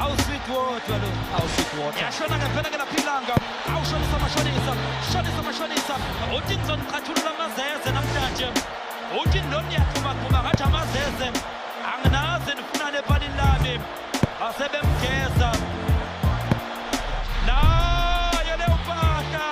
awusweetwater lo Sweetwater. yashona ngempela ngelaphilanga awushonisa amashonisa uthi ngizoniqhathulula amazeze namhlanje uthi noma yaxhumaxhuma ngathi amazeze anginaze nifunane epalini lami asebemgeza nayo leyo mpahla.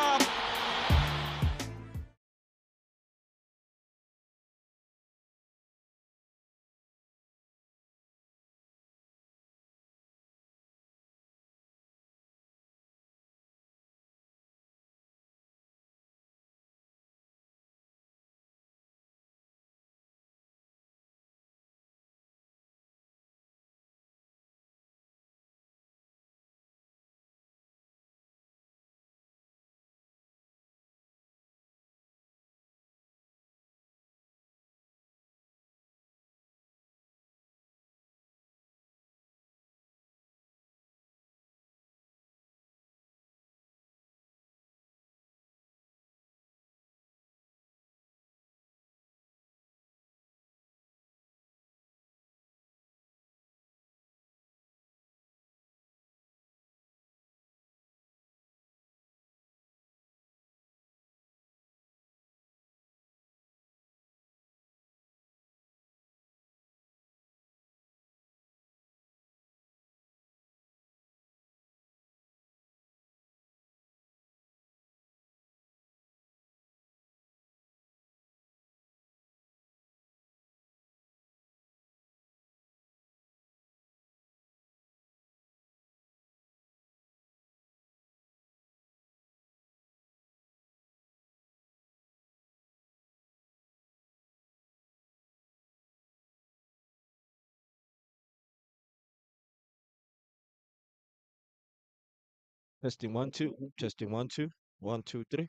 Testing 1 2. Testing 1 2. 1 2 3.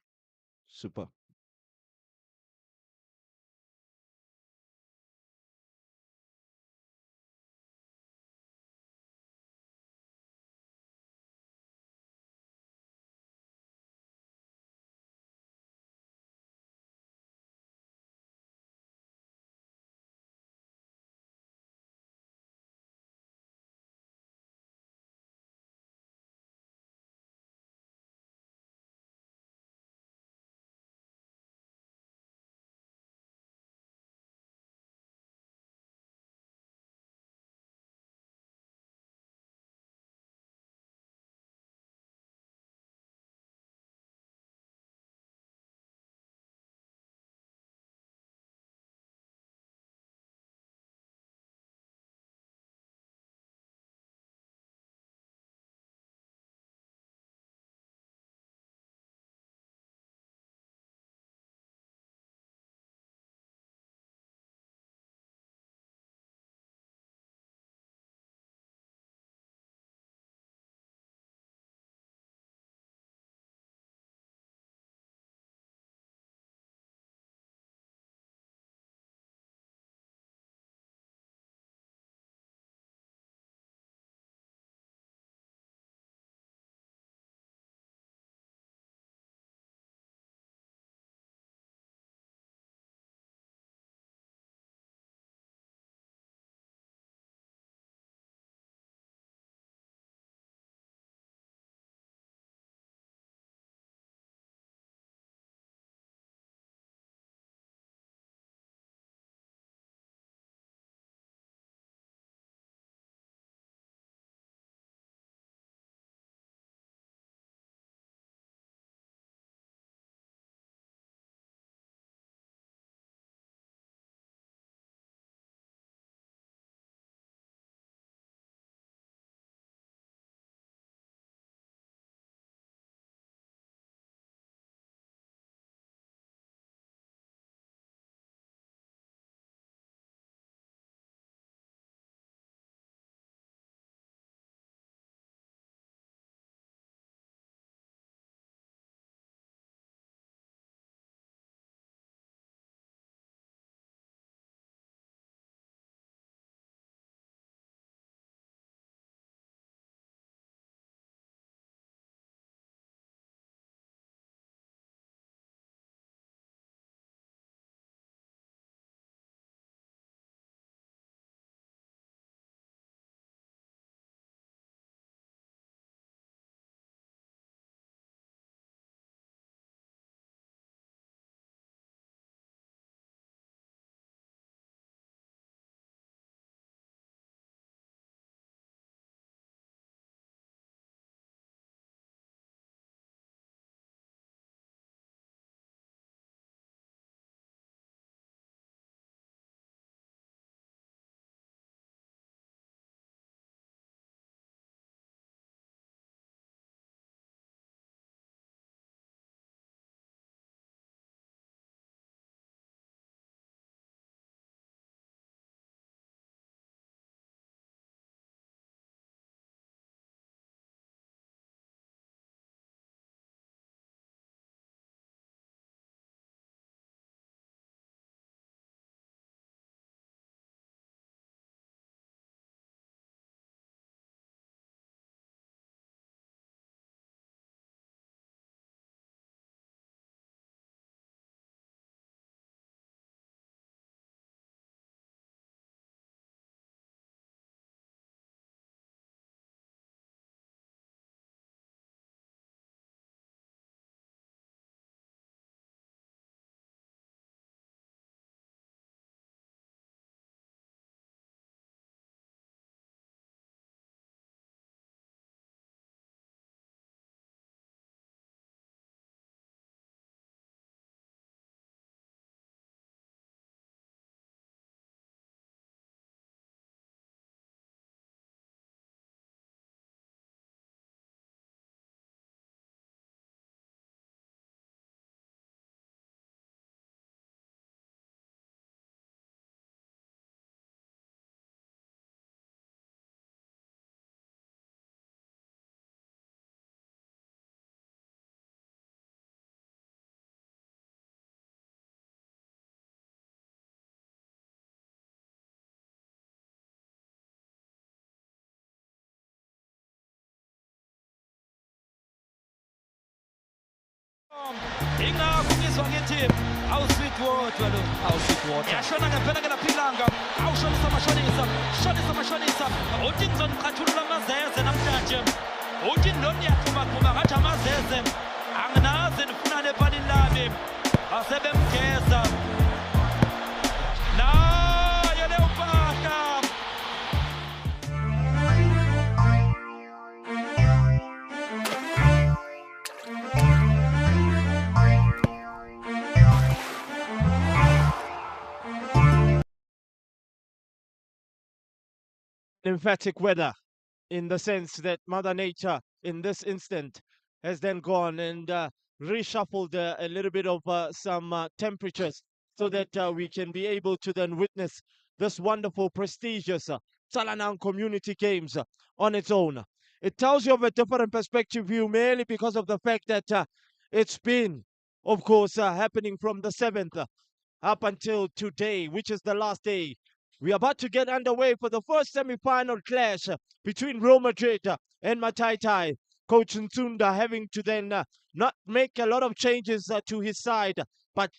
Super. ingakunyiswa ngethi awusweetwater lo Sweetwater. yashona ngempela ke laphilanga awushonisa mashonisa uTinzon qathulula amazeze namhlanje uthi ndoni yaphuma ngathi amazeze anginaze ndifuna lepalini lami asebemgeza nayo leyo mpahla. Emphatic weather, in the sense that Mother Nature in this instant has then gone and reshuffled a little bit of some temperatures so that we can be able to then witness this wonderful, prestigious Tsalanang Community Games on its own. It tells you of a different perspective view merely because of the fact that it's been, of course, happening from the 7th up until today, which is the last day. We are about to get underway for the first semi-final clash between Real Madrid and Mataitai. Coach Nsunda having to then not make a lot of changes to his side, but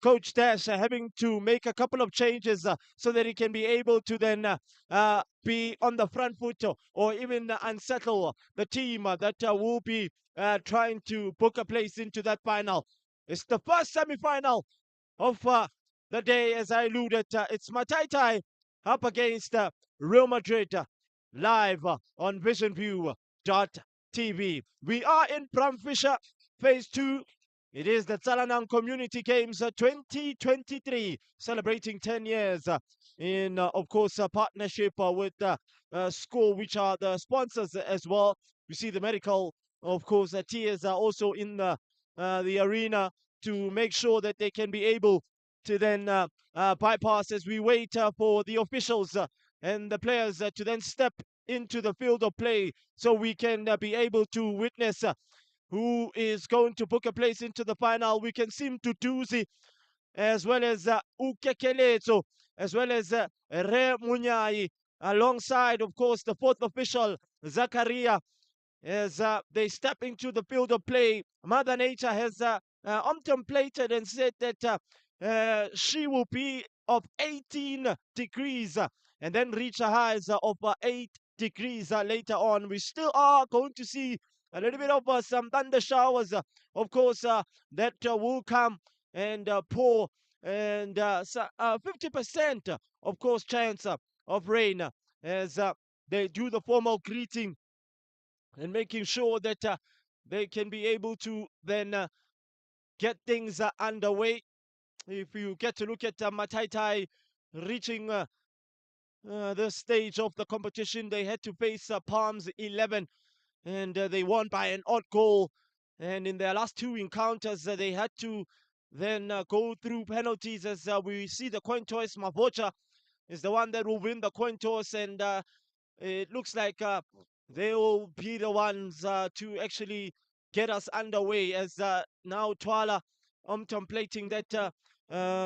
Coach Dash having to make a couple of changes so that he can be able to then be on the front foot or even unsettle the team that will be trying to book a place into that final. It's the first semi-final of the day, as I alluded. It's Mataitai up against Real Madrid live on visionview.tv. We are in Pramfisher Phase 2. It is the Tsalanang Community Games 2023, celebrating 10 years in, of course, a partnership with SCORE, which are the sponsors as well. You see the medical, of course, tiers are also in the arena to make sure that they can be able to then bypass as we wait for the officials and the players to then step into the field of play so we can be able to witness who is going to book a place into the final. We can see Mtutuzi as well as Ukekelezo, as well as Re Munyai, alongside, of course, the fourth official, Zakaria, as they step into the field of play. Mother Nature has contemplated and said that she will be of 18 degrees and then reach a highs of 8 degrees later on. We still are going to see a little bit of some thunder showers, of course, that will come and pour, and 50%, of course, chance of rain as they do the formal greeting and making sure that they can be able to then get things underway. If you get to look at Mataitai reaching this stage of the competition, they had to face Palms 11, and they won by an odd goal. And in their last two encounters, they had to then go through penalties, as we see the coin toss. Mavocha is the one that will win the coin toss, and it looks like they will be the ones to actually get us underway, as now Twala contemplating that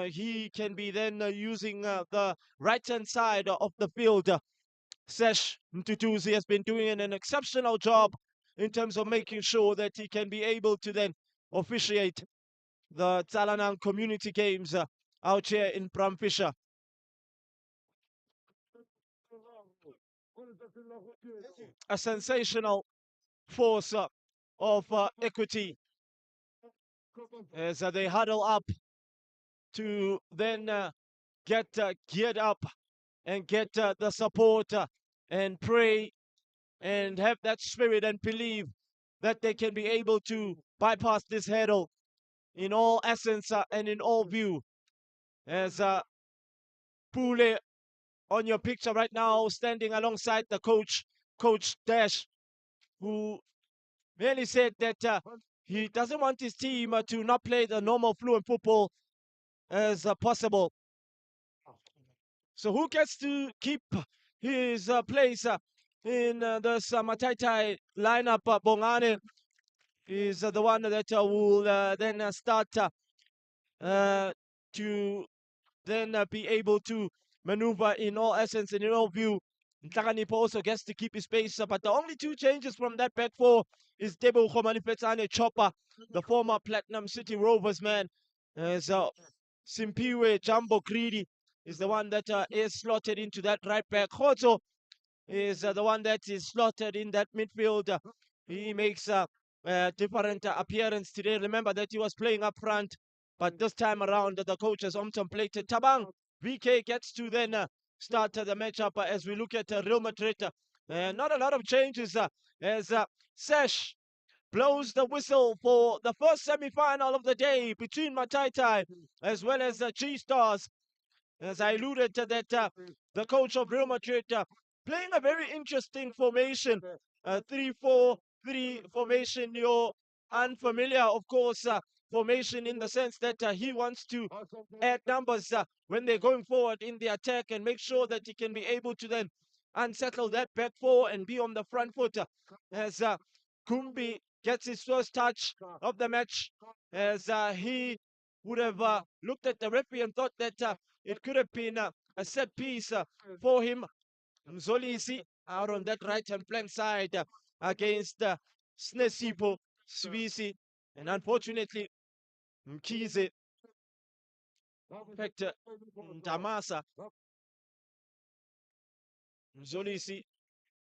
he can be then using the right-hand side of the field. Sesh Mtutuzi has been doing an exceptional job in terms of making sure that he can be able to then officiate the Tsalanang Community Games out here in Pramfisher. A sensational force of equity as they huddle up to then get geared up and get the support and pray and have that spirit and believe that they can be able to bypass this hurdle in all essence and in all view. As Pule on your picture right now, standing alongside the coach, Coach Dash, who merely said that he doesn't want his team to not play the normal fluent football as possible. So who gets to keep his place in this Mataitai lineup? Bongane is the one that will then start to then be able to maneuver in all essence and in all view Nhlakanipho also gets to keep his pace, but the only two changes from that back four is Tebogo Manifestane Chopper, the former Platinum City Rovers man, as Simpiwe Jumbo Greedy is the one that is slotted into that right back. Khoto is the one that is slotted in that midfield. He makes a different appearance today. Remember that he was playing up front, but this time around the coach has contemplated Tabang. VK gets to then start the matchup as we look at Real Madrid. Not a lot of changes as Sesh blows the whistle for the first semi-final of the day between Mataitai as well as G-Stars. As I alluded to that, the coach of Real Madrid playing a very interesting formation, 3-4-3 formation. You're unfamiliar, of course, formation in the sense that he wants to add numbers when they're going forward in the attack and make sure that he can be able to then unsettle that back four and be on the front foot as Kumbi gets his first touch of the match, as he would have looked at the referee and thought that it could have been a set piece for him. Mzolisi out on that right-hand flank side against Snesipo Svisi. And unfortunately, Mkize, in fact, Damasa, Mzolisi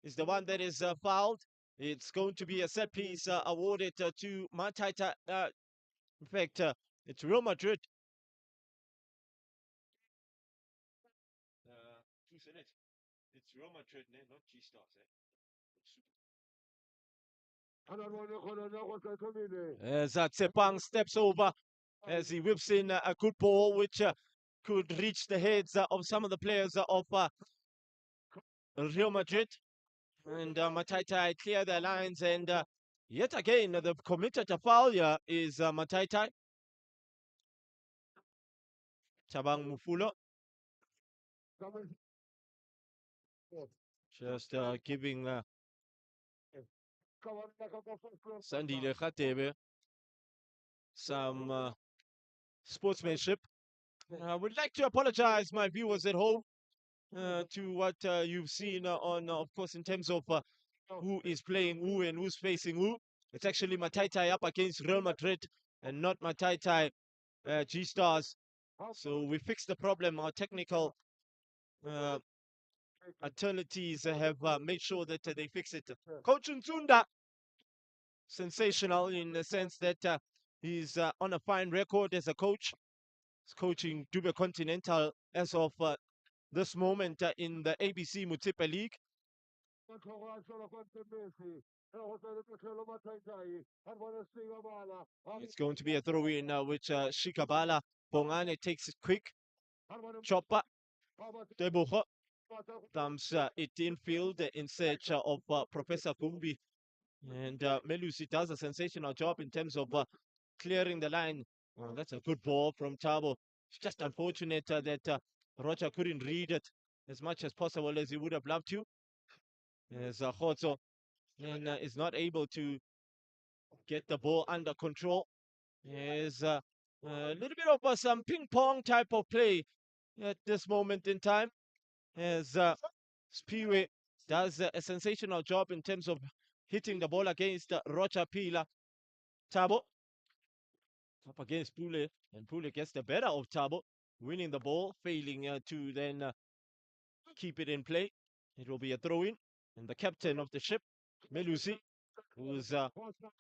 is the one that is fouled. It's going to be a set piece awarded to Mataitai. In fact, it's Real Madrid. It's Real Madrid, not G-Stars. As Tsepang steps over as he whips in a good ball which could reach the heads of some of the players of Real Madrid. And Mataitai clear their lines, and yet again the committed a foul here is Mataitai. Chabang Mufulo just giving Sandile Khatebe some sportsmanship. I would like to apologize, my viewers at home, to what you've seen on, of course, in terms of who is playing who and who's facing who. It's actually Mataitai up against Real Madrid and not Mataitai G-Stars. So we fixed the problem. Our technical alternatives have made sure that they fix it. Coach Nzunda, sensational in the sense that he's on a fine record as a coach. He's coaching Dube Continental as of this moment in the ABC Mutsipe League. It's going to be a throw-in which Shikabala Bongane takes it quick. Chopper Tebogo dumps it infield in search of Professor Kumbi. And Melusi does a sensational job in terms of clearing the line. Well, that's a good ball from Tabo. It's just unfortunate that Roger couldn't read it as much as possible as he would have loved to. As Khotso is not able to get the ball under control. Is a little bit of some ping pong type of play at this moment in time, as Spiwe does a sensational job in terms of hitting the ball against Rocha Pila. Tabo up against Pule, and Pule gets the better of Tabo, winning the ball, failing to then keep it in play. It will be a throw-in, and the captain of the ship, Melusi, who's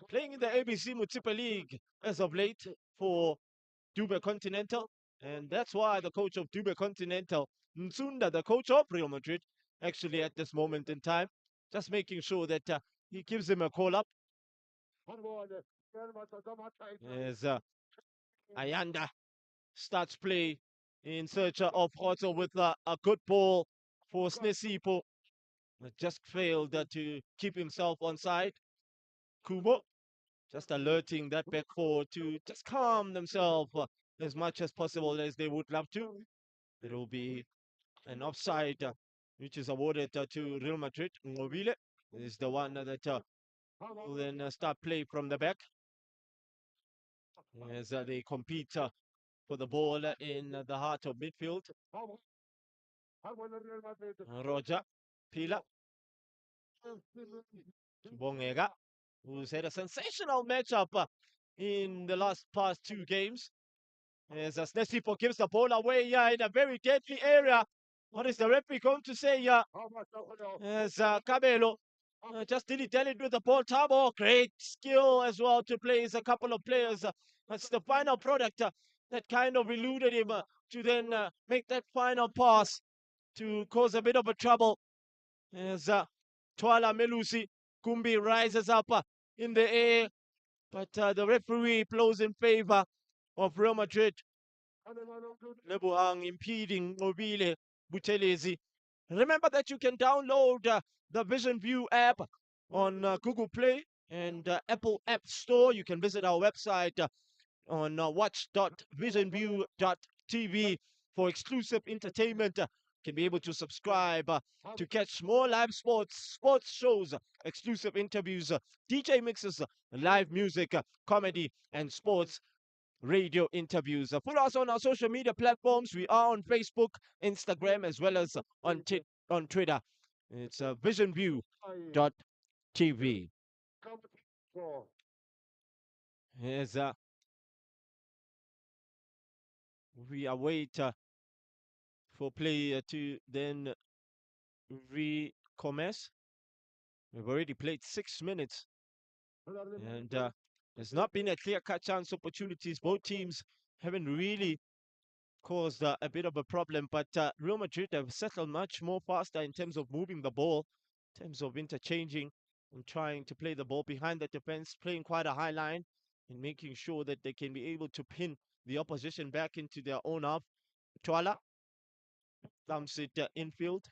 playing in the ABC Mutsipe League as of late for Dube Continental, and that's why the coach of Dube Continental, Nsunda, the coach of Real Madrid, actually at this moment in time, just making sure that he gives him a call up. As Ayanda starts play in search of Otto with a good ball for Snesipo. Just failed to keep himself on side. Kubo just alerting that back four to just calm themselves as much as possible as they would love to. It will be an offside which is awarded to Real Madrid. Mobile is the one that will then start play from the back as they compete for the ball in the heart of midfield. Roger Pila Bongega, who's had a sensational matchup in the last past 2 games. As Snesipo gives the ball away in a very deadly area. What is the referee going to say? As Cabello just dilly-dallied with the ball. Tabo, great skill as well to place a couple of players. That's the final product that kind of eluded him to then make that final pass to cause a bit of a trouble. As Twala Melusi Kumbi rises up in the air, but the referee blows in favor of Real Madrid. Lebohang impeding Mobile Buthelezi. Remember that you can download the Vision View app on Google Play and Apple App Store. You can visit our website on watch.visionview.tv for exclusive entertainment. Can be able to subscribe to catch more live sports shows, exclusive interviews, DJ mixes, live music, comedy, and sports radio interviews. Follow us on our social media platforms. We are on Facebook, Instagram, as well as on Twitter. It's visionview.tv. As we await for play to then recommence. We've already played 6 minutes, and there's not been a clear-cut chance opportunities. Both teams haven't really caused a bit of a problem, but Real Madrid have settled much more faster in terms of moving the ball, in terms of interchanging and trying to play the ball behind the defense, playing quite a high line and making sure that they can be able to pin the opposition back into their own half. Twala dumps it infield.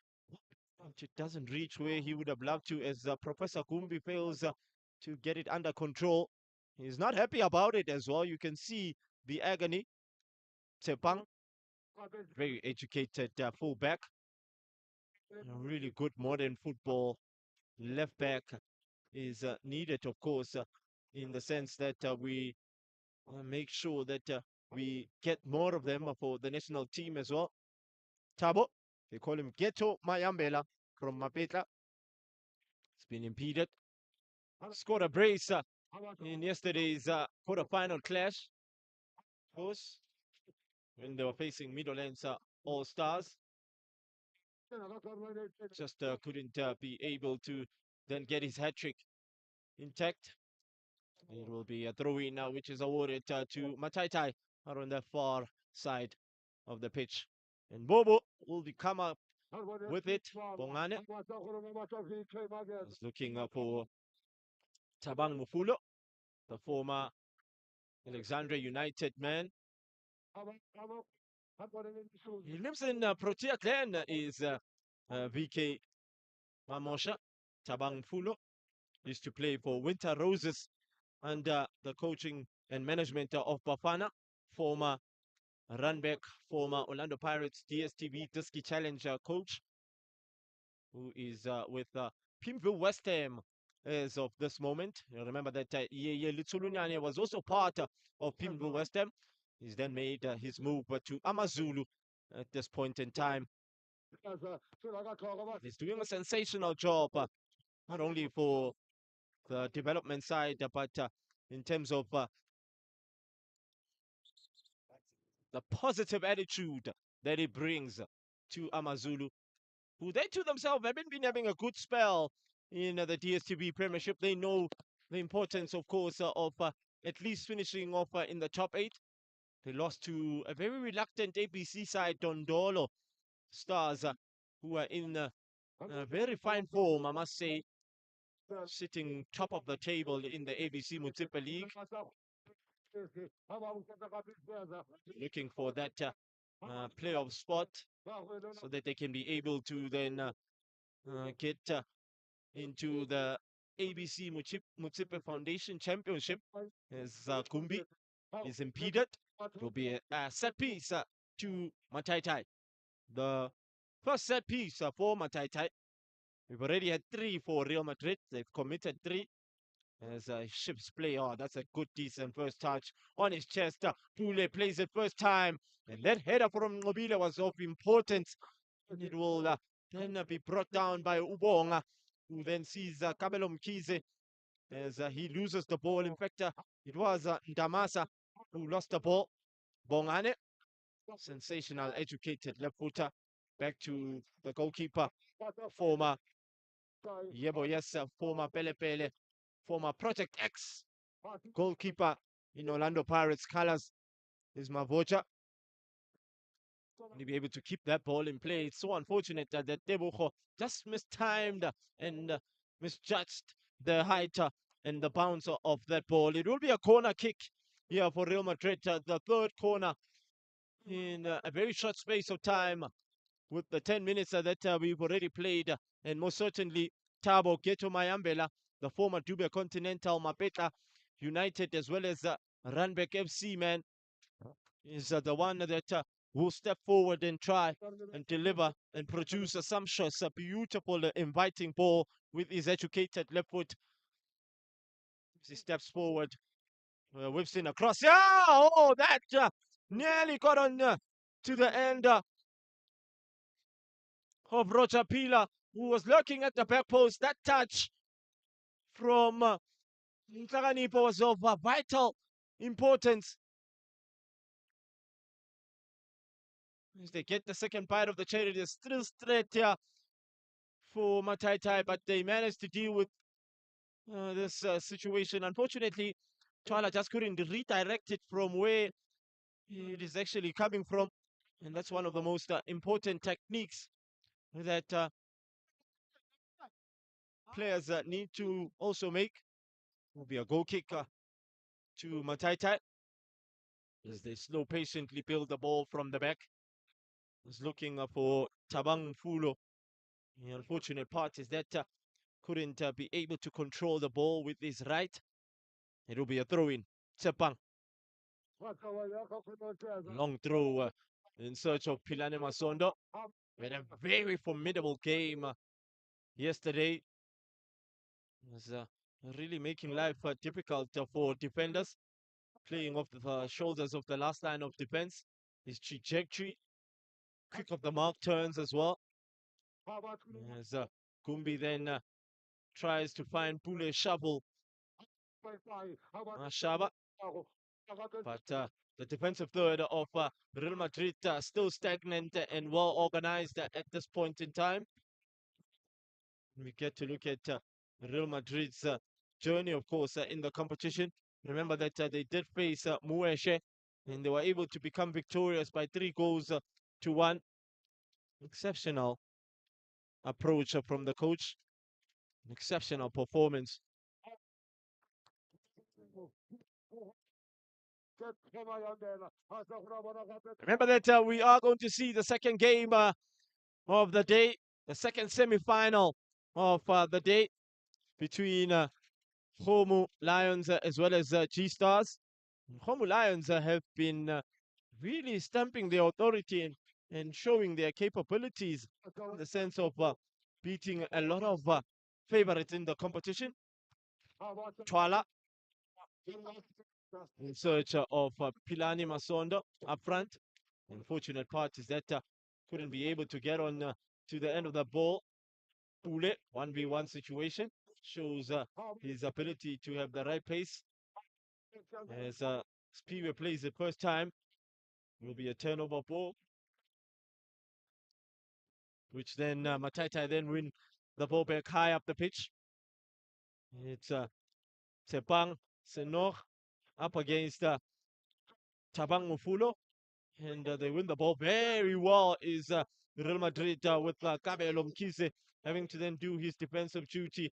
It doesn't reach where he would have loved to, as Professor Kumbi fails to get it under control. He's not happy about it as well. You can see the agony. Tepang, very educated fullback. Really good modern football. Left back is needed, of course, in the sense that we make sure that we get more of them for the national team as well. Tabo, they call him Ghetto Mayambela from Mapetla. It's been impeded. Scored a brace in yesterday's quarter-final clash. Of course, when they were facing Midlands All-Stars. Just couldn't be able to then get his hat-trick intact. It will be a throw-in now, which is awarded to Mataitai out on the far side of the pitch. And Bobo will be come up with it. Bongane is looking for Tabang Mufulo, the former Alexandria United man. He lives in Protea Clan, is VK Mamosha. Tabang Mufulo used to play for Winter Roses under the coaching and management of Bafana, former Runback, former Orlando Pirates DSTV Diski Challenge coach, who is with Pimville West Ham as of this moment. You remember that Yeye Litsulunyane was also part of Pimville West Ham. He's then made his move to Amazulu at this point in time. He's doing a sensational job, not only for the development side, but in terms of the positive attitude that he brings to Amazulu, who they to themselves haven't been having a good spell in the DSTV Premiership. They know the importance, of course, of at least finishing off in the top 8. They lost to a very reluctant ABC side, Dondolo Stars, who are in very fine form, I must say, sitting top of the table in the ABC Municipal League. Looking for that playoff spot so that they can be able to then get into the ABC Municipal Foundation Championship, as Kumbi is impeded. It will be a set piece to Mataitai. The first set piece for Mataitai. We've already had 3 for Real Madrid. They've committed 3. As a ship's play. Oh, that's a good, decent first touch on his chest. Pule plays it first time. And that header from Mobile was of importance. And it will then be brought down by Ubonga, who then sees Kabelo Mkize as he loses the ball. In fact, it was Ndamasa who lost the ball. Bongane, sensational, educated left footer, back to the goalkeeper, former Yebo, yes, former Pele Pele, former Project X goalkeeper in Orlando Pirates colors is Mavocha. To be able to keep that ball in play. It's so unfortunate that Tebogo just mistimed and misjudged the height and the bounce of that ball. It will be a corner kick here for Real Madrid, the third corner in a very short space of time with the 10 minutes that we've already played. And most certainly, Tabo Geto Mayambela, the former Dube Continental Mapeta United, as well as Ranbeck FC, man, is the one that will step forward and try and deliver and produce a sumptuous, a beautiful, inviting ball with his educated left foot. As he steps forward, whips in across. Yeah, oh, that nearly got on to the end of Roger Pila, who was lurking at the back post. That touch from Nhlakanipho was of vital importance. As they get the second bite of the cherry, they're still straight here for Mataitai, but they managed to deal with this situation. Unfortunately, Twala just couldn't redirect it from where it is actually coming from. And that's one of the most important techniques that players need to also make. Will be a goal kick to Mataitai as they slow patiently build the ball from the back. He's looking for Tabang Fulo. The unfortunate part is that couldn't be able to control the ball with his right. It will be a throw-in. Tsepang. Long throw in search of Pilane Masondo. We had a very formidable game yesterday. It was really making life difficult for defenders. Playing off the shoulders of the last line of defense. His trajectory, quick of the mark turns as well. As Gumbi then tries to find Pule Shovel Shaba. But the defensive third of Real Madrid still stagnant and well organized at this point in time. We get to look at Real Madrid's journey, of course, in the competition. Remember that they did face Mueshe and they were able to become victorious by 3 goals to 1. Exceptional approach from the coach. Exceptional performance. Remember that we are going to see the second game of the day, the second semi-final of the day between Homu Lions as well as G-Stars. Homu Lions have been really stamping their authority and showing their capabilities in the sense of beating a lot of favorites in the competition. Twala in search of Pilani Masondo up front. Unfortunate part is that couldn't be able to get on to the end of the ball. Pule, 1v1 situation, shows his ability to have the right pace. As Spiwe plays the first time, will be a turnover ball, which then Mataitai then win the ball back high up the pitch. It's Tsepang Senor up against Tabang Mufulo, and they win the ball very well. Is Real Madrid with Kabelo Mkize having to then do his defensive duty.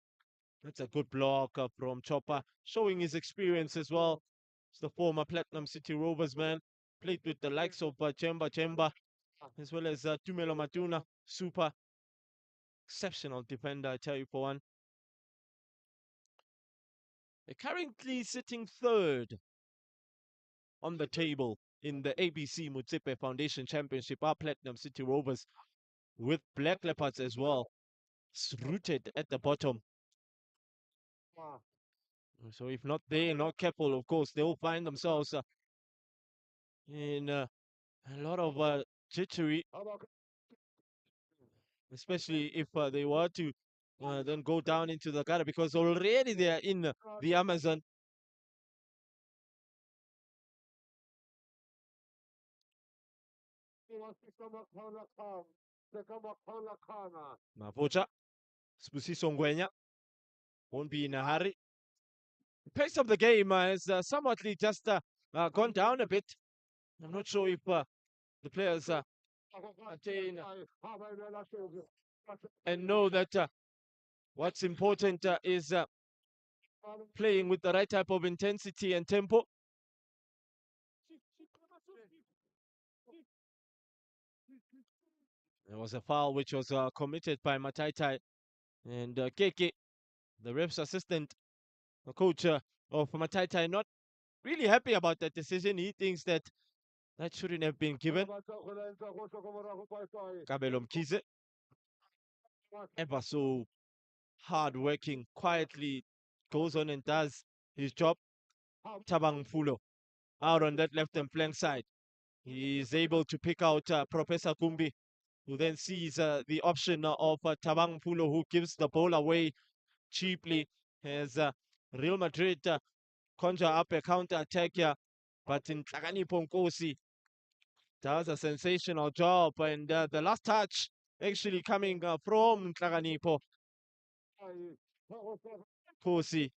That's a good block from Chopper, showing his experience as well. It's the former Platinum City Rovers man, played with the likes of Chemba, as well as Tumelo Matuna, super exceptional defender, I tell you for one. They're currently sitting third on the table in the ABC Mutsepe Foundation Championship, our Platinum City Rovers, with Black Leopards as well, rooted at the bottom. So if not they're not careful, of course, they will find themselves in a lot of jittery especially if they were to then go down into the gutter, because already they are in the Amazon. Mavocha, Spusiso Ngwenya won't be in a hurry. The pace of the game has somewhatly just gone down a bit. I'm not sure if the players attain and know that what's important is playing with the right type of intensity and tempo. There was a foul which was committed by Mataitai, and Keke, the ref's assistant, the coach of Mataitai, not really happy about that decision. He thinks that that shouldn't have been given. Kabelo Mkize, ever so hard-working, quietly goes on and does his job. Tabang Fulo out on that left and flank side. He is able to pick out Professor Kumbi, who then sees the option of Tabang Fulo, who gives the ball away cheaply. As Real Madrid conjure up a counter attack here, but in Tsalanang Nkosi does a sensational job, and the last touch actually coming from Tsalanang Nkosi,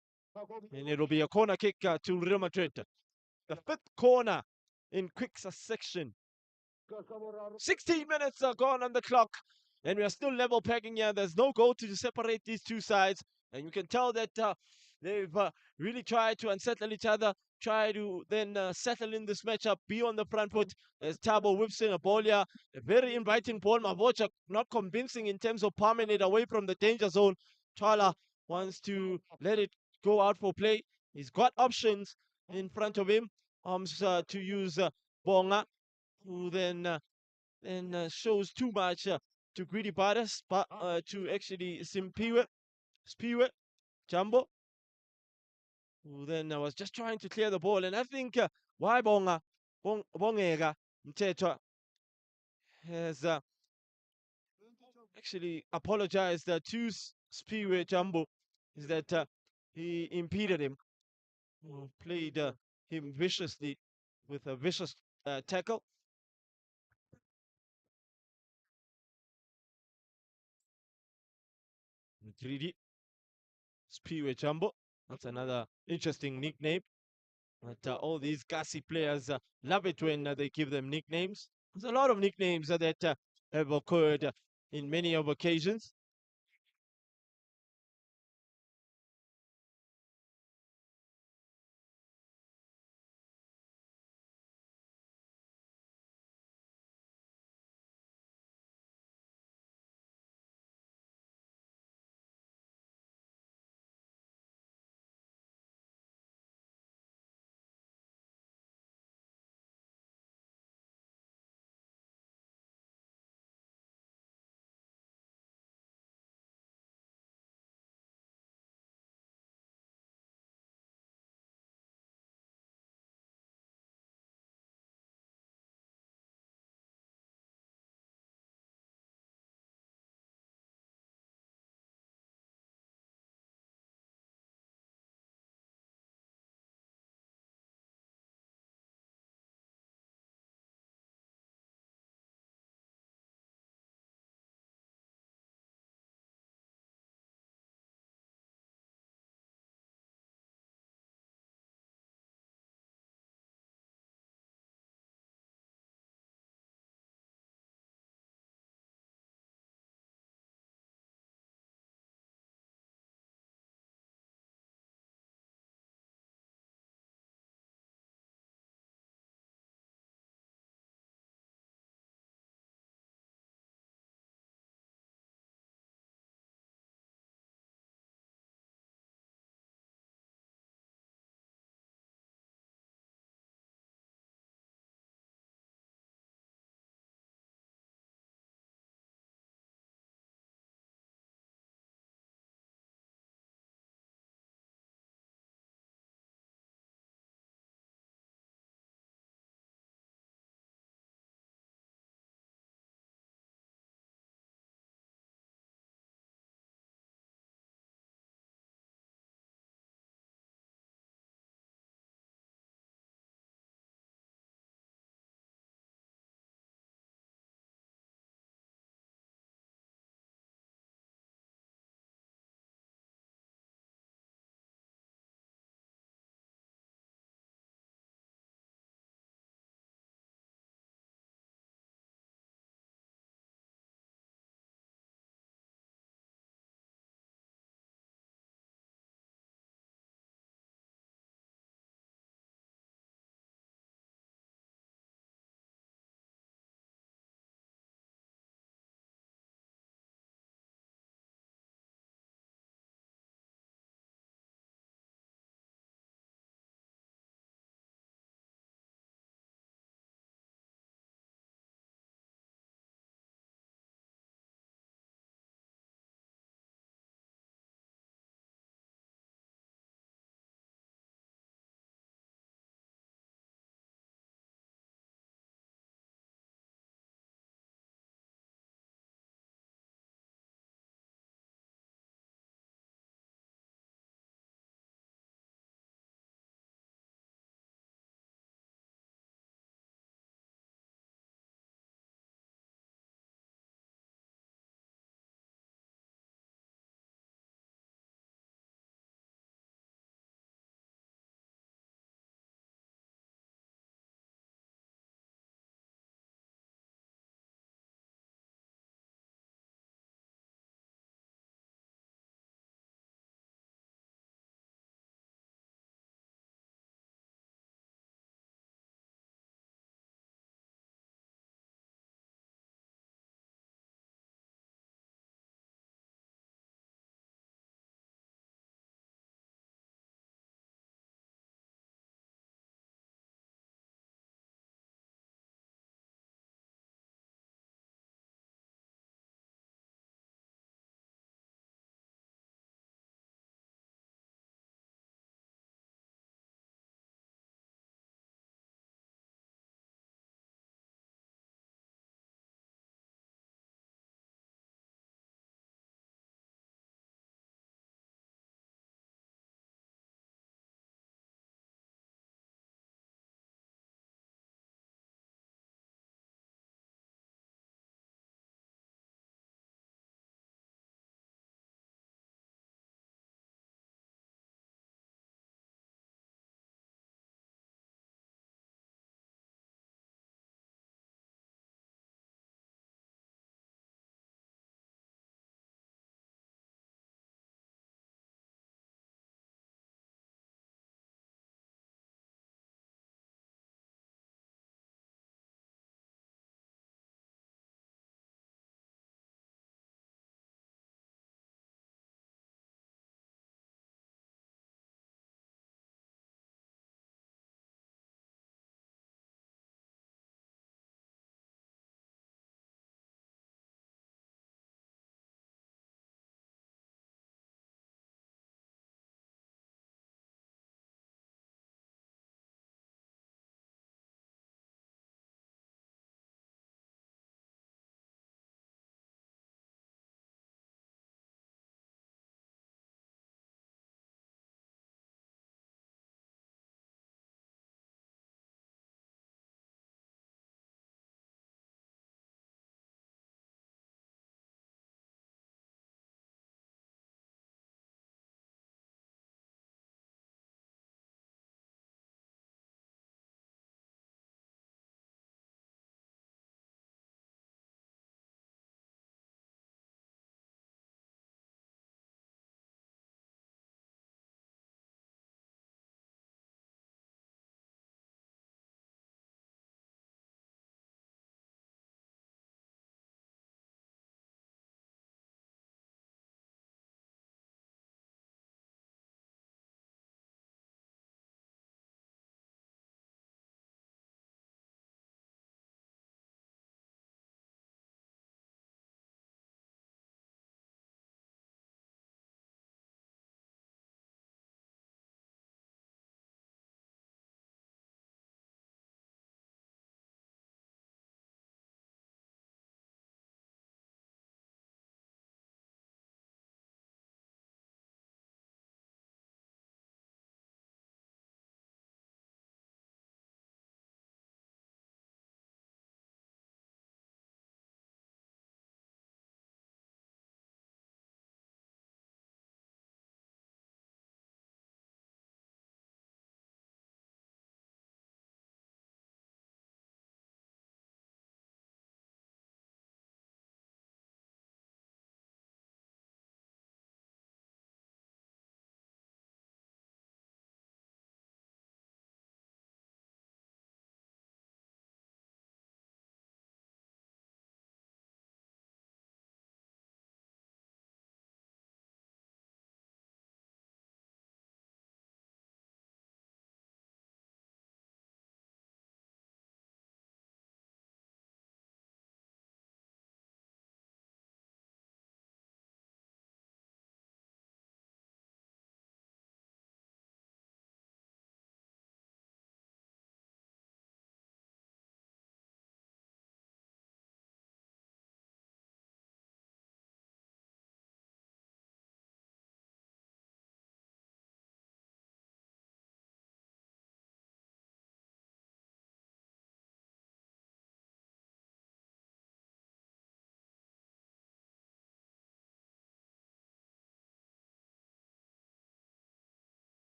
and it'll be a corner kick to Real Madrid. The fifth corner in quick succession. 16 minutes are gone on the clock, and we are still level pegging here. There's no goal to separate these two sides, and you can tell that they've really tried to unsettle each other, try to then settle in this matchup, be on the front foot as Tabo whips in a ball here. A very inviting ball. Mavocha not convincing in terms of palming it away from the danger zone. Chala wants to let it go out for play. He's got options in front of him. To use Bonga, who then shows too much to Greedy Paras, but to actually Spiwe, Jumbo, who then was just trying to clear the ball. And I think why Bongega Mtetwa has actually apologized to Spiwe Jumbo, is that he impeded him, played him viciously with a vicious tackle. Greedy Spiwe Jumbo. That's another interesting nickname. But all these gassy players love it when they give them nicknames. There's a lot of nicknames that have occurred in many of occasions.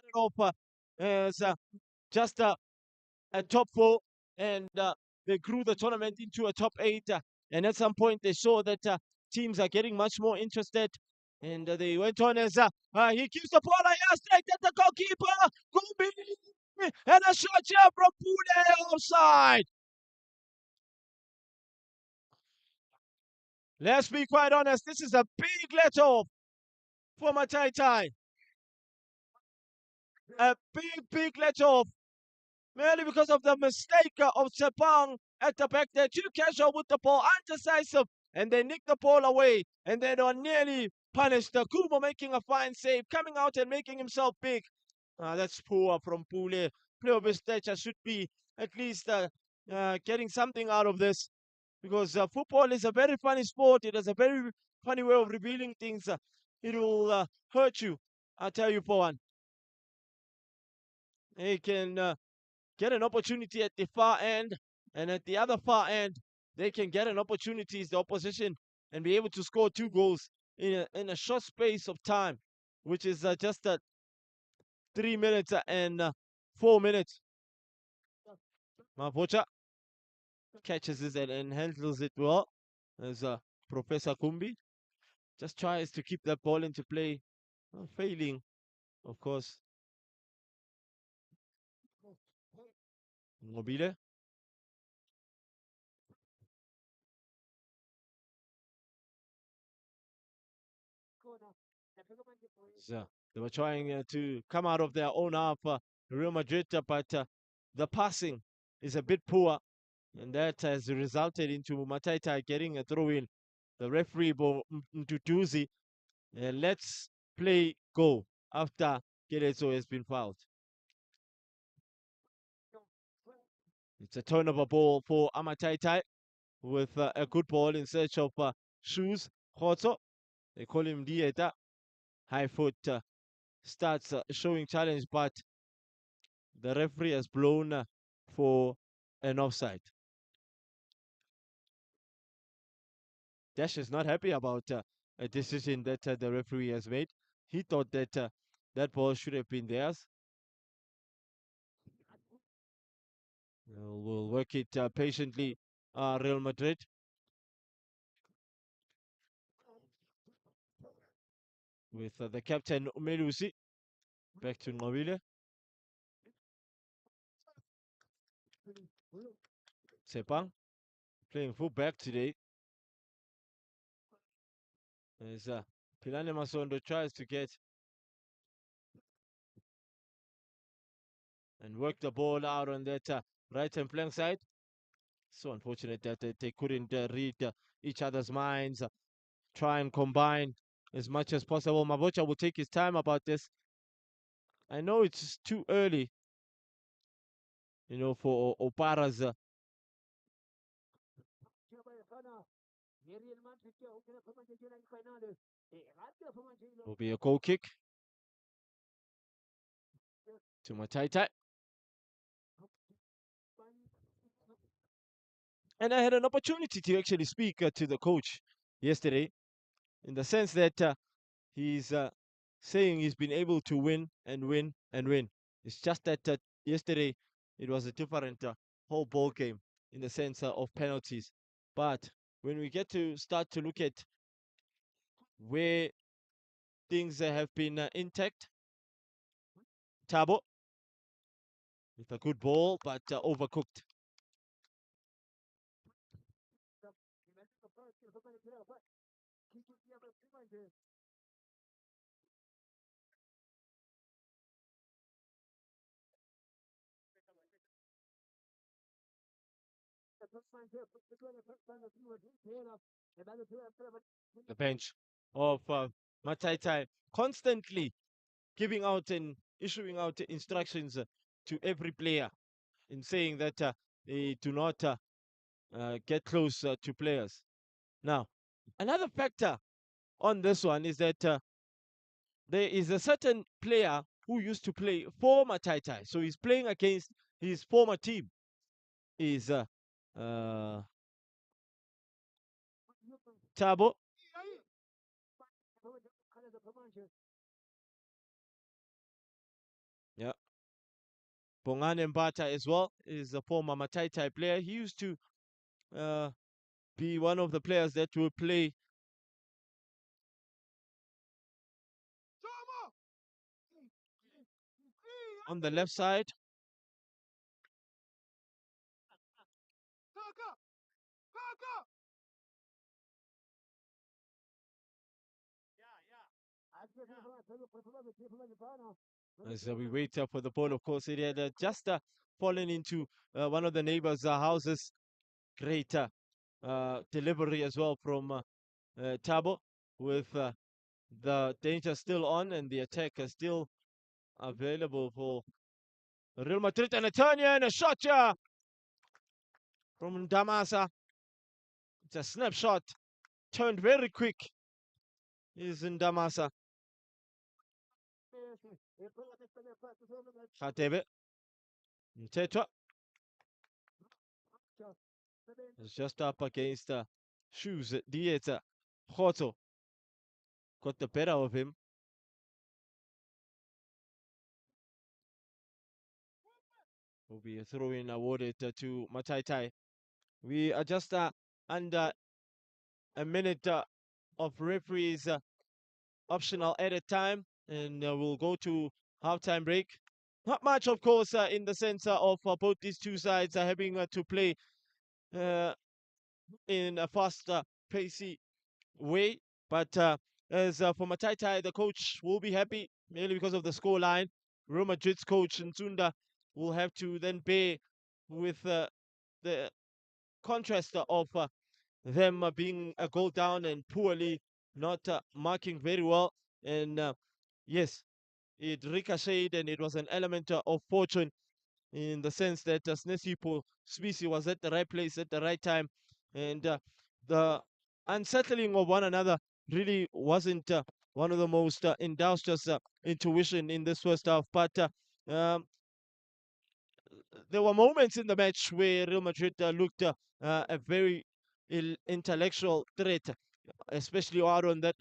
started off as just a top four, and they grew the tournament into a top eight. And at some point, they saw that teams are getting much more interested. And they went on as he keeps the ball straight at the goalkeeper. Gumbi! And a shot here from Pune offside. Let's be quite honest, this is a big let off for Mataitai. A big let off. Merely because of the mistake of Sepang at the back there. Too casual with the ball, undecisive, and they nicked the ball away. And they are nearly punished. Kubo making a fine save, coming out and making himself big. That's poor from Pule. Player of his stature should be at least getting something out of this. Because football is a very funny sport. It has a very funny way of revealing things. It will hurt you, I'll tell you for one. He can get an opportunity at the far end, and at the other far end, they can get an opportunity as the opposition and be able to score 2 goals in a short space of time, which is just 3 minutes and 4 minutes. Mapocha catches it and handles it well as Professor Kumbi just tries to keep that ball into play, failing, of course. Mobile. So they were trying to come out of their own half, Real Madrid, but the passing is a bit poor, and that has resulted into Mataitai getting a throw in. The referee Ntutuzi let's play go after Kereso has been fouled. It's a turnover ball for Amataitai with a good ball in search of shoes. Khotso, they call him Dieta. High foot starts showing challenge, but the referee has blown for an offside. Dash is not happy about a decision that the referee has made. He thought that that ball should have been theirs. We'll work it patiently, Real Madrid. With the captain Melusi. Back to Nobile. Sepang playing full back today. As Pilane Masondo tries to get and work the ball out on that right hand flank side. So unfortunate that they couldn't read each other's minds, try and combine as much as possible. Mabocha will take his time about this. I know it's too early, for Opara's. Will be a goal kick to Mataitai. And I had an opportunity to actually speak to the coach yesterday, in the sense that he's saying he's been able to win and win and win. It's just that yesterday it was a different whole ball game in the sense of penalties. But when we get to start to look at where things have been intact, Tabo with a good ball, but overcooked. The bench of Mataitai constantly giving out and issuing out instructions to every player in saying that they do not get close to players. Now, another factor on this one is that there is a certain player who used to play for Mataitai. So he's playing against his former team. Is uh, Tabo. Bongane Mbata as well is a former Mataitai player. He used to be one of the players that will play on the left side. As we wait for the ball, of course, it had just fallen into one of the neighbors' houses. Great delivery as well from Tabo, with the danger still on and the attack is still available for Real Madrid. And a turn here and a shot here from Damasa. It's a snapshot, turned very quick. Is in Damasa. Khatebe. Mtetwa. It's just up against shoes. Dieta. Khoto got the better of him. Will be a throw-in awarded to Mataitai. We are just under a minute of referees optional added time, and we'll go to halftime break. Not much, of course, in the sense of both these two sides are having to play in a faster, pacey way. But as for Mataitai, the coach will be happy, mainly because of the scoreline. Real Madrid's coach, Nsunda, will have to then bear with the contrast of them being a goal down and poorly, not marking very well. And yes, it ricocheted and it was an element of fortune in the sense that Snesipo Smisi was at the right place at the right time. And the unsettling of one another really wasn't one of the most industrious intuition in this first half. But there were moments in the match where Real Madrid looked a very intellectual threat, especially out on that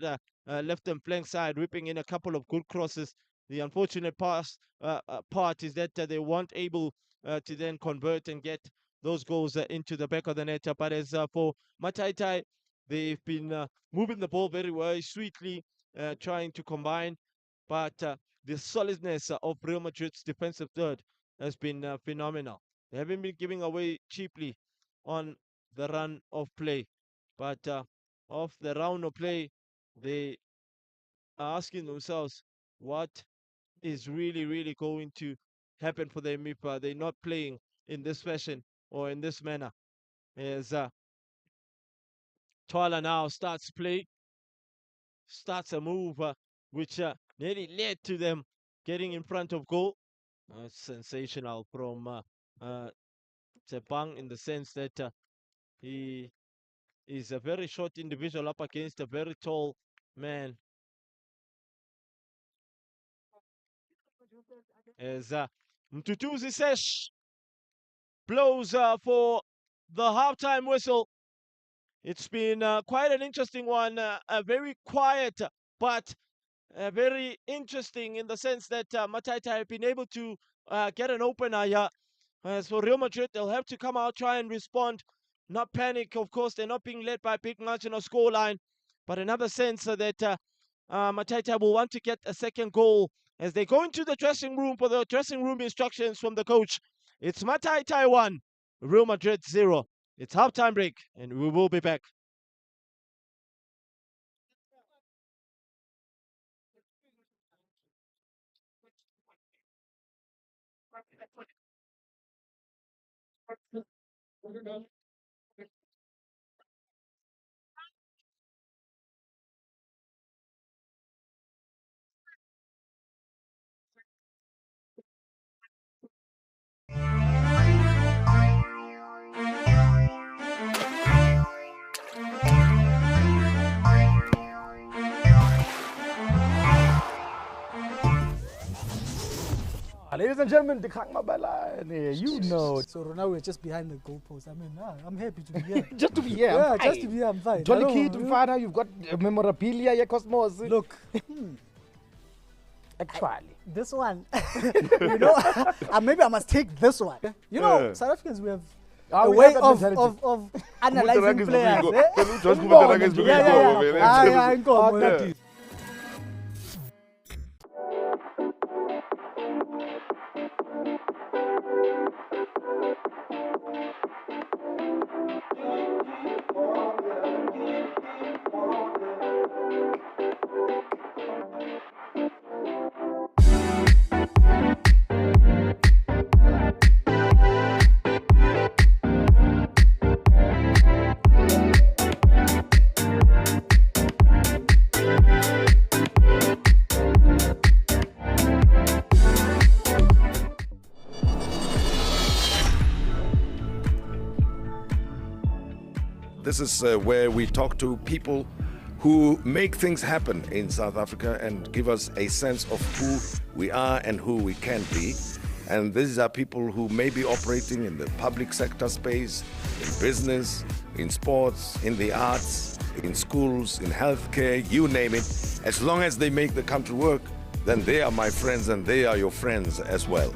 left and flank side, whipping in a couple of good crosses. The unfortunate part is that they weren't able to then convert and get those goals into the back of the net. But as for Mataitai, they've been moving the ball very well, sweetly, trying to combine. But the solidness of Real Madrid's defensive third has been phenomenal. They haven't been giving away cheaply on the run of play. But off the round of play, they are asking themselves what is really going to happen for them if they're not playing in this fashion or in this manner. As Twala now starts a move which nearly led to them getting in front of goal. Sensational from Tepang in the sense that he is a very short individual up against a very tall man. As Mtutuzi Sesh blows for the halftime whistle. It's been quite an interesting one, a very quiet, but very interesting in the sense that Mataitai have been able to get an opener here. As for Real Madrid, they'll have to come out, try and respond, not panic. Of course, they're not being led by a big margin or scoreline, but another sense that Mataitai will want to get a second goal as they go into the dressing room for the dressing room instructions from the coach. It's Mataitai 1, Real Madrid 0. It's halftime break, and we will be back. Ladies and gentlemen, the Kang Mabala, you know. So now we're just behind the goalpost. I mean, I'm happy to be here. Just to be here. Yeah, just to be here, I'm fine. Jolly kid, father, you've got memorabilia, yeah, Cosmos. Look, Actually. This one, maybe I must take this one. South Africans, we have a We way have that mentality. of analyzing players. Yeah. This is where we talk to people who make things happen in South Africa and give us a sense of who we are and who we can be. And these are people who may be operating in the public sector space, in business, in sports, in the arts, in schools, in healthcare, you name it. As long as they make the country work, then they are my friends and they are your friends as well.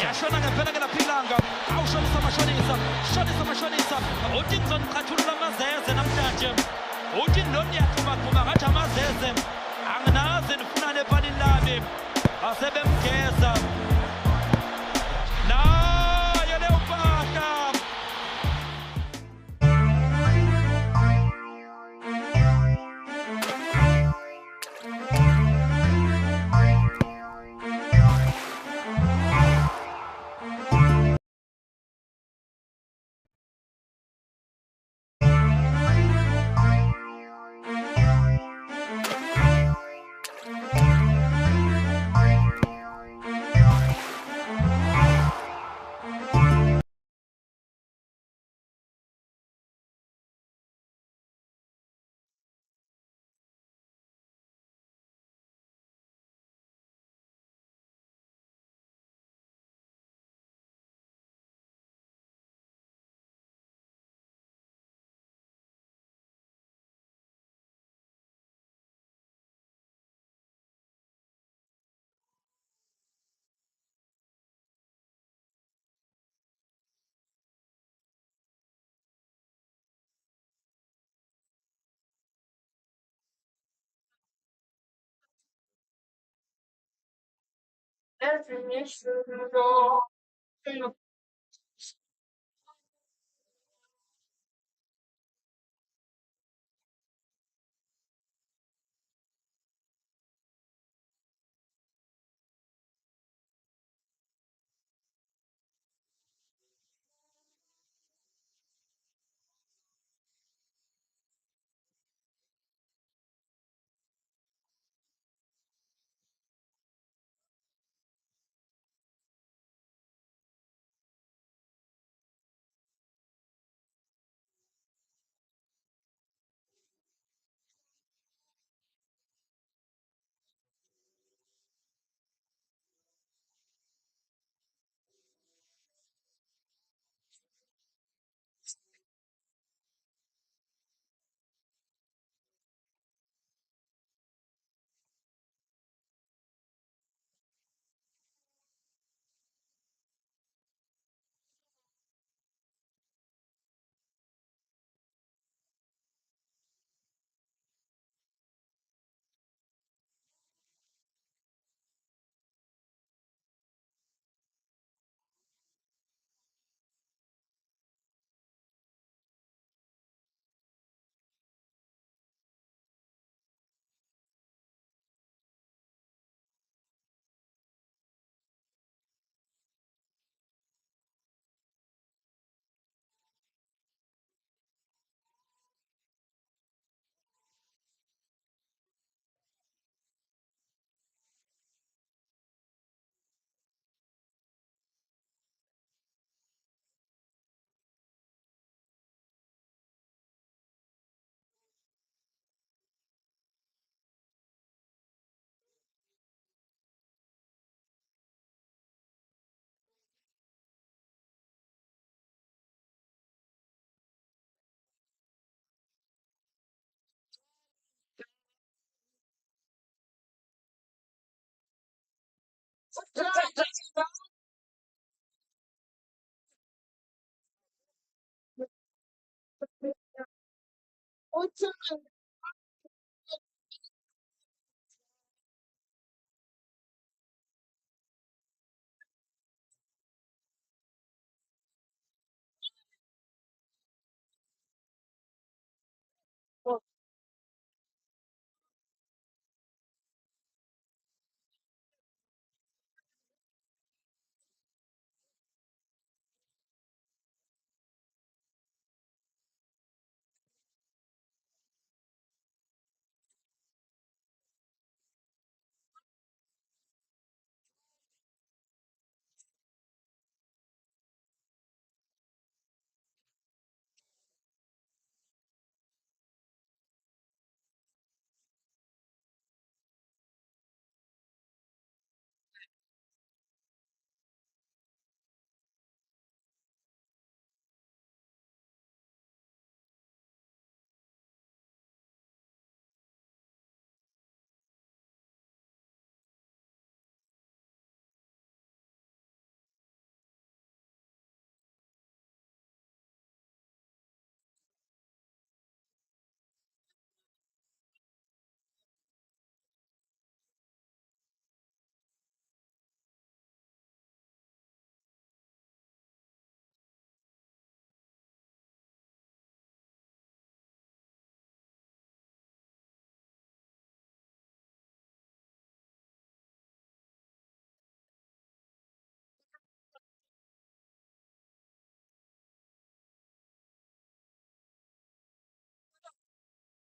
yashona ngempela ke laphilanga awushonisa mashonisa uthi ngizoniqhathulula amazeze namhlanje uthi ndoni yathuma ngathi amazeze anginaze ndifunane epalini lami asebemgeza nayo leyo mpahla.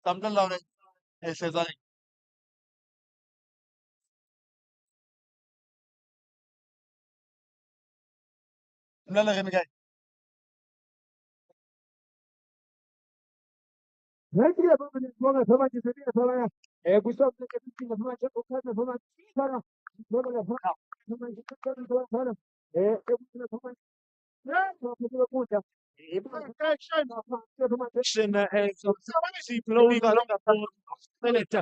Something like that. Lalagyan guys. As easy blowing along the minute,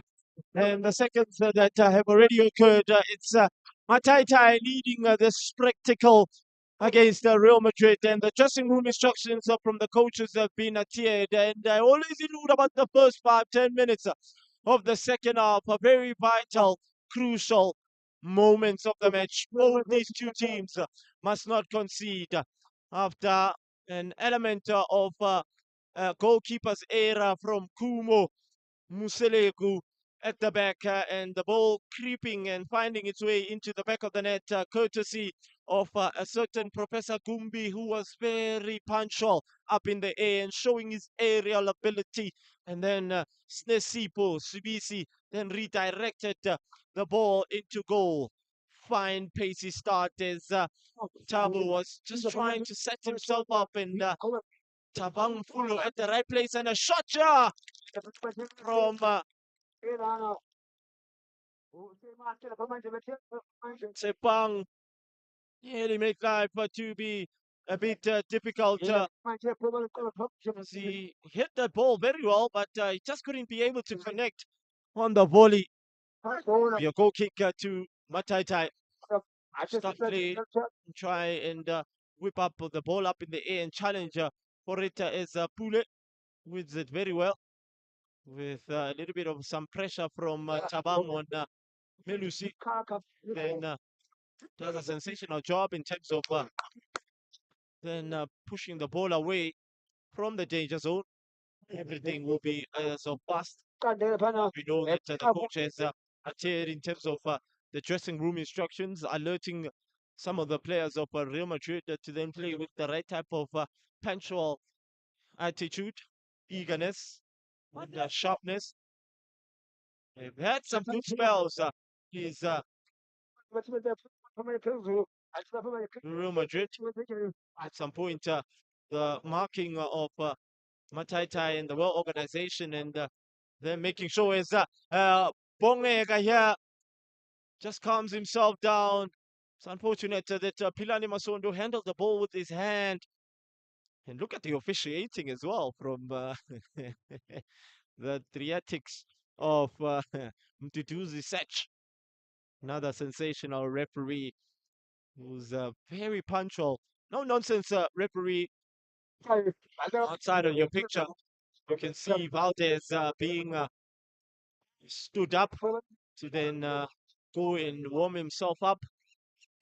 and the seconds that have already occurred, it's Mataitai leading this spectacle against Real Madrid, and the dressing room instructions from the coaches have been adhered, and I always allude about the first 5-10 minutes of the second half, a very vital, crucial moments of the match. Both these two teams must not concede after an element of goalkeeper's error from Kumo Muselegu at the back, and the ball creeping and finding its way into the back of the net, courtesy of a certain Professor Gumbi, who was very punctual up in the air and showing his aerial ability. And then Snesipo Subisi then redirected the ball into goal. Fine pacey start as Tabu was just trying to set himself up, and Tabang Fulo at the right place, and a shot from Sepang. Really make life to be a bit difficult. He hit that ball very well, but he just couldn't be able to connect on the volley. Be a goal kick to Mataitai. Start play, try and whip up the ball up in the air and challenge for it as Pule wins it very well, with a little bit of some pressure from Tabang on Melusi. Then does a sensational job in terms of then pushing the ball away from the danger zone. Everything will be as of past. We know that the coach has adhered in terms of the dressing room instructions, alerting some of the players of Real Madrid to then play with the right type of punctual attitude, eagerness, and sharpness. They've had some good spells. He's Real Madrid at some point. The marking of Mataitai and the well organization, and they're making sure is Bongega here just calms himself down. It's unfortunate that Pilani Masondo handled the ball with his hand. And look at the officiating as well from the Triatics of Mtutuzi Sech. Another sensational referee who's very punctual. No nonsense referee. Outside of your picture, you can see Valdez being stood up to then go and warm himself up,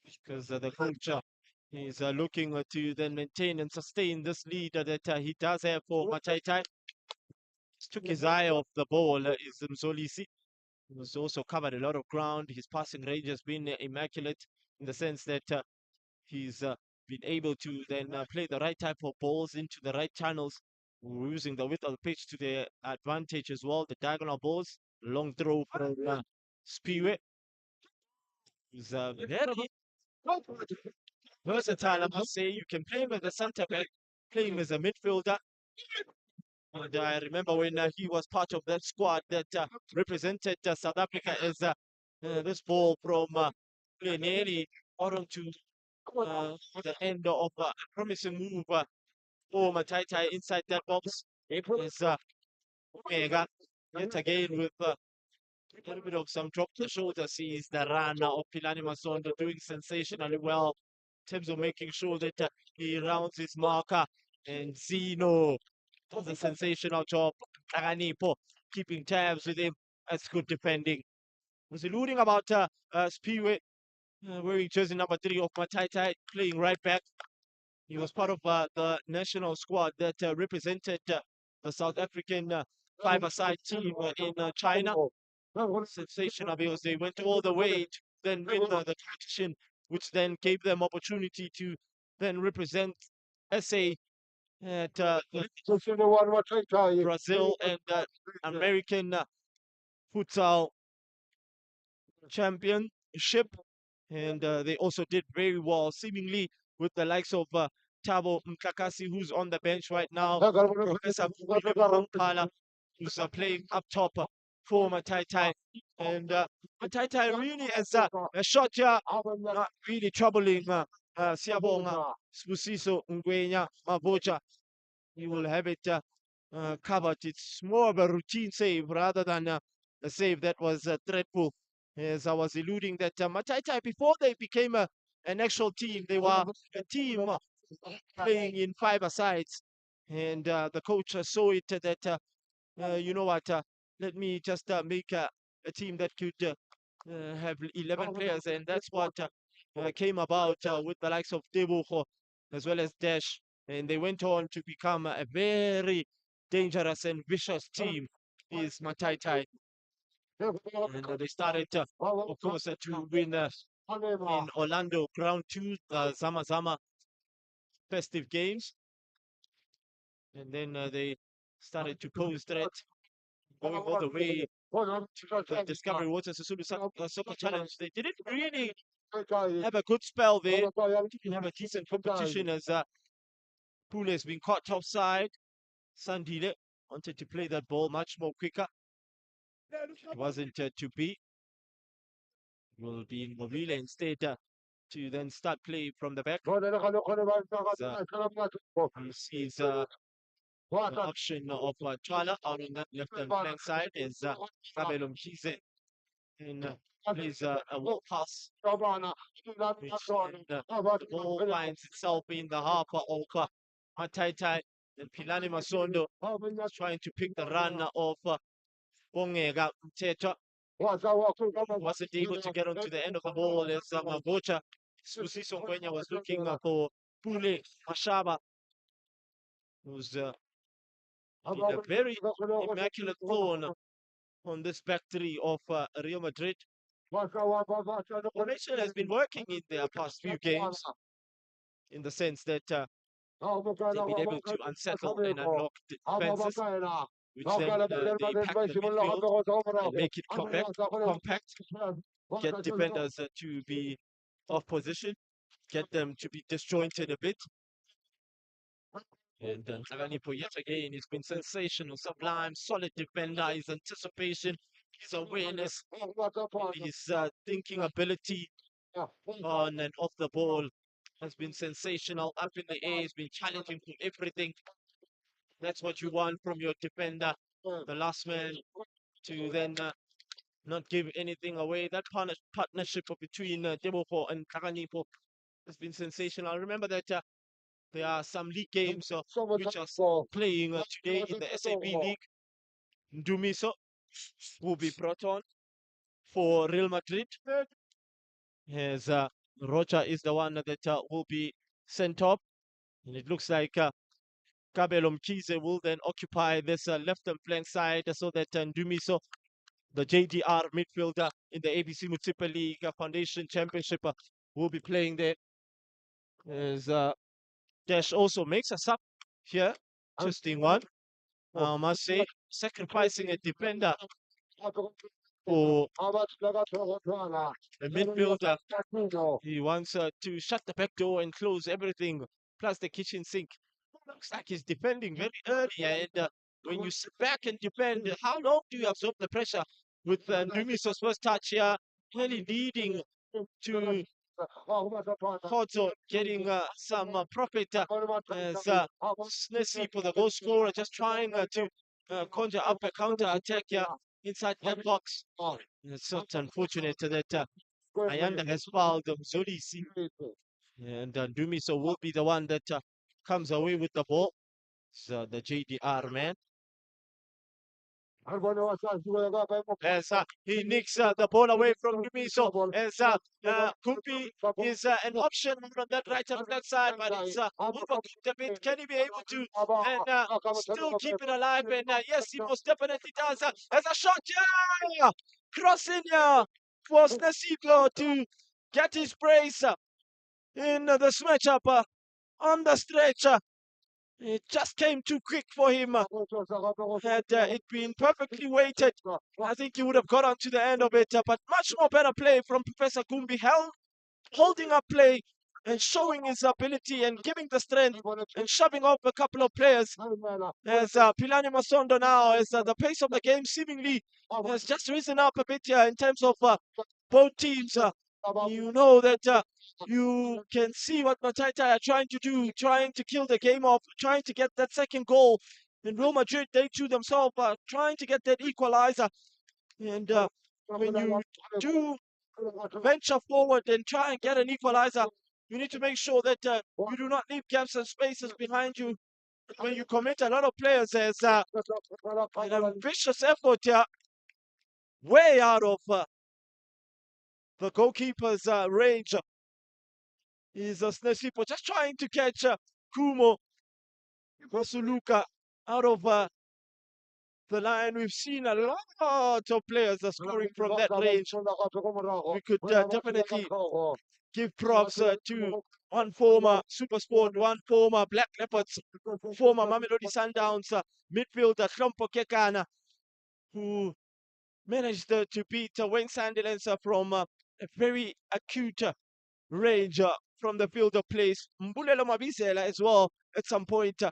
because the coach is looking to then maintain and sustain this lead that he does have for Mataitai. Just took his eye off the ball is Mzolisi. He was also covered a lot of ground. His passing range has been immaculate in the sense that he's been able to then play the right type of balls into the right channels, using the width of the pitch to their advantage as well. The diagonal balls, long throw from Spiwe. He's very versatile, I must say. You can play him as a centre back, play him as a midfielder. And I remember when he was part of that squad that represented South Africa, as this ball from Plenelli on to the end of a promising move for Mataitai inside that box. Is Omega yet again with a little bit of some drop to the shoulder. Sees the runner of Pilani Masondo doing sensationally well in terms of making sure that he rounds his marker. And Zino does a sensational job. Taganipo keeping tabs with him. That's good defending. Was alluding about Spiwe wearing jersey number 3 of Mataitai, playing right back. He was part of the national squad that represented the South African five-a-side team in China. Sensational, because they went all the way to then win the competition, which then gave them opportunity to then represent SA at Brazil and American futsal championship. And they also did very well, seemingly, with the likes of Tabo Mkakasi, who's on the bench right now. Professor Mpala, who's playing up top for Mataitai. And Mataitai really has a shot here, not really troubling Siabonga, Spusiso, Ngwenya, Mavoja. He will have it covered. It's more of a routine save rather than a save that was dreadful. As I was alluding that Mataitai, before they became an actual team, they were a team playing in five-a-sides. And the coach saw it that, you know what, let me just make a team that could have 11 players, and that's what came about with the likes of Tebogo as well as Dash, and they went on to become a very dangerous and vicious team. Is Mataitai, and they started, of course, to win in Orlando Ground 2 Zama Zama festive games, and then they started to pose threat, going all the way to the Discovery Water Sisulu Soccer Challenge. They didn't really have a good spell there, didn't have a decent competition as Pule has been caught offside. Sandile wanted to play that ball much more quicker. It wasn't to be. Will be in Mobile instead to then start play from the back. This is the option of Chala out on that left-hand flank side is Kabelo Mkhize, and plays a walk pass, which the ball finds itself in the half of Mataitai, and Pilani Masondo is trying to pick the run of Bongega Mteto. Wasn't able to get onto the end of the ball as Magocha Susiso Kwenya was looking for Pule Mashaba, who's been a very immaculate thorn on this back three of Real Madrid. Formation has been working in their past few games in the sense that they've been able to unsettle and unlock defenses, which then they pack the midfield and make it compact, get defenders to be off position, get them to be disjointed a bit. And Tsalanang yet again, he's been sensational, sublime, solid defender. His anticipation, his awareness, his thinking ability on and off the ball has been sensational. Up in the air, he's been challenging for everything. That's what you want from your defender, the last man, to then not give anything away. That partnership between Tebogo and Tsalanang has been sensational. I remember that there are some league games which are playing today in the SAB League. Ndumiso will be brought on for Real Madrid, as Rocha is the one that will be sent off. And it looks like Kabelo Mkhize will then occupy this left-hand flank side so that Ndumiso, the JDR midfielder in the ABC Municipal League Foundation Championship, will be playing there. As Dash also makes a sub here. Interesting one. I must say, sacrificing a defender for the midfielder. He wants to shut the back door and close everything, plus the kitchen sink. Looks like he's defending very early, and when you sit back and defend, how long do you absorb the pressure? With Ndumiso's first touch here, really leading to Kodzo getting some profit as Snessy for the goal scorer, just trying to conjure up a counter attack here inside that box. It's so unfortunate that Ayanda has fouled Zolisi, and Ndumiso will be the one that comes away with the ball. So the JDR man. As he nicks the ball away from Ndumiso, as Kumpi is an option from that right hand flank side, but it's overcooked a bit. Can he be able to and still keep it alive? And yes, he most definitely does. As a shot, yeah, crossing for Nesiplo to get his brace in the smash up on the stretch. It just came too quick for him. Had it been perfectly weighted, I think he would have got onto the end of it. But much more better play from Professor Kumbi, holding up play and showing his ability and giving the strength and shoving off a couple of players. As Pilani Masondo now, as the pace of the game seemingly has just risen up a bit here in terms of both teams. You know that you can see what Mataitai are trying to do, trying to kill the game off, trying to get that second goal. In Real Madrid, they too themselves are trying to get that equalizer. And when you do venture forward and try and get an equalizer, you need to make sure that you do not leave gaps and spaces behind you. When you commit a lot of players, as an ambitious effort here, way out of the goalkeeper's range is Snesipo just trying to catch Kumo Masuluka out of the line. We've seen a lot of players scoring from that range. We could definitely give props to one former Supersport, one former Black Leopards, former Mamelodi Sundowns midfielder Klampo Kekana, who managed to beat Wayne Sandilands from a very acute range from the field of place. Mbulelo Mabizela as well at some point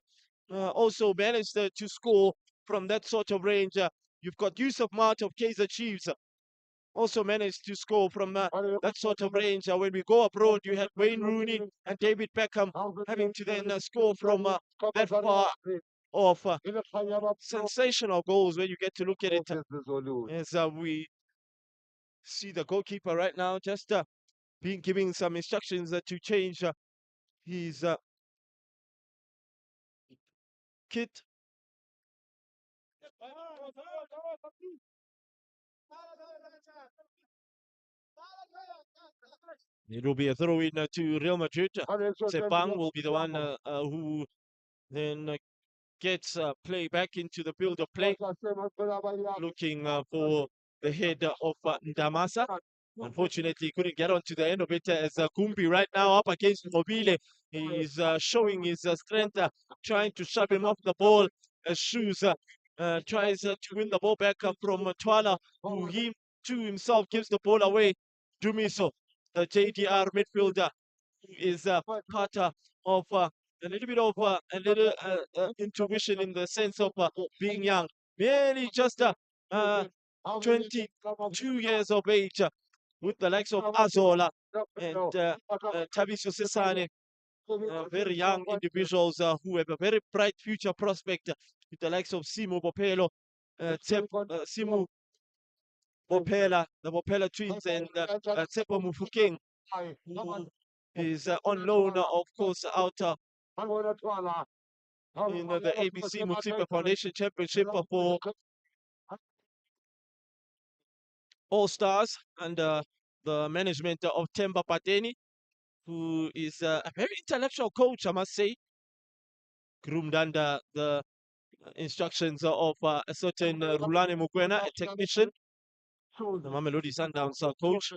also managed to score from that sort of range. You've got Yusuf Mart of Kaizer Chiefs also managed to score from that sort of range. When we go abroad, you had Wayne Rooney and David Beckham having to then score from that far off. Sensational goals when you get to look at it. As we see the goalkeeper right now just being giving some instructions to change his kit. It will be a throw in to Real Madrid. Sepang will be the one who then gets play back into the field of play, looking for the head of Ndamasa. Unfortunately, he couldn't get onto the end of it as Kumbi right now up against Mobile. He's showing his strength, trying to shove him off the ball. Shoes tries to win the ball back from Twala, who he to himself gives the ball away. Dumiso, the JDR midfielder, who is part of a little bit of a little intuition in the sense of being young. Barely just 22 years of age with the likes of Azola and Tabiso Sesane, very young individuals who have a very bright future prospect with the likes of Simo Bopelo, Simo Bopela, the Bopela twins, and Tsepo Mufukeng, who is on loan, of course, out in the ABC Mutsipa Foundation Championship for All Stars under the management of Temba Pateni, who is a very intellectual coach, I must say, groomed under the instructions of a certain Rulane Mukwena, a technician. The Mamelodi Sundowns coach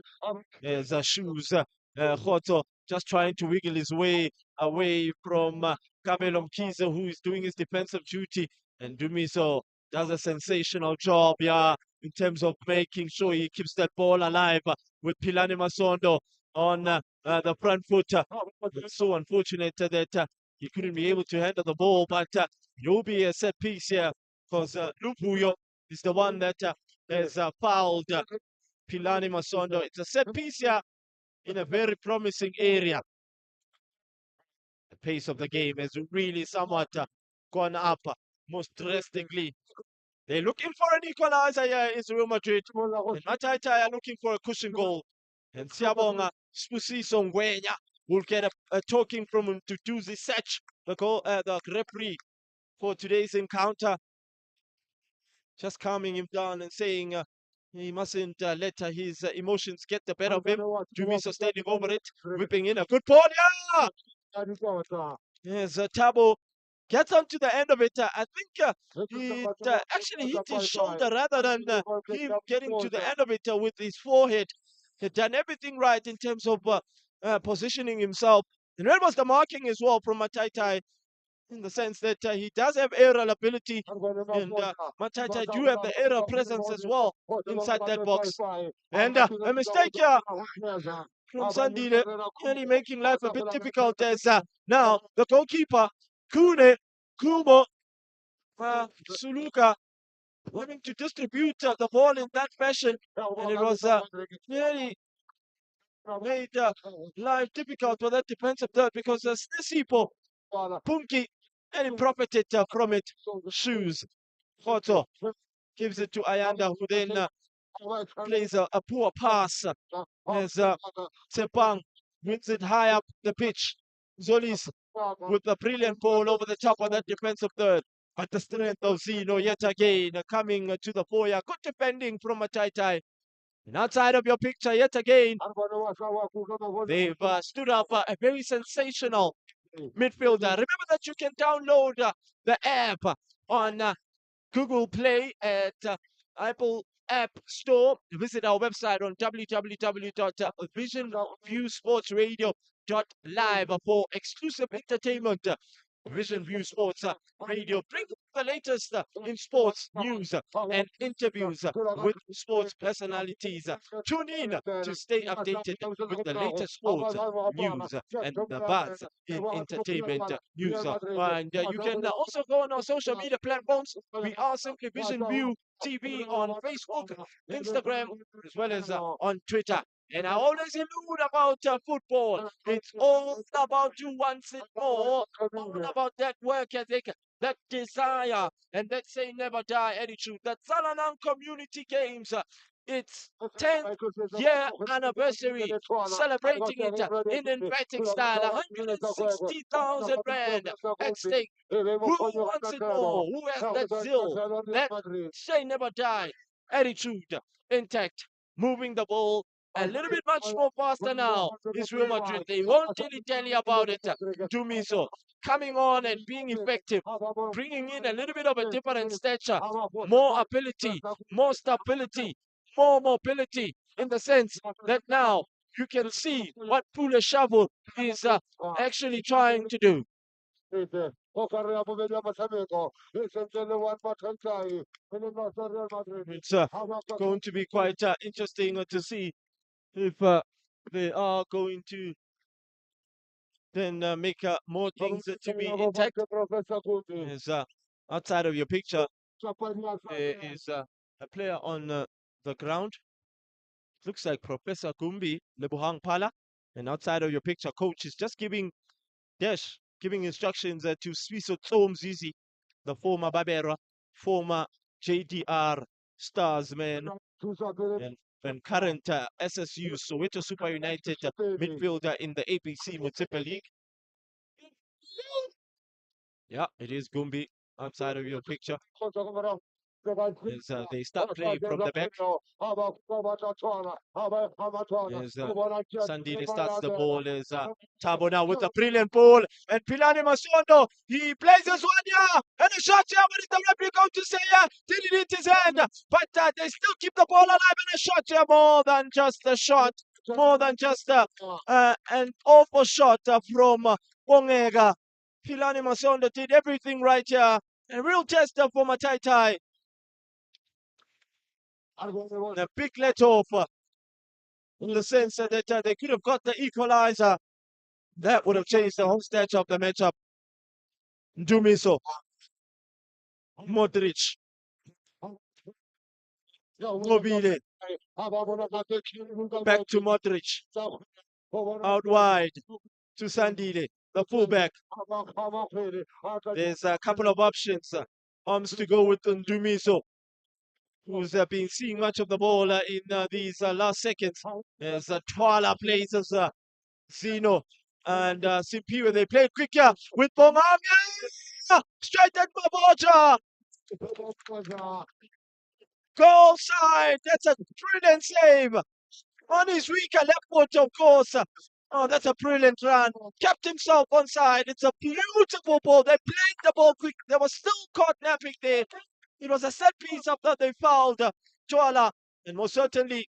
as Shoes Khoto just trying to wiggle his way away from Kabelo Mkiza, who is doing his defensive duty, and Dumiso does a sensational job, in terms of making sure he keeps that ball alive with Pilani Masondo on the front foot. It's so unfortunate that he couldn't be able to handle the ball, but you'll be a set piece here because Lupuyo is the one that has fouled Pilani Masondo. It's a set piece here in a very promising area. The pace of the game has really somewhat gone up most drastically. They're looking for an equalizer here in Real Madrid. And Mataitai are looking for a cushion goal. And Siabonga Spusiso Ngwenya will get a talking from him to do the search, the referee for today's encounter. Just calming him down and saying he mustn't let his emotions get the better of him. Dumiso standing over it, whipping in a good ball. Yes, Tabo gets onto the end of it. I think it actually hit his shoulder rather than him getting to the end of it with his forehead. He had done everything right in terms of positioning himself. And that was the marking as well from Mataitai, in the sense that he does have aerial ability, and Mataitai do have the aerial presence as well inside that box. And a mistake here from Sandile, really making life a bit difficult as now the goalkeeper, Kune, Kumo, Suluka, wanting to distribute the ball in that fashion, and it was really made life difficult for that defensive third because Snesipo, Punki, and he profited from it. Shoes, Khoto gives it to Ayanda, who then plays a poor pass as Sepang wins it high up the pitch. Zolis with a brilliant ball over the top of that defensive third. But the strength of Zino yet again coming to the fore. Good defending from Mataitai. And outside of your picture, yet again, they've stood up a very sensational midfielder. Remember that you can download the app on Google Play at Apple App Store. Visit our website on www.visionviewsportsradio.live for exclusive entertainment. Vision View Sports Radio bring the latest in sports news and interviews with sports personalities. Tune in to stay updated with the latest sports news and the buzz in entertainment news. And you can also go on our social media platforms. We are simply Vision View TV on Facebook, Instagram, as well as on Twitter. And I always allude about football. It's all about you wants it more, all about that work ethic, that desire, and that say never die attitude. The Tsalanang Community Games, its 10th year anniversary, celebrating it in emphatic style. 160,000 rand at stake. Who wants it more? Who has that zeal, that say never die attitude intact? Moving the ball a little bit much more faster now is Real Madrid. They won't dilly-dally about it. Dumiso coming on and being effective, bringing in a little bit of a different stature, more ability, more stability, more mobility, in the sense that now you can see what Pule Shovel is actually trying to do. It's going to be quite interesting to see if they are going to then make more things to be intact. Is outside of your picture, there is a player on the ground. Looks like Professor Gumbi Lebuhang Pala. And outside of your picture, coach is just giving instructions to Swiso Zizi, the former Babera, former JDR Stars man, and current SSU Soweto Super United midfielder in the APC Municipal League. Yeah, it is Gumbi outside of your picture. As they start playing from the back. As Sandile starts the ball. As Tabo now with a brilliant ball. And Pilani Masondo, he plays this one here. And a shot here, but the referee going to say, did it hit his hand? But they still keep the ball alive, and a shot here, more than just a shot. More than just an awful shot from Bongega. Pilani Masondo did everything right here. A real tester for Mataitai. A big let off in the sense that they could have got the equalizer. That would have changed the whole stage of the matchup. Dumiso, Modric, Mobile, back to Modric, out wide to Sandile, the fullback. There's a couple of options. Arms to go with Dumiso, who's been seeing much of the ball in these last seconds. As Twala plays as Zino and Simpiwe. They play quicker with Bongam. Straight at Maboja. Goal side. That's a brilliant save. On his weaker left foot, of course. Oh, that's a brilliant run. Kept himself on side. It's a beautiful ball. They played the ball quick. They were still caught napping there. It was a set piece after they fouled Twala. And most certainly,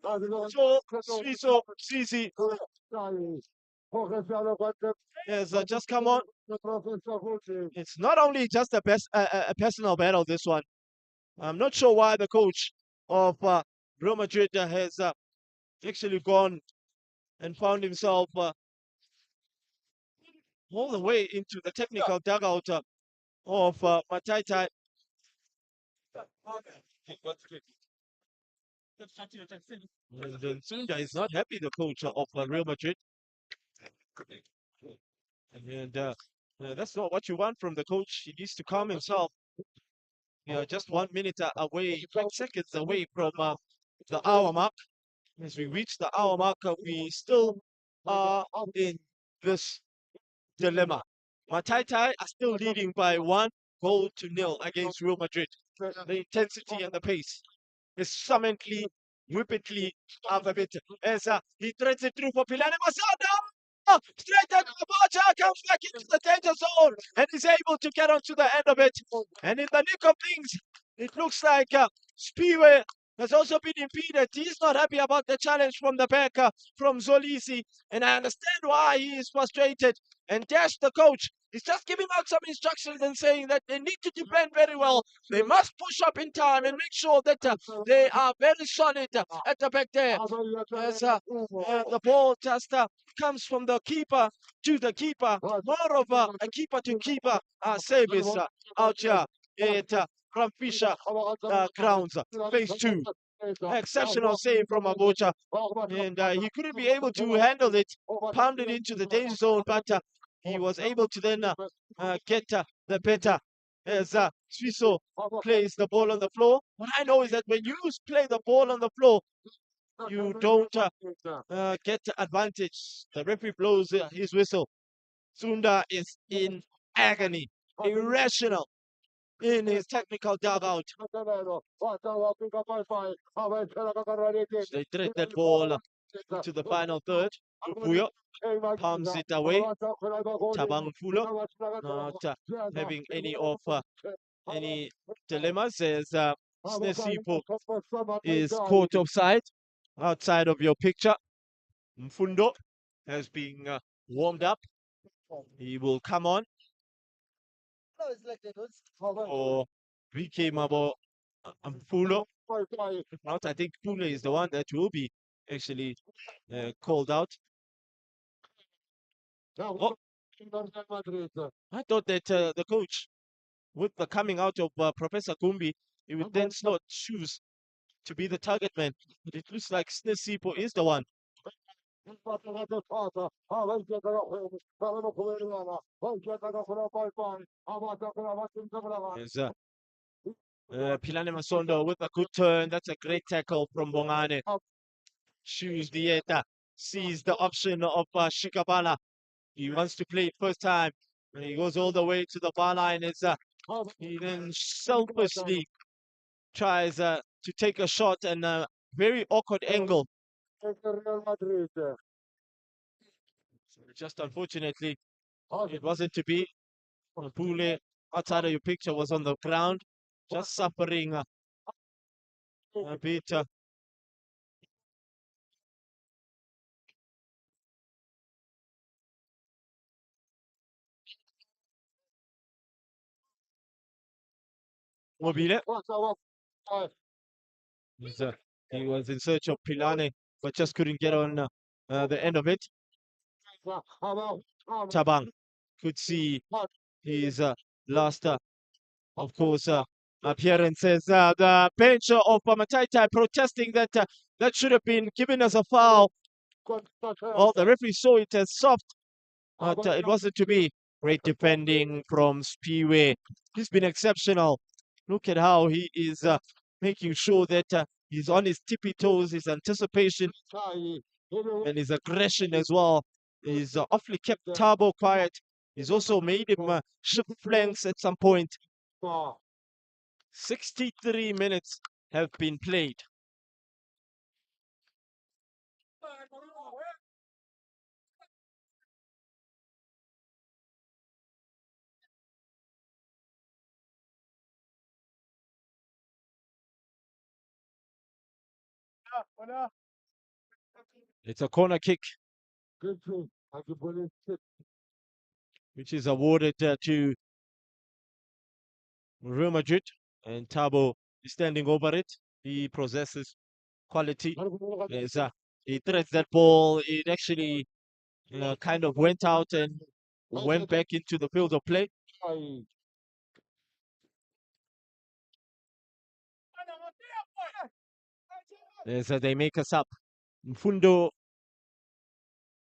Swiso Sisi has just come on. It's not only just a personal battle, this one. I'm not sure why the coach of Real Madrid has actually gone and found himself all the way into the technical dugout of Mataitai. Sunda is not happy, the coach of Real Madrid. And that's not what you want from the coach. He needs to calm himself. Just 1 minute away, 5 seconds away from the hour mark. As we reach the hour mark, we still are in this dilemma. Mataitai are still leading by 1-0 against Real Madrid. The intensity and the pace summontly, whippetly, alphabet. As he threads it through for Pilane Masada. Straight at the Bacha comes back into the danger zone and is able to get onto the end of it. And in the nick of things, it looks like Spiwe has also been impeded. He's not happy about the challenge from the back from Zolisi. And I understand why he is frustrated. And Dash, the coach, is just giving out some instructions and saying that they need to defend very well. They must push up in time and make sure that they are very solid at the back there. As the ball just comes from the keeper to the keeper. More of a keeper to keeper save is out here at from Fisher Grounds. Phase 2. Exceptional save from Agocha. And he couldn't be able to handle it, pound it into the danger zone, but he was able to then get the better as Swiso plays the ball on the floor. What I know is that when you play the ball on the floor, you don't get advantage. The referee blows his whistle. Sunda is in agony, irrational in his technical dugout. They thread that ball to the final third. Puyo palms it away. Tabang Fulo not having any dilemmas as Snesipo is caught offside outside of your picture. Mfundo has been warmed up. He will come on for VK Mabo Mfulo. If not, I think Pule is the one that will be actually called out. Oh, I thought that the coach, with the coming out of Professor Kumbi, he would then slot shoes to be the target man. But it looks like Snesipo is the one. Yes, Pilane Masondo with a good turn. That's a great tackle from Bongane. Shoes Dieta sees the option of Shikabala. He wants to play it first time. And he goes all the way to the bar line. He then selfishly tries to take a shot and a very awkward angle. Just unfortunately, it wasn't to be. Pule, outside of your picture, was on the ground, just suffering a bit. Mobile. He was in search of Pilane, but just couldn't get on the end of it. Tabang could see his last, of course, appearances. The bench of Mataitai protesting that that should have been given as a foul. Well, the referee saw it as soft, but it wasn't to be. Great defending from Spiwe. He's been exceptional. Look at how he is making sure that he's on his tippy toes, his anticipation and his aggression as well. He's awfully kept Tabo quiet. He's also made him shift flanks at some point. 63 minutes have been played. It's a corner kick, which is awarded to Real Madrid, and Tabo is standing over it. He possesses quality. He threads that ball. It actually kind of went out and went back into the field of play. As they make us up. Mfundo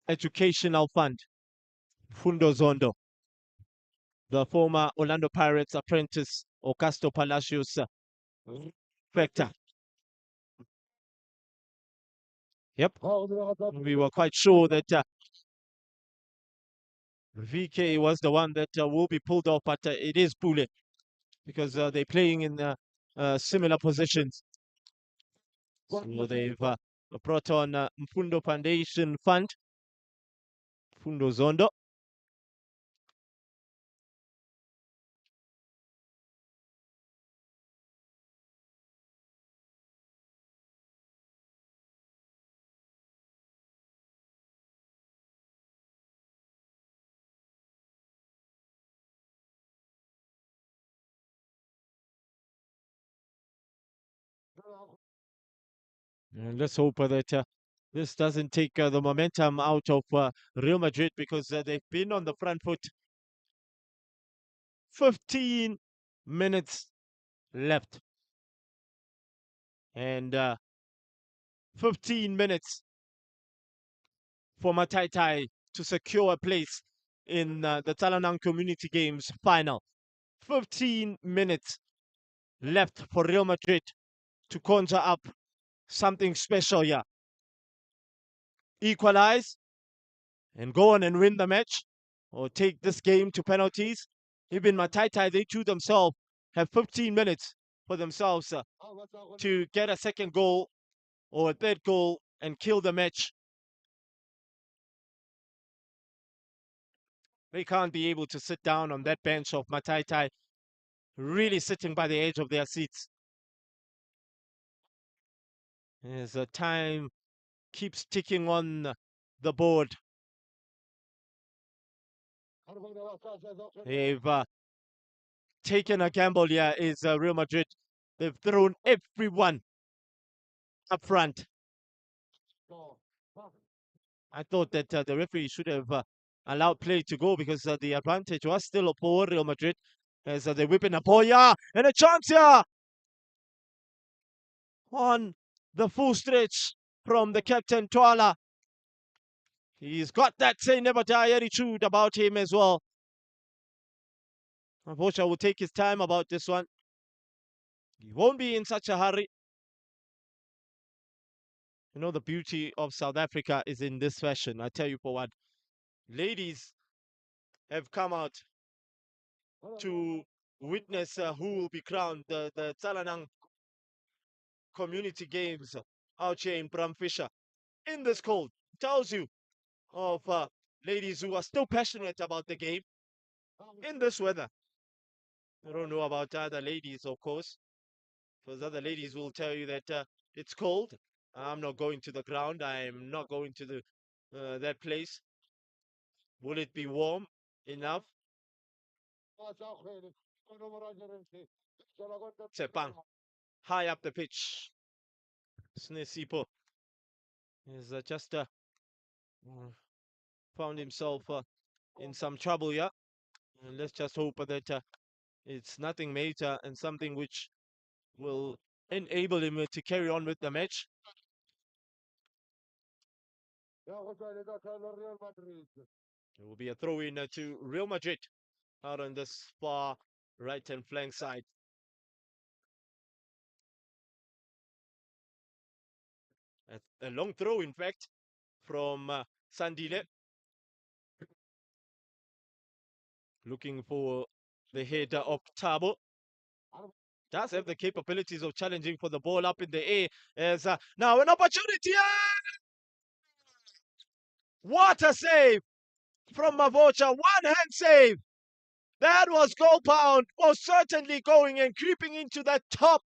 Educational Fund. Mfundo Zondo. The former Orlando Pirates apprentice, Ocasto Palacios Vector. Yep. We were quite sure that VK was the one that will be pulled off, but it is Pule because they're playing in similar positions. So they've brought on Mfundo Foundation Fund, Mfundo Zondo. And let's hope that this doesn't take the momentum out of Real Madrid, because they've been on the front foot. 15 minutes left. And 15 minutes for Mataitai to secure a place in the Tsalanang Community Games final. 15 minutes left for Real Madrid to conjure up something special here. Equalize and go on and win the match, or take this game to penalties. Even Mataitai, they too themselves have 15 minutes for themselves to get a second goal or a third goal and kill the match. They can't be able to sit down on that bench of Mataitai, really sitting by the edge of their seats. As the time keeps ticking on the board. They've taken a gamble here, is Real Madrid. They've thrown everyone up front. I thought that the referee should have allowed play to go, because the advantage was still for Real Madrid, as they whip in a ball here, and a chance here on the full stretch from the captain Twala. He's got that say never die attitude about him as well. Mavocha will take his time about this one. He won't be in such a hurry. You know, the beauty of South Africa is in this fashion. I tell you for what. Ladies have come out to witness who will be crowned the Tsalanang Community Games out here in Bramfisher. In this cold, tells you of ladies who are still passionate about the game in this weather. I don't know about other ladies, of course, because other ladies will tell you that it's cold. I'm not going to the ground. I'm not going to the that place. Will it be warm enough? Tsepang, high up the pitch. Snesipo is just found himself in some trouble here. And let's just hope that it's nothing major and something which will enable him to carry on with the match. It will be a throw in to Real Madrid out on this far right hand flank side. A long throw, in fact, from Sandile. Looking for the header of Tabo. Does have the capabilities of challenging for the ball up in the air. As now an opportunity. What a save from Mavocha. One hand save. That was goal pound. Most certainly going and creeping into that top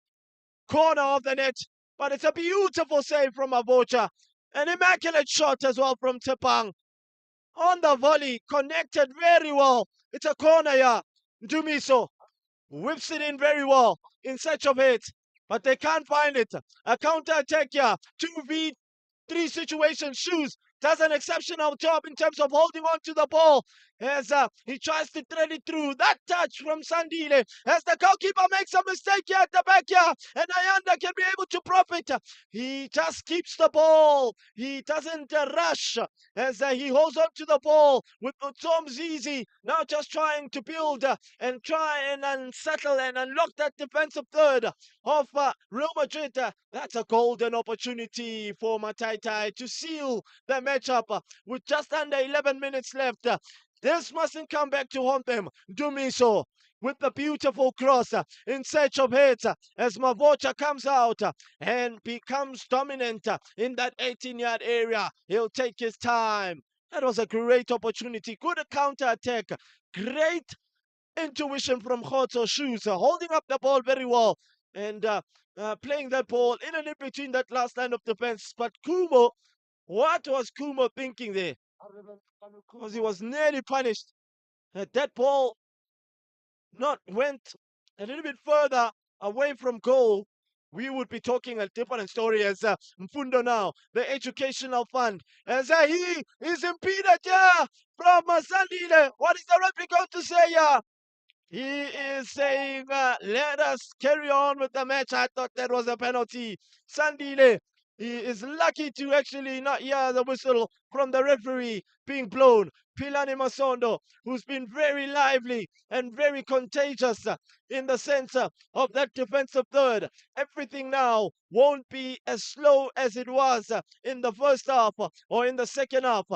corner of the net. But it's a beautiful save from Mavocha. An immaculate shot as well from Tepang. On the volley, connected very well. It's a corner here. Dumiso whips it in very well in search of it, but they can't find it. A counter attack here. 2v3 situation. Shoes does an exceptional job in terms of holding on to the ball as he tries to thread it through. That touch from Sandile as the goalkeeper makes a mistake here at the back here, and Ayanda can be able to profit. He just keeps the ball. He doesn't rush as he holds on to the ball with Tom Zizi now just trying to build and try and unsettle and unlock that defensive third of Real Madrid. That's a golden opportunity for Mataitai to seal the matchup with just under 11 minutes left. This mustn't come back to haunt them. Dumiso with the beautiful cross in search of heads as Mavocha comes out and becomes dominant in that 18-yard area. He'll take his time. That was a great opportunity. Good counter-attack. Great intuition from Khotso Shoes, holding up the ball very well and playing that ball in and in between that last line of defense. But Kumo, what was Kumo thinking there? Because he was nearly punished. That ball went a little bit further away from goal, we would be talking a different story as Mfundo now, the educational fund, as he is impeded from Sandile. What is the referee going to say? He is saying, let us carry on with the match. I thought that was a penalty. Sandile, he is lucky to actually not hear the whistle from the referee being blown. Pilani Masondo, who's been very lively and very contagious in the center of that defensive third. Everything now won't be as slow as it was in the first half or in the second half.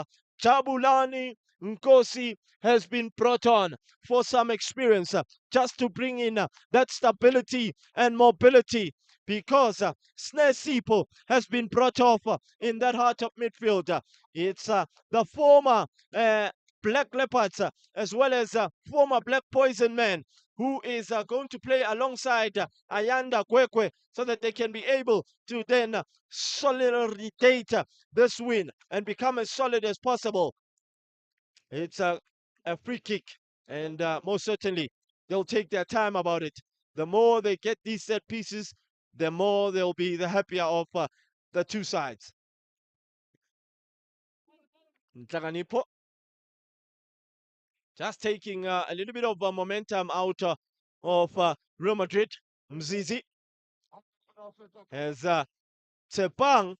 Jabulani Nkosi has been brought on for some experience just to bring in that stability and mobility, because Snesipo has been brought off in that heart of midfield. It's the former Black Leopards as well as former Black Poison Man who is going to play alongside Ayanda Kwekwe so that they can be able to then solidate this win and become as solid as possible. It's a free kick, and most certainly they'll take their time about it. The more they get these set pieces, the more they'll be the happier of the two sides. Nhlakanipho just taking a little bit of momentum out of Real Madrid. Mzizi as Tepang.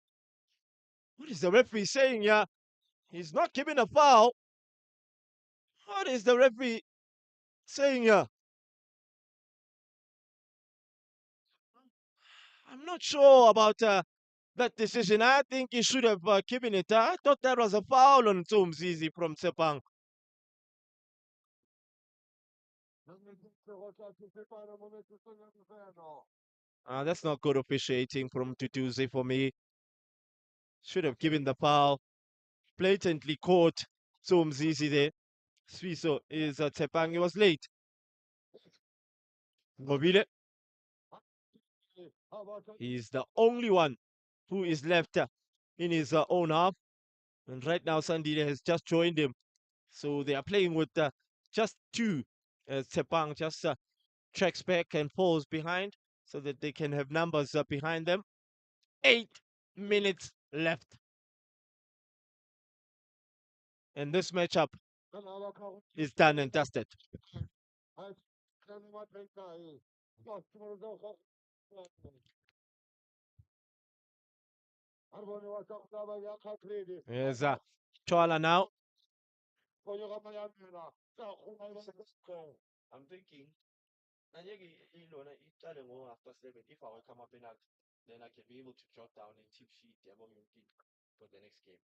What is the referee saying here? He's not giving a foul. What is the referee saying here? I'm not sure about that decision. I think he should have given it. I thought that was a foul on Mzizi from Sepang. That's not good officiating from Tutuze for me. Should have given the foul. Blatantly caught Mzizi there. Swiso is Sepang. He was late. Mobile. He's the only one who is left in his own half. And right now, Sandile has just joined him. So they are playing with just two. Sepang just tracks back and falls behind so that they can have numbers behind them. 8 minutes left. And this matchup is done and dusted. Here's Chola now. I'm thinking, if I will come up in that, then I can be able to jot down a tip sheet for the next game.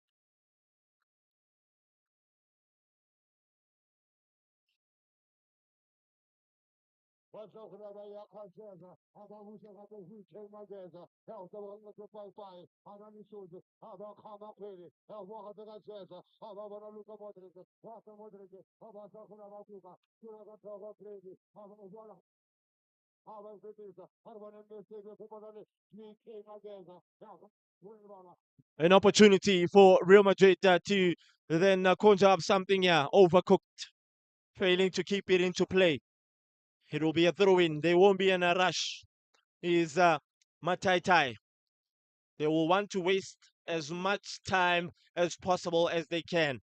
An opportunity for Real Madrid to then conjure up something overcooked, failing to keep it into play. It will be a throw-in. They won't be in a rush. Is Mataitai. They will want to waste as much time as possible as they can.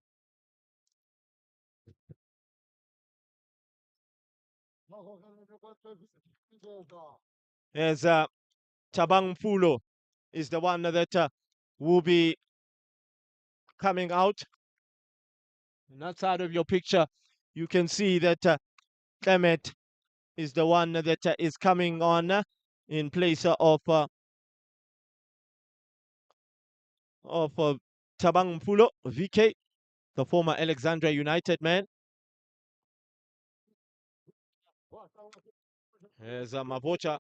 As Tabang Fulo is the one that will be coming out. On that side of your picture, you can see that Clement is the one that is coming on in place of Tabang Mfulo, VK, the former Alexandria United man. As Mabocha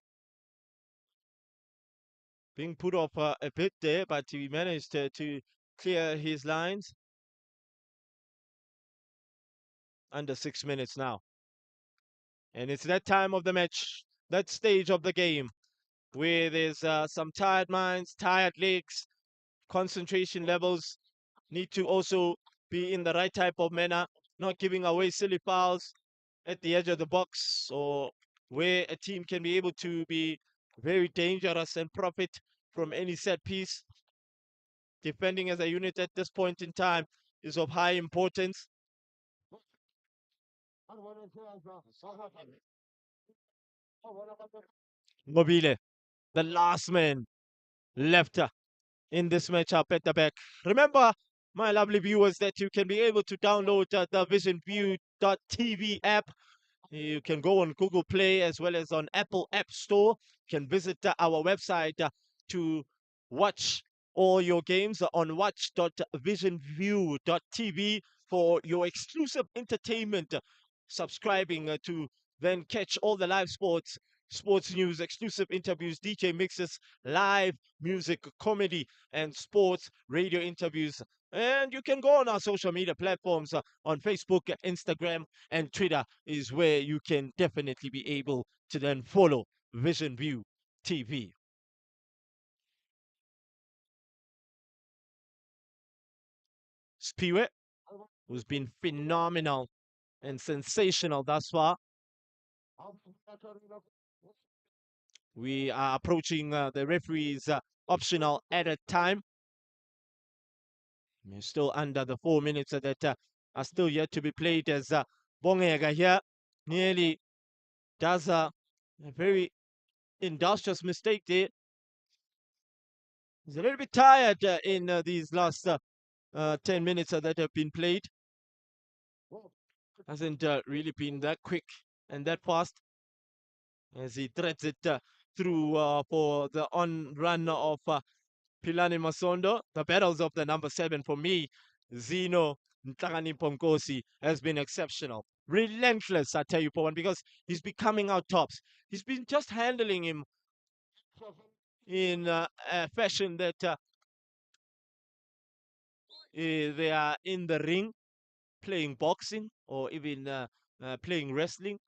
being put off a bit there, but he managed to clear his lines. Under 6 minutes now. And it's that time of the match, that stage of the game, where there's some tired minds, tired legs, concentration levels need to also be in the right type of manner, not giving away silly fouls at the edge of the box, or where a team can be able to be very dangerous and profit from any set piece. Defending as a unit at this point in time is of high importance. Mobile, the last man left in this matchup at the back. Remember, my lovely viewers, that you can be able to download the visionview.tv app. You can go on Google Play as well as on Apple App Store. You can visit our website to watch all your games on watch.visionview.tv for your exclusive entertainment. Subscribing to then catch all the live sports news, exclusive interviews, DJ mixes, live music, comedy, and sports radio interviews. And you can go on our social media platforms on Facebook, Instagram, and Twitter is where you can definitely be able to then follow Vision View TV. Spiwe, who's been phenomenal and sensational thus far. We are approaching the referee's optional added time. We're still under the 4 minutes that are still yet to be played, as Bongega here nearly does a very industrious mistake there. He's a little bit tired in these last 10 minutes that have been played. Hasn't really been that quick and that fast as he threads it through for the on-run of Pilani Masondo. The battles of the number 7 for me, Zino Ntaganipomkosi, has been exceptional. Relentless, I tell you, Pawan, because he's been coming out tops. He's been just handling him in a fashion that they are in the ring playing boxing or even playing wrestling.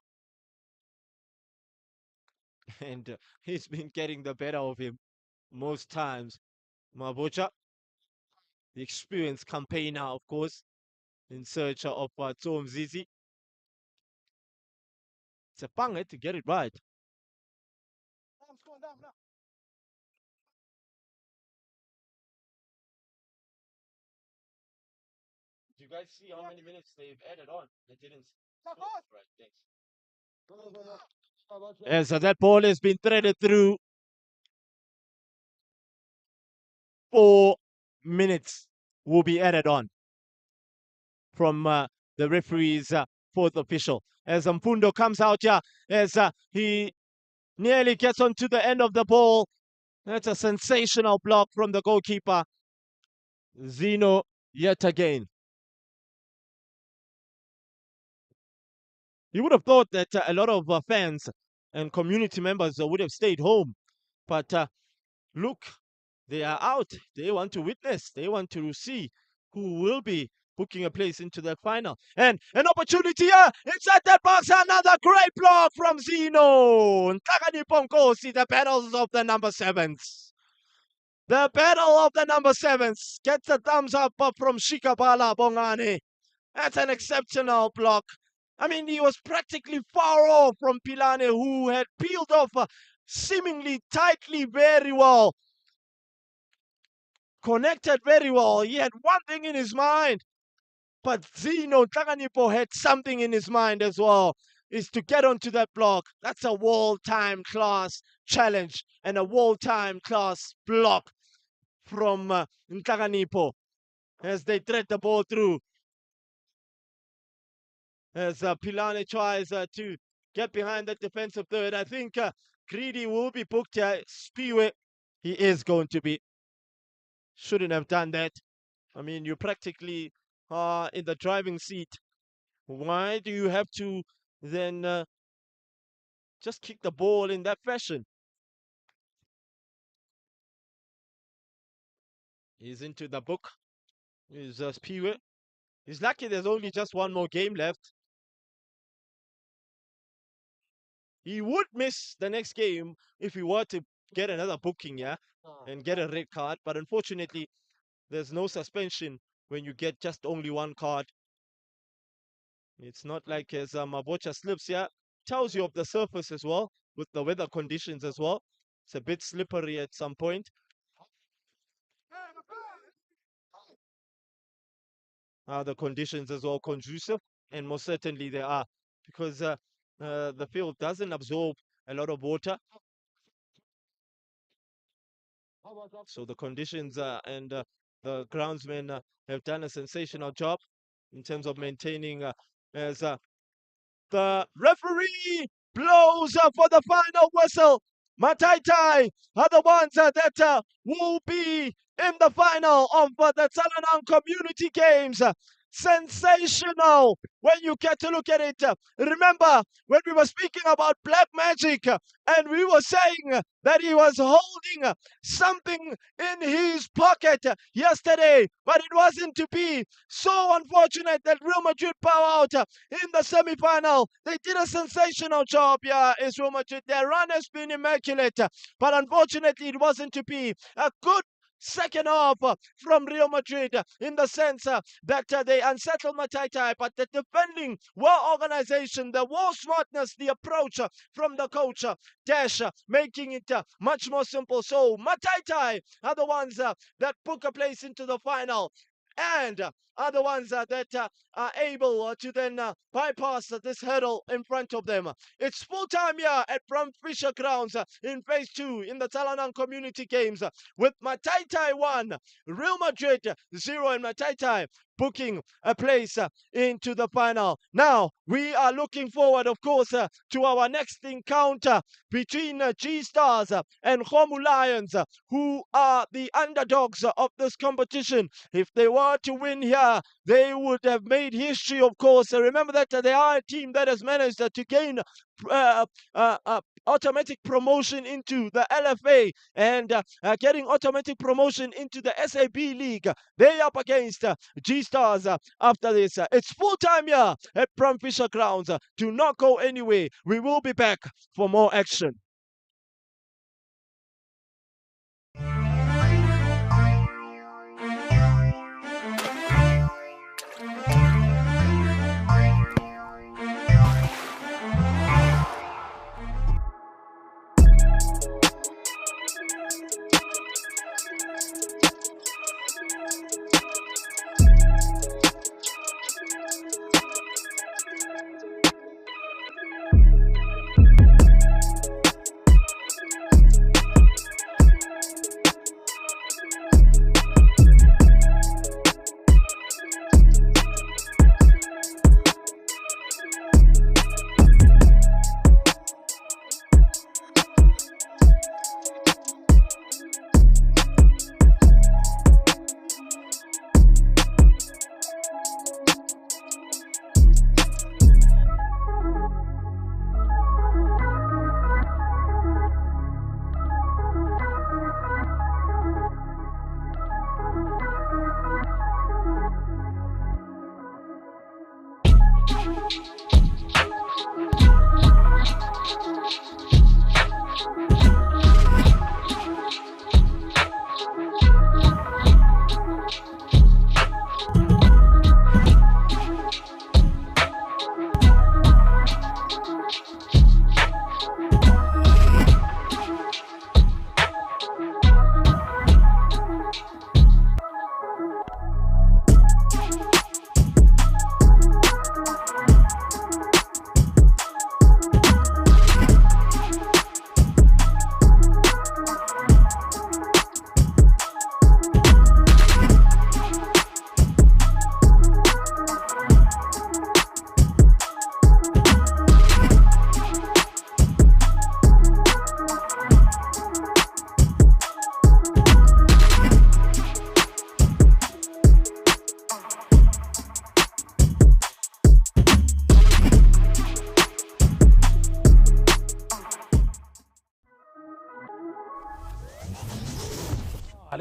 And he's been getting the better of him most times. Mabocha, the experienced campaigner, of course, in search of Tom Zizi. It's a pang to get it right. Do you guys see how many minutes they've added on? They didn't. Right, thanks. As that ball has been threaded through, 4 minutes will be added on from the referee's fourth official. As Mpundo comes out here, as he nearly gets onto the end of the ball. That's a sensational block from the goalkeeper, Zino, yet again. You would have thought that a lot of fans and community members would have stayed home. But look, they are out. They want to witness. They want to see who will be booking a place into the final. And an opportunity here inside that box. Another great block from Zino. Ntakani Ponkosi, the battles of the number 7s. The battle of the number 7s gets a thumbs up from Shikabala Bongane. That's an exceptional block. I mean, he was practically far off from Pilane, who had peeled off seemingly tightly very well. Connected very well. He had one thing in his mind. But Zino Taganipo had something in his mind as well, is to get onto that block. That's a world-time class challenge and a world-time class block from Ntaganipo as they thread the ball through. As Pilane tries to get behind that defensive third. I think Greedy will be booked here. Spiwe, he is going to be. Shouldn't have done that. I mean, you practically are in the driving seat. Why do you have to then just kick the ball in that fashion. He's into the book. He's Spiwe. He's lucky there's only just one more game left. He would miss the next game if he were to get another booking, yeah, and get a red card. But unfortunately, there's no suspension when you get just only one card. It's not like as Mabocha slips, yeah. Tells you of the surface as well, with the weather conditions as well. It's a bit slippery at some point. Are the conditions as well conducive? And most certainly they are, because the field doesn't absorb a lot of water. So the conditions and the groundsmen have done a sensational job in terms of maintaining as the referee blows for the final whistle. Mataitai are the ones that will be in the final of the Tsalanang Community Games. Sensational when you get to look at it. Remember when we were speaking about black magic and we were saying that he was holding something in his pocket yesterday, but it wasn't to be. So unfortunate that Real Madrid bow out in the semi-final. They did a sensational job, yeah, is Real Madrid. Their run has been immaculate, but unfortunately it wasn't to be. A good second half from Real Madrid in the sense that they unsettled Mataitai, but the defending well organization, the wall smartness, the approach from the coach Dash, making it much more simple. So Mataitai are the ones that book a place into the final, and are the ones that are able to then bypass this hurdle in front of them. It's full time here at Fisher Grounds in phase 2 in the Tsalanang Community Games with Mataitai 1, Real Madrid 0, and Mataitai booking a place into the final. Now, we are looking forward, of course, to our next encounter between G-Stars and Khomu Lions, who are the underdogs of this competition. If they were to win here, they would have made history, of course. Remember that they are a team that has managed to gain automatic promotion into the LFA and getting automatic promotion into the SAB League. They up against G-Stars after this. It's full time here at Fisher Grounds. Do not go anywhere. We will be back for more action.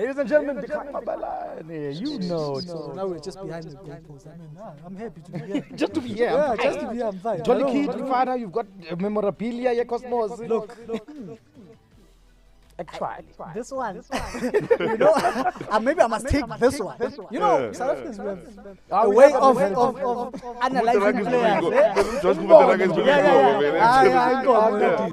Ladies and gentlemen, you know. So now we're just behind the goalpost. I mean, I'm happy to be here. Just to be here. Yeah, just to be here, I'm fine. Jolly I Kid, know. Father, you've got memorabilia, yeah, Cosmos. Look, Actually. this one. You know, maybe I must take this one. You know, South Africans we have a way of analyzing players. Yeah. Go on.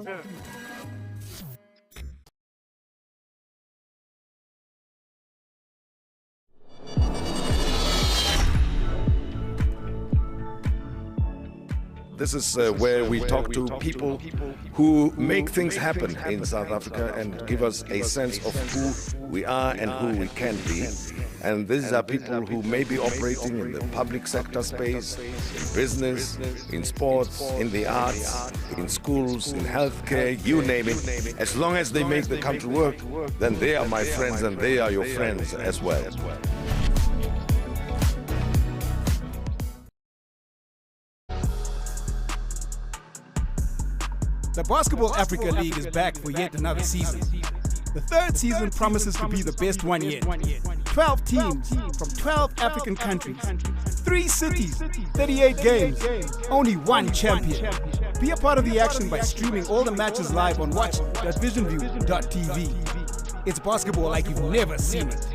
This is where we talk to people who make things happen in South Africa and give us a sense of who we are and who we can be. And these are people who may be operating in the public sector space, in business, in sports, in the arts, in schools, in healthcare, you name it. As long as they make the country work, then they are my friends and they are your friends as well. The Basketball Africa League is back for yet another season. The third season promises to be the best one yet. 12 teams from 12 African countries, 3 cities, 38 games, only one champion. Be a part of the action by streaming all the matches live on watch.visionview.tv. It's basketball like you've never seen it.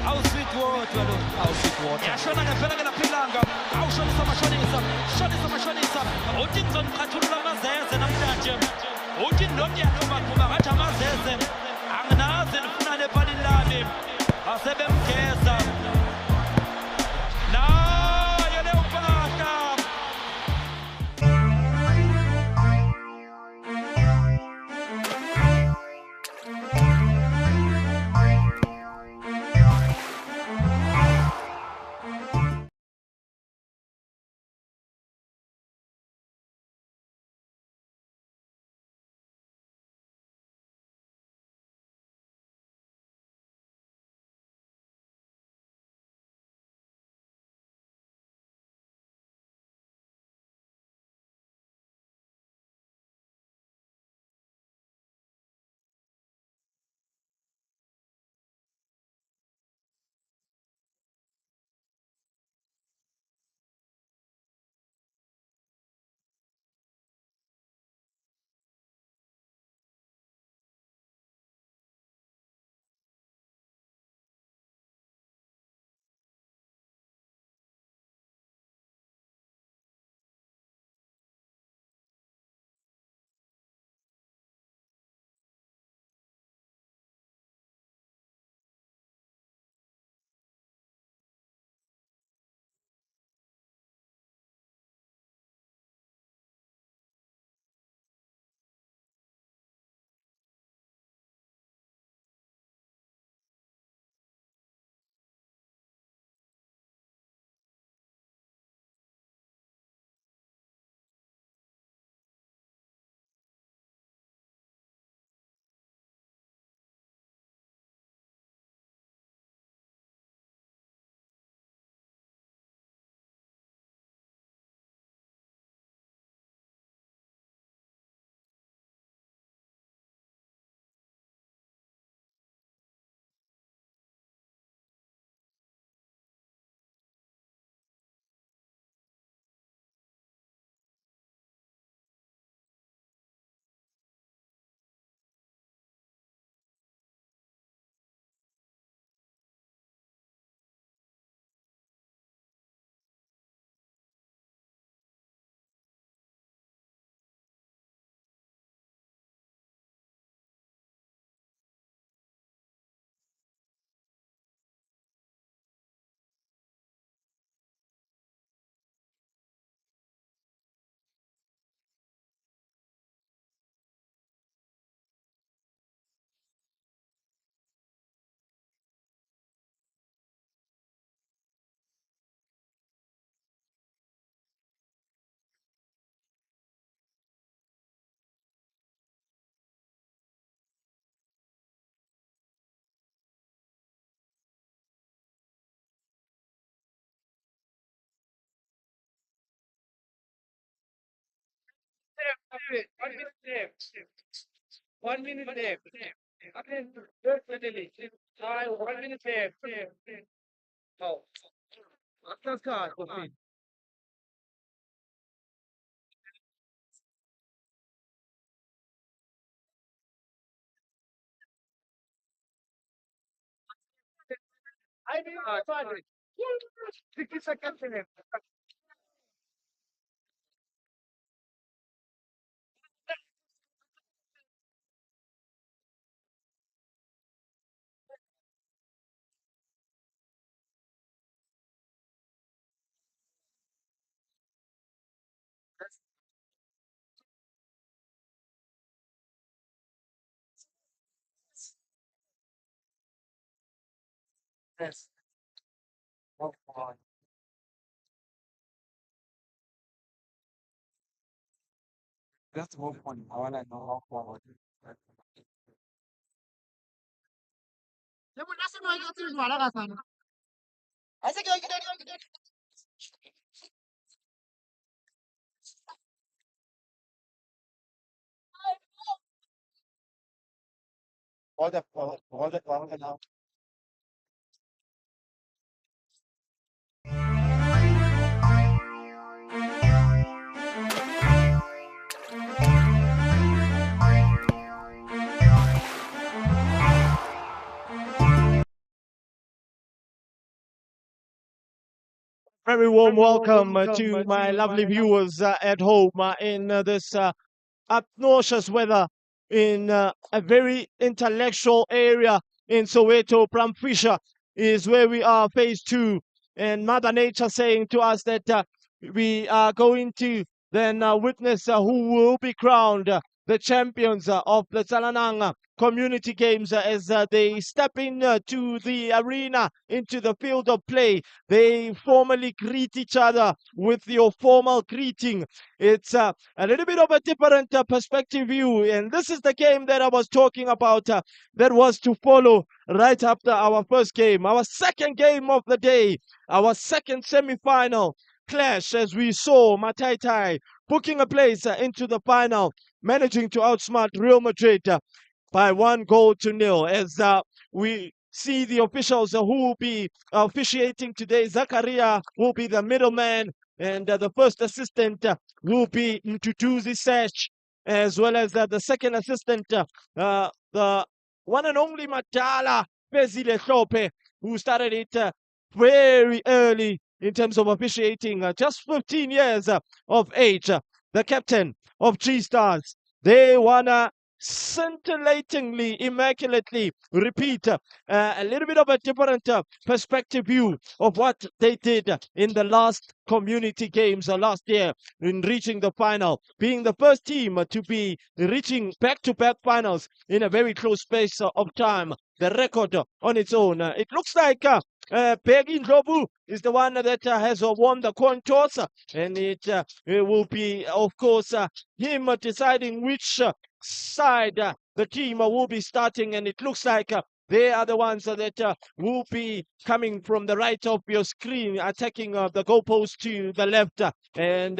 Awu Sweetwater lo. Awu Sweetwater. Yashona ngempela ke naphilanga. Awushonisa mashonisa. Uthi ngizomkhathulula amazeze namhlanje. Uthi ndondi yathoma ngathi amazeze. Anginazi nifunane ebhalini lami. Asebemgeza. Nayo leyo mpahla. One minute left. Okay, definitely. 1 minute left. Oh, that's card. I mean, sorry. 60 seconds left. Yes. Oh, God. That's the whole point. I want to know how forward. All the Very warm welcome to my lovely viewers at home in this obnoxious weather in a very intellectual area in Soweto. Pramfisher is where we are, phase 2. And Mother Nature saying to us that we are going to then witness who will be crowned the champions of the Tsalanang Community Games as they step in to the arena, into the field of play. They formally greet each other with your formal greeting. It's a little bit of a different perspective view, and this is the game that I was talking about that was to follow right after our first game, our second game of the day, our second semi-final clash, as we saw Mataitai booking a place into the final, managing to outsmart Real Madrid by 1-0 as we see the officials who will be officiating today. Zakaria will be the middleman, and the first assistant will be Mtutuzi Sesh, as well as the second assistant, the one and only Madala Bezile Shope, who started it very early in terms of officiating, just 15 years of age. The captain of G Stars, they wanna scintillatingly, immaculately repeat a little bit of a different perspective view of what they did in the last community games last year in reaching the final, being the first team to be reaching back-to-back finals in a very close space of time. The record on its own. It looks like Peggy Ndlovu is the one that has won the coin toss, and it will be, of course, him deciding which side the team will be starting, and it looks like they are the ones that will be coming from the right of your screen, attacking the goalpost to the left, and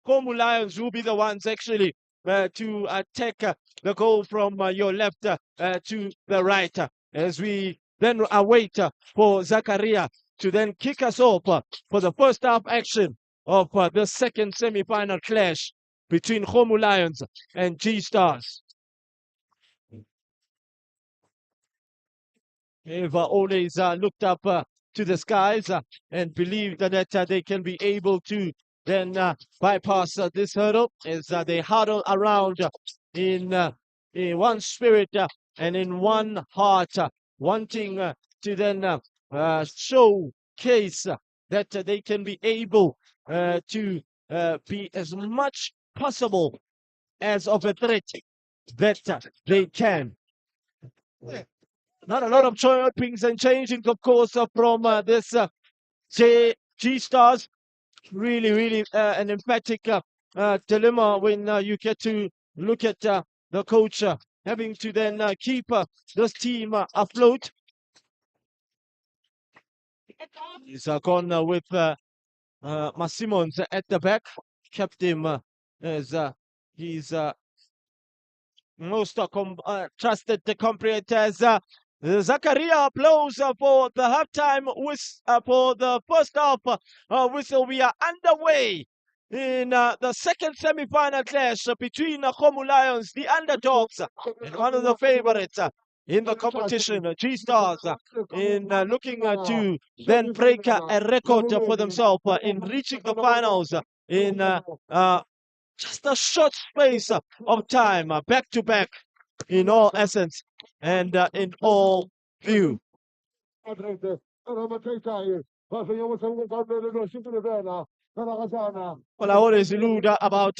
Komu Lions will be the ones actually to attack the goal from your left to the right, as we then await for Zakaria to then kick us off for the first half action of the second semi-final clash between Komu Lions and G Stars. They've always looked up to the skies and believed that they can be able to then bypass this hurdle as they huddle around in one spirit and in one heart, wanting to then showcase that they can be able to be as much possible as of a threat that they can. Not a lot of chirpings and changing, of course, from this G Stars. Really an emphatic dilemma when you get to look at the coach having to then keep this team afloat. He's gone with Massimons at the back, kept him as he's most trusted compatriots. Zakaria applause for the halftime whistle, for the first half whistle. We are underway in the second semi-final clash between Komu Lions, the underdogs, and one of the favorites in the competition, G Stars, in looking to then break a record for themselves in reaching the finals in just a short space of time, back to back, in all essence and in all view. Well, I always allude about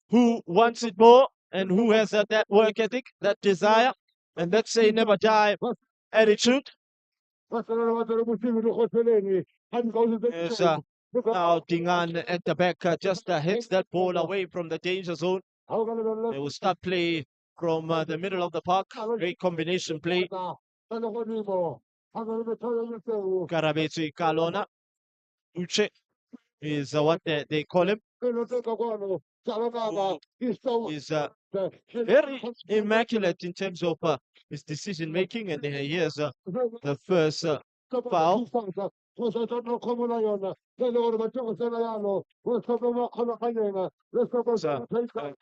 who wants it more and who has that work ethic, that desire, and let's say never die attitude. Yes, now Dingan at the back just hits that ball away from the danger zone. They will start play from the middle of the park. Great combination play. Karabetsi Kalona. Uche is what they call him. Is very immaculate in terms of his decision making, and here's the first foul.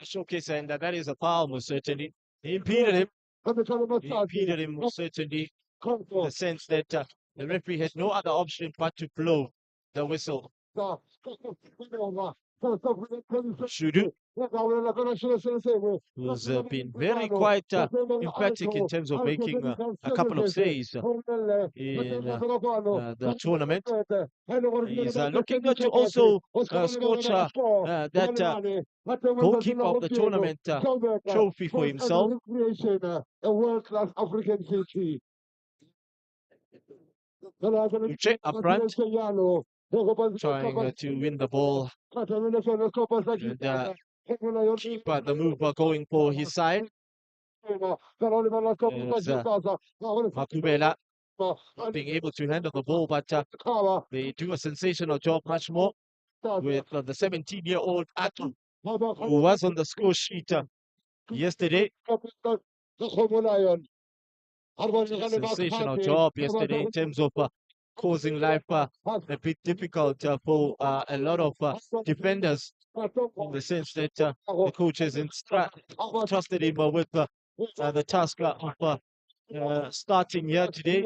Showcase, and that is a foul, most certainly. He impeded him. He impeded him, most certainly, in the sense that The referee had no other option but to blow the whistle. Shudu, who's been very quite emphatic in terms of making a couple of saves in the tournament. He's looking to also scorch that goalkeeper of the tournament trophy for himself. A world-class African city. Uche up front, trying to win the ball. And keeper, the move going for his side. Makubela not being able to handle the ball, but they do a sensational job much more with the 17-year-old Atu, who was on the score sheet yesterday. Sensational job yesterday in terms of causing life a bit difficult for a lot of defenders, in the sense that the coaches trusted him with the task of starting here today.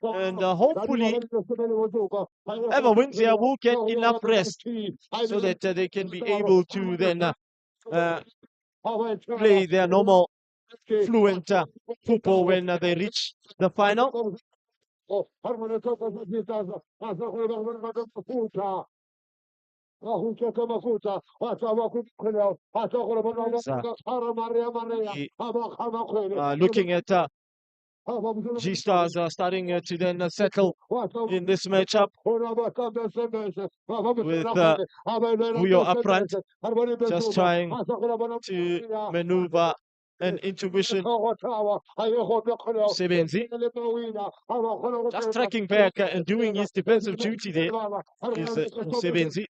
And hopefully, whoever wins here will get enough rest so that they can be able to then play their normal fluent football when they reach the final. Looking at G-Stars starting to then settle in this matchup with Buyo up front, just trying to maneuver an intuition. Sebenzi just tracking back and doing his defensive duty there is Sebenzi.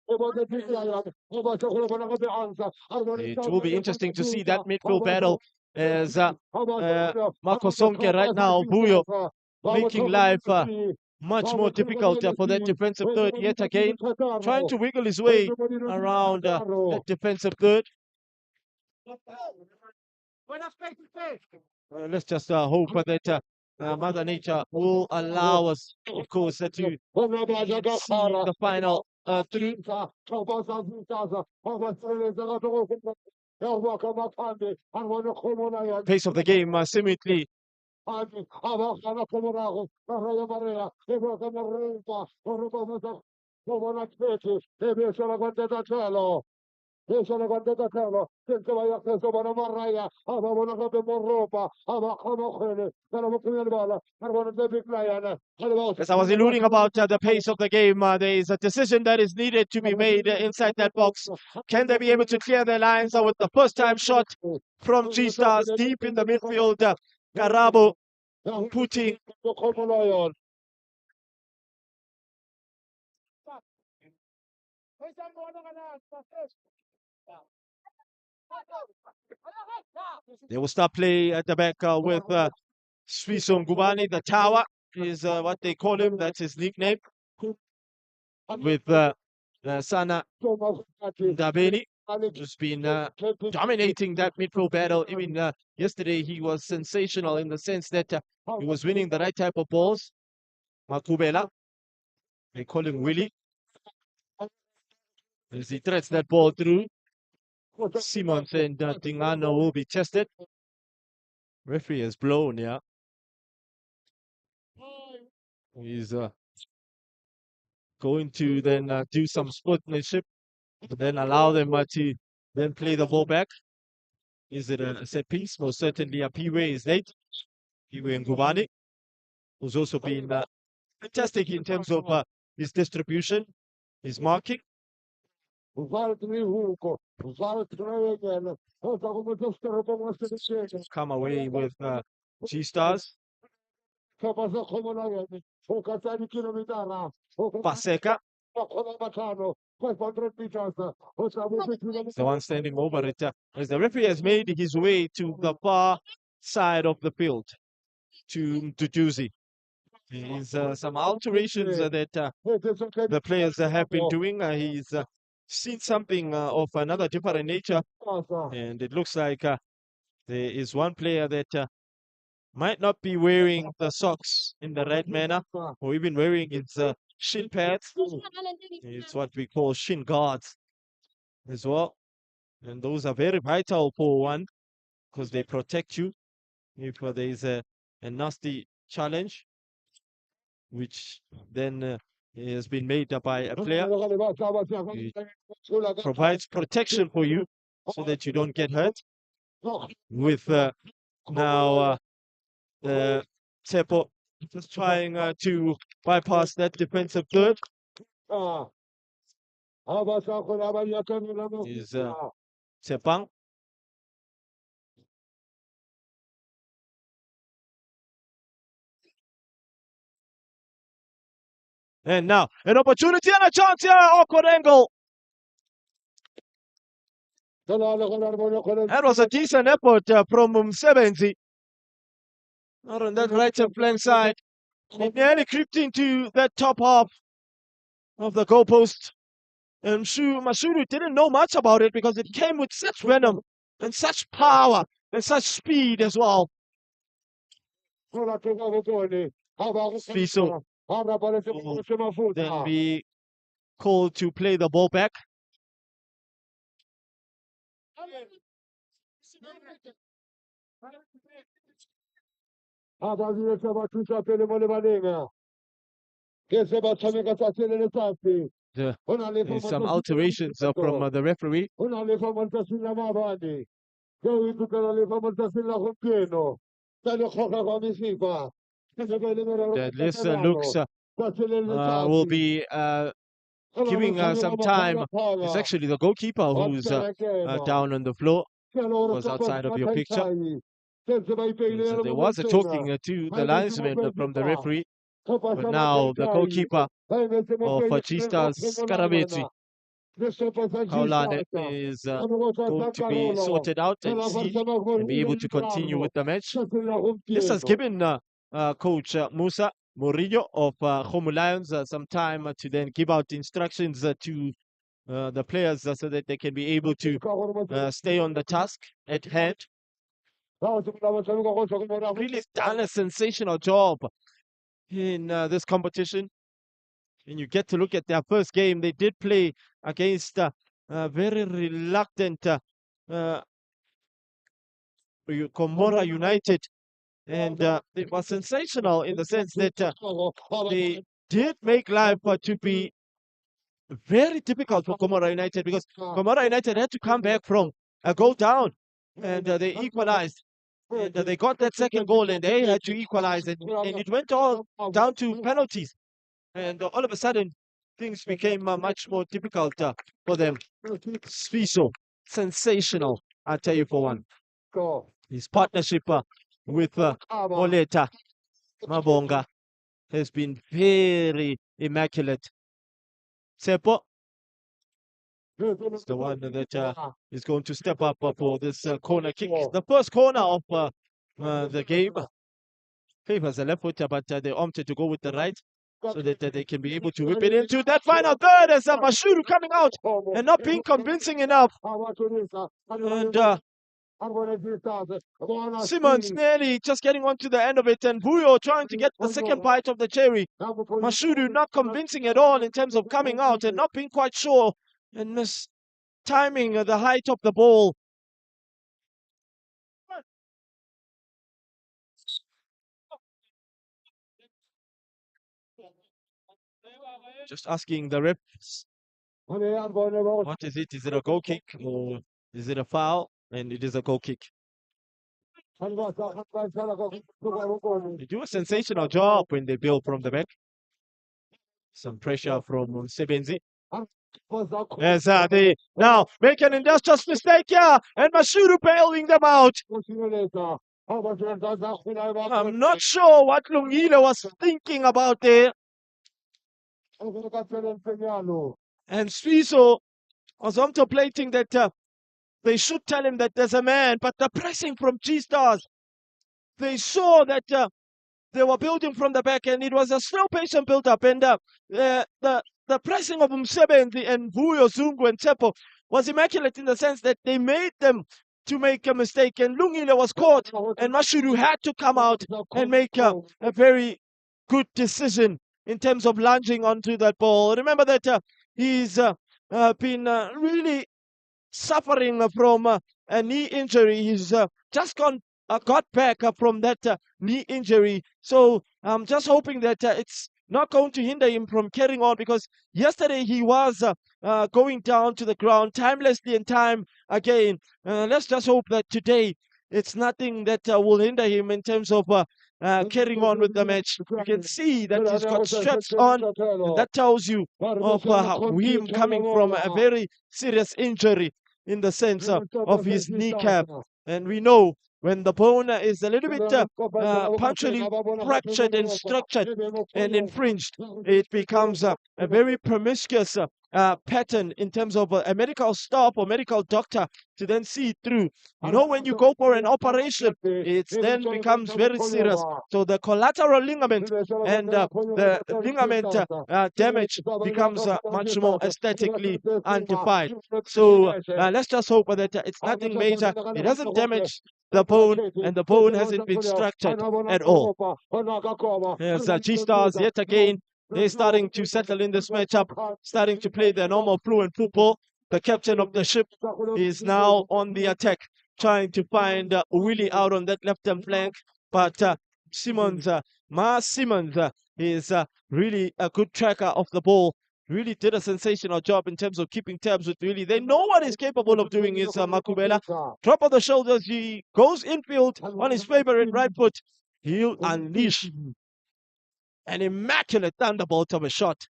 It will be interesting to see that midfield battle as Marco Sonke right now, Buyo, making life much more difficult for that defensive third yet again, trying to wiggle his way around that defensive third. Let's just hope that Mother Nature will allow us, of course, to see the final through. Pace of the game seemingly as I was alluding about the pace of the game, there is a decision that is needed to be made inside that box. Can they be able to clear their lines with the first time shot from G-Stars deep in the midfield? Karabo putting they will start play at the back with Swiso Ngubane. The Tower is what they call him. That's his nickname. With Sana Ndabeni, who's been dominating that midfield battle. Even yesterday, he was sensational in the sense that he was winning the right type of balls. Makubela, they call him Willie, as he threads that ball through. Simons and Tingano will be tested. Referee has blown, yeah. He's going to then do some sportsmanship, then allow them to then play the ball back. Is it a set piece? Most certainly a Piwe is late. Piwe Ngubane, who's also been fantastic in terms of his distribution, his marking. Come away with G-Stars. Paseka, the one standing over it, as the referee has made his way to the far side of the field, to Juzi. There's some alterations that the players have been doing. He's seen something of another different nature, and it looks like there is one player that might not be wearing the socks in the right manner, or even wearing its shin pads. It's what we call shin guards as well. And those are very vital for one because they protect you if there is a nasty challenge, which then has been made by a player. It provides protection for you so that you don't get hurt. With now Tsepo just trying to bypass that defensive third. Is Tsepang. And now an opportunity and a chance here. Awkward angle. That was a decent effort from Msebenzi. Not on that right flank side. It nearly creeped into that top half of the goalpost. And Mashudu didn't know much about it because it came with such venom and such power and such speed as well. Fiso will then be called to play the ball back. There's some alterations from the referee. This looks will be giving some time. It's actually the goalkeeper who's down on the floor. Was outside of your picture. So there was a talking to the linesman from the referee. But now the goalkeeper of G-Stars, Karabetsi, Kaulane, is going to be sorted out and see and be able to continue with the match. This has given Coach Musa Murillo of Khomo Lions some time to then give out instructions to the players so that they can be able to stay on the task at hand. Really done a sensational job in this competition. And you get to look at their first game. They did play against very reluctant Komora United. And it was sensational in the sense that they did make life to be very difficult for Komora United because Komora United had to come back from a goal down and they equalized. And they got that second goal and they had to equalize and it went all down to penalties. And all of a sudden, things became much more difficult for them. Sfiso, sensational, I'll tell you for one. His partnership with Oleta Mabonga has been very immaculate. Tsepo is the one that is going to step up for this corner kick. The first corner of the game favors the left footer, but they opted to go with the right so that they can be able to whip it into that final third as Mashudu coming out and not being convincing enough. And Simmons nearly just getting onto the end of it, and Vuyo trying to get the second bite of the cherry. Mashudu not convincing at all in terms of coming out and not being quite sure and mistiming the height of the ball. Just asking the refs, what is it? Is it a goal kick or is it a foul? And it is a goal kick. They do a sensational job when they build from the back. Some pressure from Sebenzi. As they now make an industrious mistake here, and Mashudu bailing them out. I'm not sure what Lungile was thinking about there. And Sfiso was contemplating that they should tell him that there's a man, but the pressing from G-Stars, they saw that they were building from the back, and it was a slow patient build-up, and the pressing of Msebenzi and Vuyo, Zungu, and Tsepo was immaculate in the sense that they made them to make a mistake, and Lungile was caught, and Mashudu had to come out and make a very good decision in terms of lunging onto that ball. Remember that he's been really suffering from a knee injury. He's just got back from that knee injury. So I'm just hoping that it's not going to hinder him from carrying on, because yesterday he was going down to the ground timelessly and time again. Let's just hope that today it's nothing that will hinder him in terms of carrying on with the match. You can see that he's got straps on, and that tells you of him coming from a very serious injury in the sense of his kneecap. And we know when the bone is a little bit punctually fractured and structured and infringed, it becomes a very promiscuous pattern in terms of a medical staff or medical doctor to then see through. You know, when you go for an operation, it then becomes very serious. So the collateral ligament and the ligament damage becomes much more aesthetically undefined. So let's just hope that it's nothing major. It hasn't damaged the bone, and the bone hasn't been structured at all. Yes, G-Stars yet again. They're starting to settle in this matchup, starting to play their normal fluent football. The captain of the ship is now on the attack, trying to find Willie out on that left-hand flank. But Simmons, is really a good tracker of the ball. Really did a sensational job in terms of keeping tabs with Willie. They know what he's capable of doing is Makubela. Drop of the shoulders, he goes infield on his favorite right foot. He'll unleash an immaculate thunderbolt of a shot.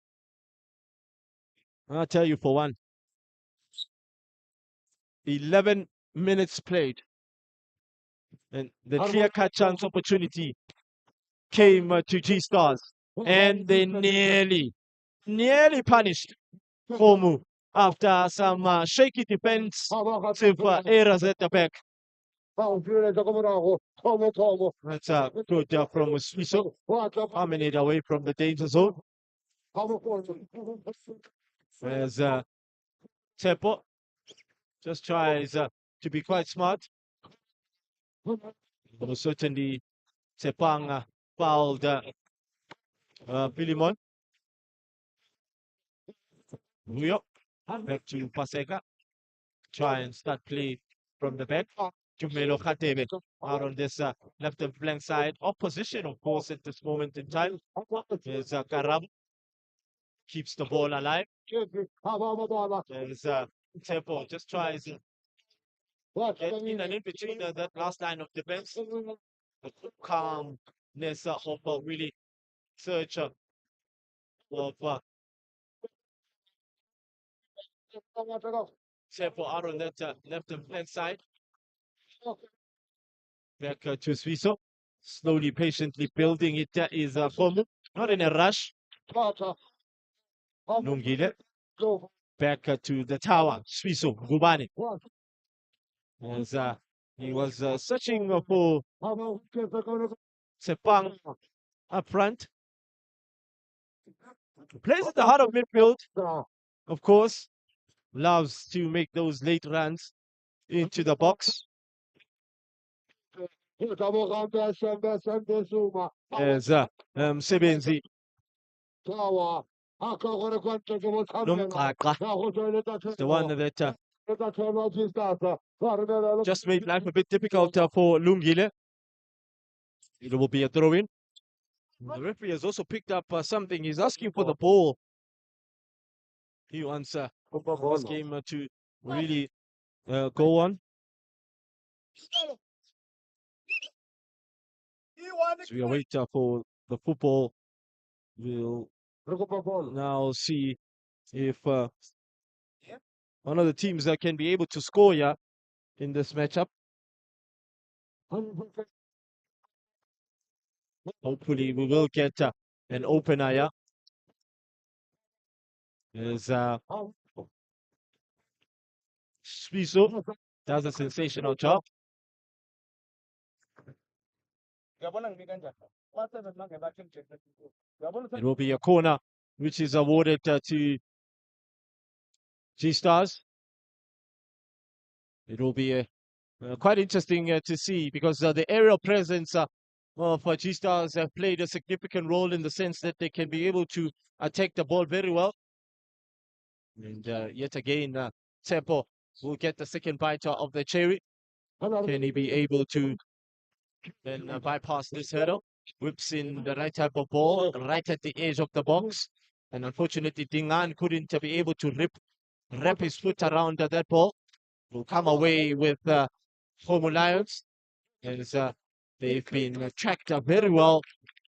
I'll tell you for one. 11 minutes played. And the clear-cut chance opportunity came to G-Stars. And they nearly punished Fomu after some shaky defensive errors at the back. That's good from Swiso. A minute away from the danger zone. As Tepo just tries to be quite smart. Certainly, Tepang fouled Pilimon. Muyo back to Paseka. Try and start play from the back. Jumelo Khatebe out on this left flank side. Opposition, of course, at this moment in time. There's Karab. Keeps the ball alive. There's Tepo just tries to get in and in between that last line of defense. The calmness of really search of Tepo out on that left flank side. Back to Swiso. Slowly, patiently building it is Fomu. Not in a rush. Lungile. Back to the tower. Swiso, Gubani. As he was searching for Sepang up front. Plays at the heart of midfield. Of course, loves to make those late runs into the box. As Sebenzi. The one that just made life a bit difficult for Lungile. It will be a throw-in. The referee has also picked up something. He's asking for the ball. He wants this game to really go on. So we await for the football. We'll now see if one of the teams that can be able to score here in this matchup. Hopefully we will get an opener here. There's Swiso does a sensational job. It will be a corner which is awarded to G-Stars. It will be a Quite interesting to see because the aerial presence of G-Stars have played a significant role in the sense that they can be able to attack the ball very well. And yet again, Tempo will get the second bite of the cherry. Can he be able to then bypass this hurdle? Whips in the right type of ball, right at the edge of the box. And unfortunately, Dingan couldn't be able to wrap his foot around that ball. Will come away with Homo Lions as they've been tracked very well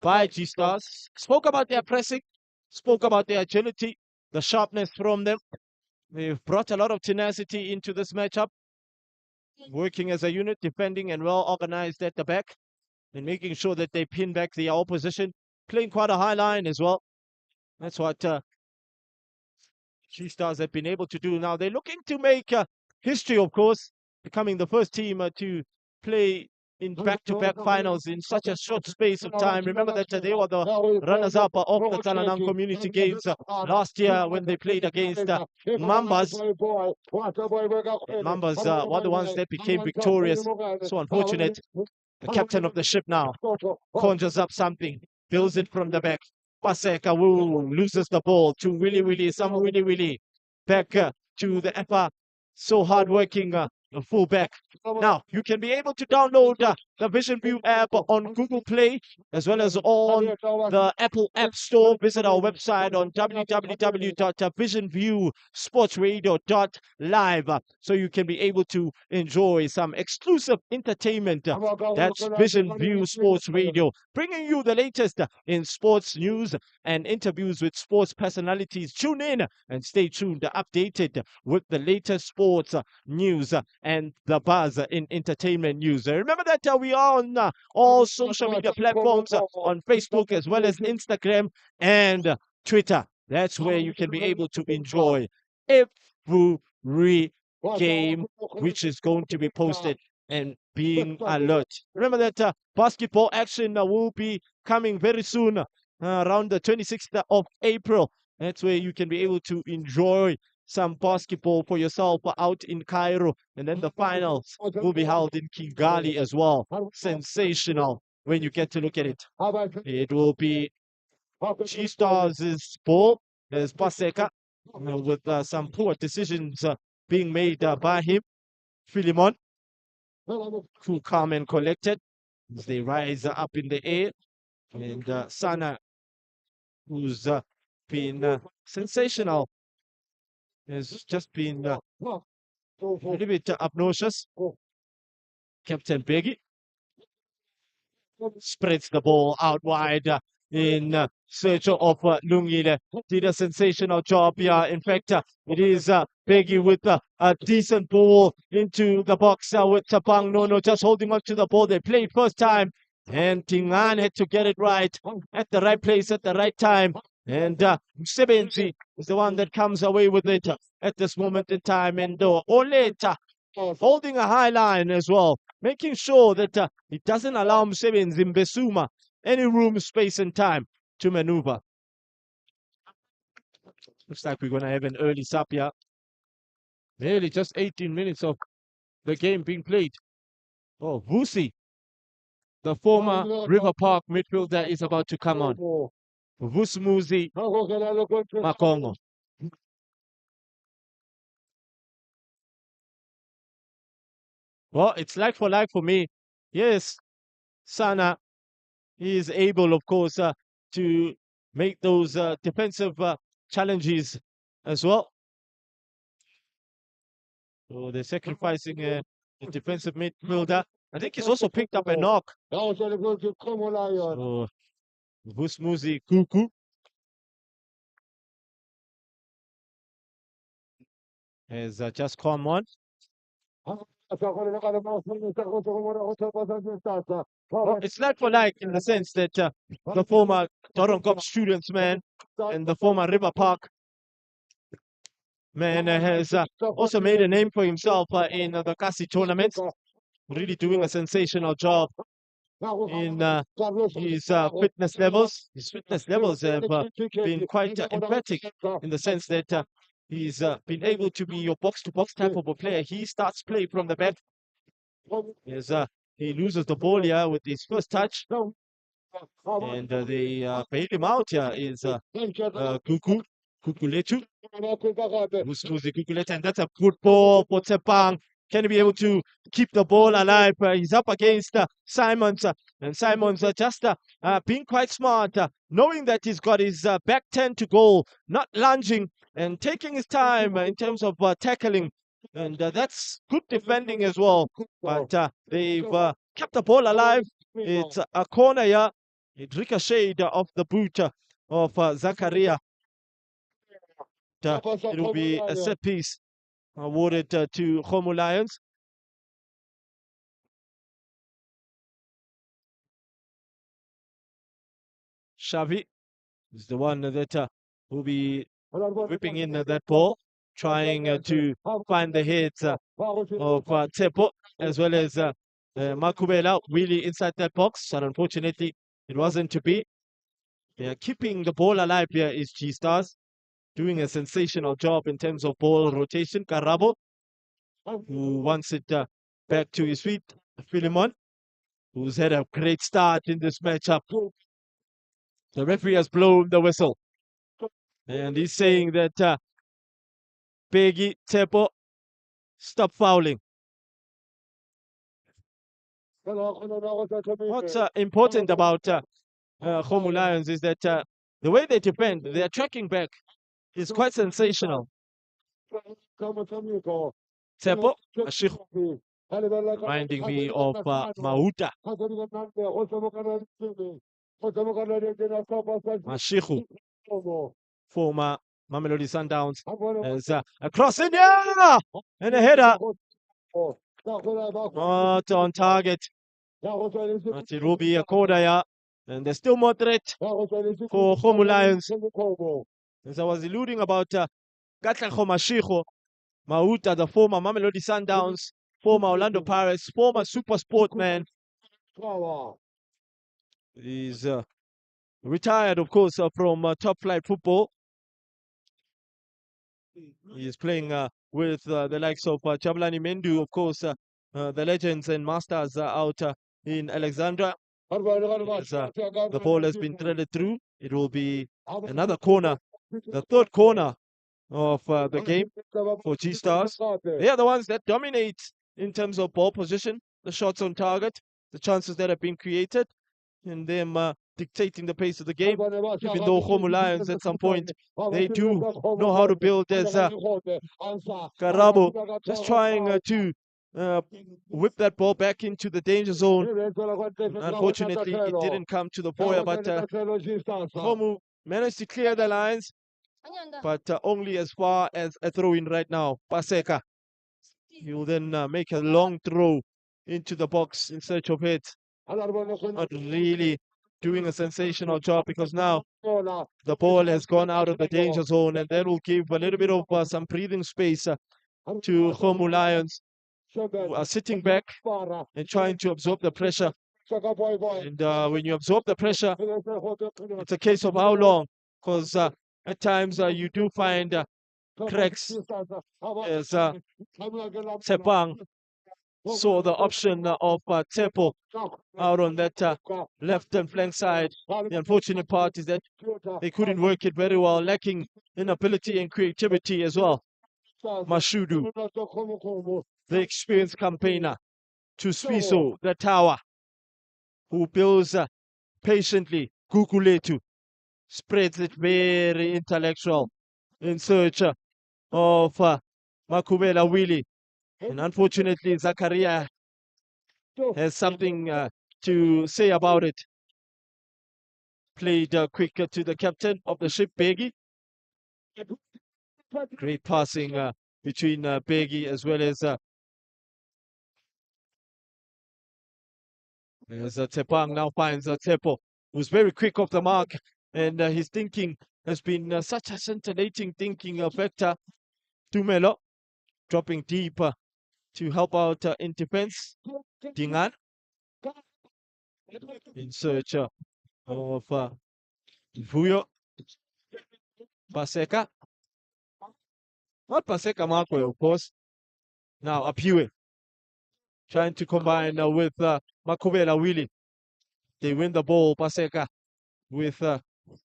by G-Stars. Spoke about their pressing, spoke about their agility, the sharpness from them. They've brought a lot of tenacity into this matchup, working as a unit, defending and well organized at the back, and making sure that they pin back the opposition, playing quite a high line as well. That's what G-Stars have been able to do. Now they're looking to make history, of course, becoming the first team to play in back-to-back finals in such a short space of time. Remember that they were the runners-up of the Tsalanang Community Games last year when they played against Mambas. And Mambas were the ones that became victorious. So unfortunate. The captain of the ship now conjures up something, builds it from the back. Paseka loses the ball to Willy Willy. Back to the ever so hardworking fullback. Now, you can be able to download the Vision View app on Google Play as well as on the Apple App Store. Visit our website on www.visionviewsportsradio.live so you can be able to enjoy some exclusive entertainment. That's Vision View Sports Radio, bringing you the latest in sports news and interviews with sports personalities. Tune in and stay tuned, updated with the latest sports news and the buzz in entertainment news. Remember that we are on all social media platforms on Facebook as well as Instagram and Twitter. That's where you can be able to enjoy every game which is going to be posted and being alert. Remember that basketball action will be coming very soon, around the 26th of April. That's where you can be able to enjoy some basketball for yourself out in Cairo. And then the finals will be held in Kigali as well. Sensational when you get to look at it. It will be G-Stars' ball as Paseka with some poor decisions being made by him. Philemon, cool, calm and collected as they rise up in the air. And Sana, who's been sensational, has just been a little bit obnoxious. Captain Beggy spreads the ball out wide in search of Lungile. Did a sensational job here. In fact, it is Beggy with a decent ball into the box with Tapang Nono just holding on to the ball. They played first time and Tingan had to get it right at the right place at the right time. And Msebenzi is the one that comes away with it at this moment in time. And Oleta holding a high line as well, making sure that it doesn't allow Msebenzi Mbesuma any room, space, and time to maneuver. Looks like we're going to have an early sub here. Nearly just 18 minutes of the game being played. Oh, Vusi, the former River Park midfielder, is about to come on. Vusmuzi Makongo. Well, it's like for me. Yes, Sana is able, of course, to make those defensive challenges as well. So they're sacrificing the defensive midfielder. I think he's also picked up a knock. So, Vusmuzi Kuku has just come on. Well, it's like for like in the sense that the former Dorongop students man and the former River Park man has also made a name for himself in the Kasi tournament, really doing a sensational job in his fitness levels. His fitness levels have been quite emphatic in the sense that he's been able to be your box-to-box type of a player. He starts play from the back As he loses the ball here with his first touch, and they bail him out here is Kukuletu. Musmuzi Kukuletu, and that's a good ball for Tepang. Can he be able to keep the ball alive? He's up against Simons, and Simons just being quite smart, knowing that he's got his back 10 to goal, not lunging and taking his time in terms of tackling. And that's good defending as well. But they've kept the ball alive. It's a corner here. It ricocheted off the boot of Zakaria. It will be a set piece awarded to Khomo Lions. Xavi is the one that will be whipping in that ball, trying to find the heads of Tsepo as well as Makubela really inside that box. And unfortunately, it wasn't to be. They are keeping the ball alive here is G-Stars, doing a sensational job in terms of ball rotation. Karabo, who wants it back to his feet. Philemon, who's had a great start in this matchup. The referee has blown the whistle. And he's saying that Peggy Tsepo, stop fouling. What's important about Khomo Lions is that the way they defend, their tracking back is quite sensational. Tsepo, Mashiku, reminding me of Mauta. Mashiku, former Mamelodi Sundowns, as a cross in here and a header. Not on target. But it will be a corner here. And there's still more threat for Khomo Lions. As I was alluding about Katlego Mashigo, Mauta, the former Mamelodi Sundowns, former Orlando Pirates, former super sportman. He's retired, of course, from top flight football. He is playing with the likes of Jabulani Mendu, of course, the legends and masters out in Alexandra. As, the ball has been threaded through. It will be another corner, the third corner of the game for G-Stars. They are the ones that dominate in terms of ball position, the shots on target, the chances that have been created, and them dictating the pace of the game. Even though Khomo Lions at some point, they do know how to build as Karabo, just trying to whip that ball back into the danger zone. Unfortunately, it didn't come to the foyer, but Khomo managed to clear the lines, but only as far as a throw-in right now. Paseka, he will then make a long throw into the box in search of it. Not really doing a sensational job, because now the ball has gone out of the danger zone, and that will give a little bit of some breathing space to Khomo Lions, who are sitting back and trying to absorb the pressure. And when you absorb the pressure, it's a case of how long, because at times you do find cracks, as Tepang saw the option of Tsepo out on that left-hand flank side. The unfortunate part is that they couldn't work it very well, lacking in ability and creativity as well. Mashudu, the experienced campaigner, to Swiso, the tower, who builds patiently. Kukuletu spreads it very intellectual in search of Makubela Willie. And unfortunately, Zakaria has something to say about it. Played quick to the captain of the ship, Begi. Great passing between Begi as well as Tepang now finds Tsepo, who's very quick off the mark, and his thinking has been such a scintillating thinking vector. Tumelo dropping deep to help out in defense. Dingan in search of Vuyo. Paseka. Not Paseka Marco, of course. Now Apiwe. trying to combine with Makubela Willie. They win the ball, Paseka, with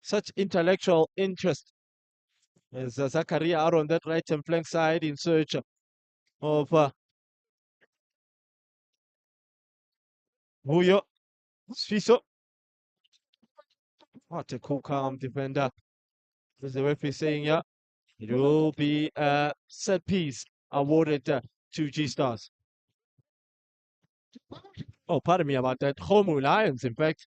such intellectual interest. As Zakaria out on that right hand flank side in search of Huyo Sfiso. What a cool, calm defender. As the referee saying, yeah, it will be a set piece awarded to G Stars. Oh, pardon me about that. Homu Lions, in fact.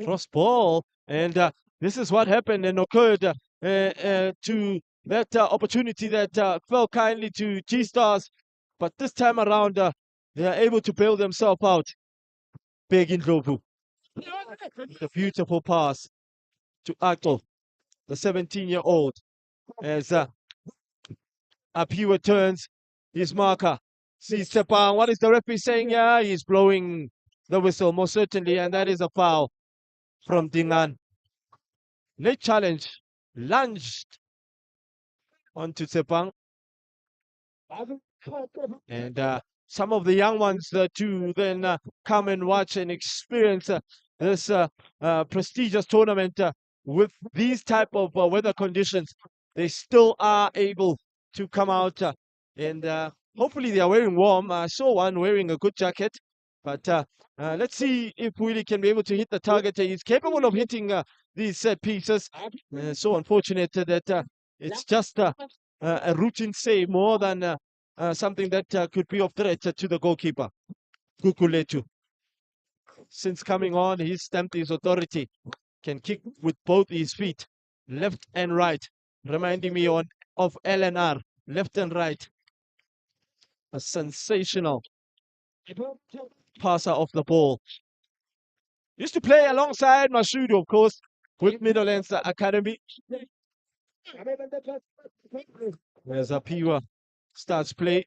Cross ball, and this is what happened and occurred to that opportunity that fell kindly to G Stars, but this time around they are able to bail themselves out. Big Ndlovu, the beautiful pass to Akto, the 17-year-old, as Apiwa turns his marker. Sees Sepang. What is the referee saying? Yeah, he's blowing the whistle, most certainly, and that is a foul from Dingan. Late challenge, lunged onto Sepang. And some of the young ones to then come and watch and experience this prestigious tournament with these type of weather conditions. They still are able to come out and hopefully they are wearing warm. I saw one wearing a good jacket, but let's see if Willie can be able to hit the target. He's capable of hitting these set pieces. So unfortunate that it's just a routine save more than something that could be of threat to the goalkeeper, Kukuletu. Since coming on, he's stamped his authority. Can kick with both his feet, left and right, reminding me of LNR, left and right. A sensational passer of the ball. Used to play alongside Mashudu, of course, with Middlelands Academy. There's Apiwa starts play,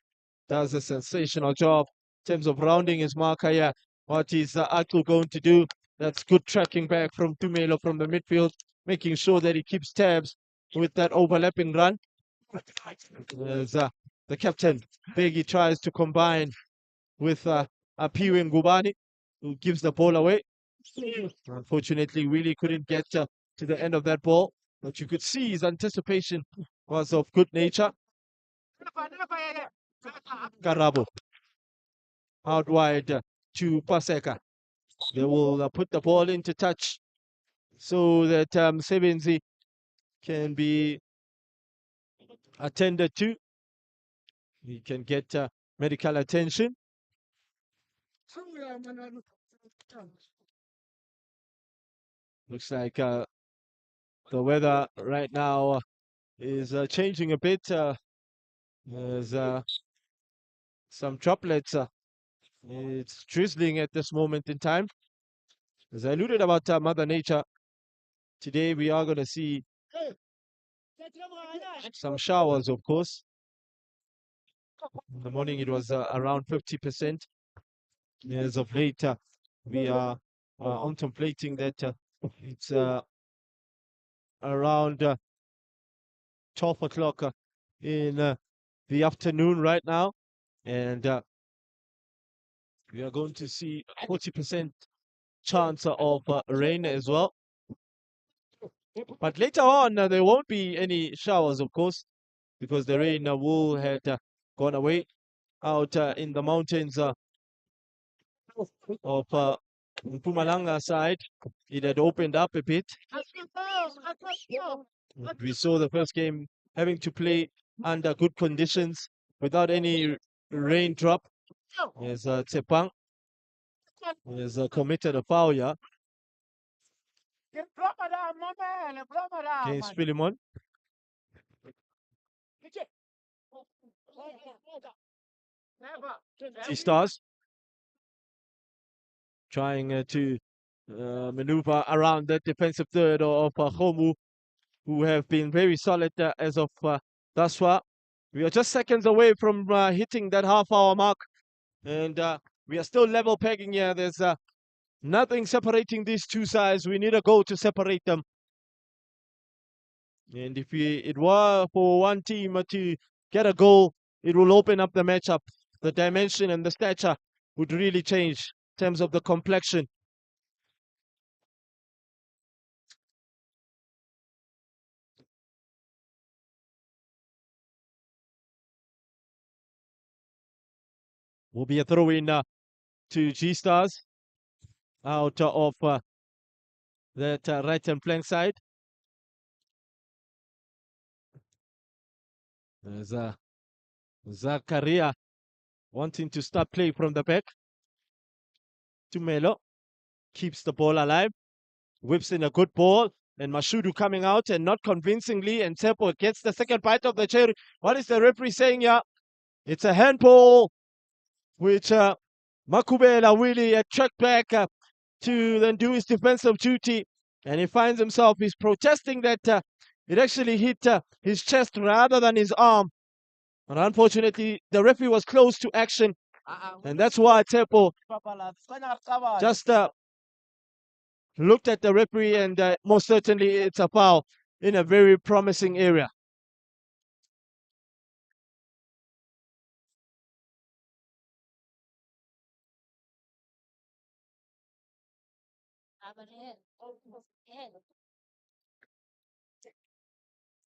does a sensational job in terms of rounding his marker here. What is Akil going to do? That's good tracking back from Tumelo from the midfield, making sure that he keeps tabs with that overlapping run. As the captain, Begi, tries to combine with Apiwa Ngubani, who gives the ball away. Unfortunately, Willie couldn't get to the end of that ball, but you could see his anticipation was of good nature. Karabo out wide to Paseka. They will put the ball into touch so that Sebenzi can be attended to. He can get medical attention. Looks like the weather right now is changing a bit. There's some droplets. It's drizzling at this moment in time. As I alluded about Mother Nature, today we are going to see some showers, of course. In the morning it was around 50%. As of late, we are contemplating that it's around 12 o'clock in the afternoon right now. And we are going to see 40% chance of rain as well. But later on, there won't be any showers, of course, because the rain will have gone away out in the mountains of Mpumalanga side. It had opened up a bit. We saw the first game having to play under good conditions without any raindrop. As Tsepang has committed a foul here against Philemon. T-Stars trying to maneuver around that defensive third of Homu, who have been very solid as of thus far. We are just seconds away from hitting that half-hour mark, and we are still level pegging here. There's nothing separating these two sides. We need a goal to separate them. And if it were for one team to get a goal, it will open up the matchup. The dimension and the stature would really change in terms of the complexion. Will be a throw in to G Stars out of that right hand flank side. There's Zakaria wanting to start play from the back. Tumelo keeps the ball alive, whips in a good ball, and Mashudu coming out and not convincingly, and Tsepo gets the second bite of the cherry. What is the referee saying here? It's a handball, which Makubela Willie tracked back to then do his defensive duty, and he finds himself, he's protesting that it actually hit his chest rather than his arm. And unfortunately, the referee was close to action, and that's why Tsepo just looked at the referee, and most certainly it's a foul in a very promising area.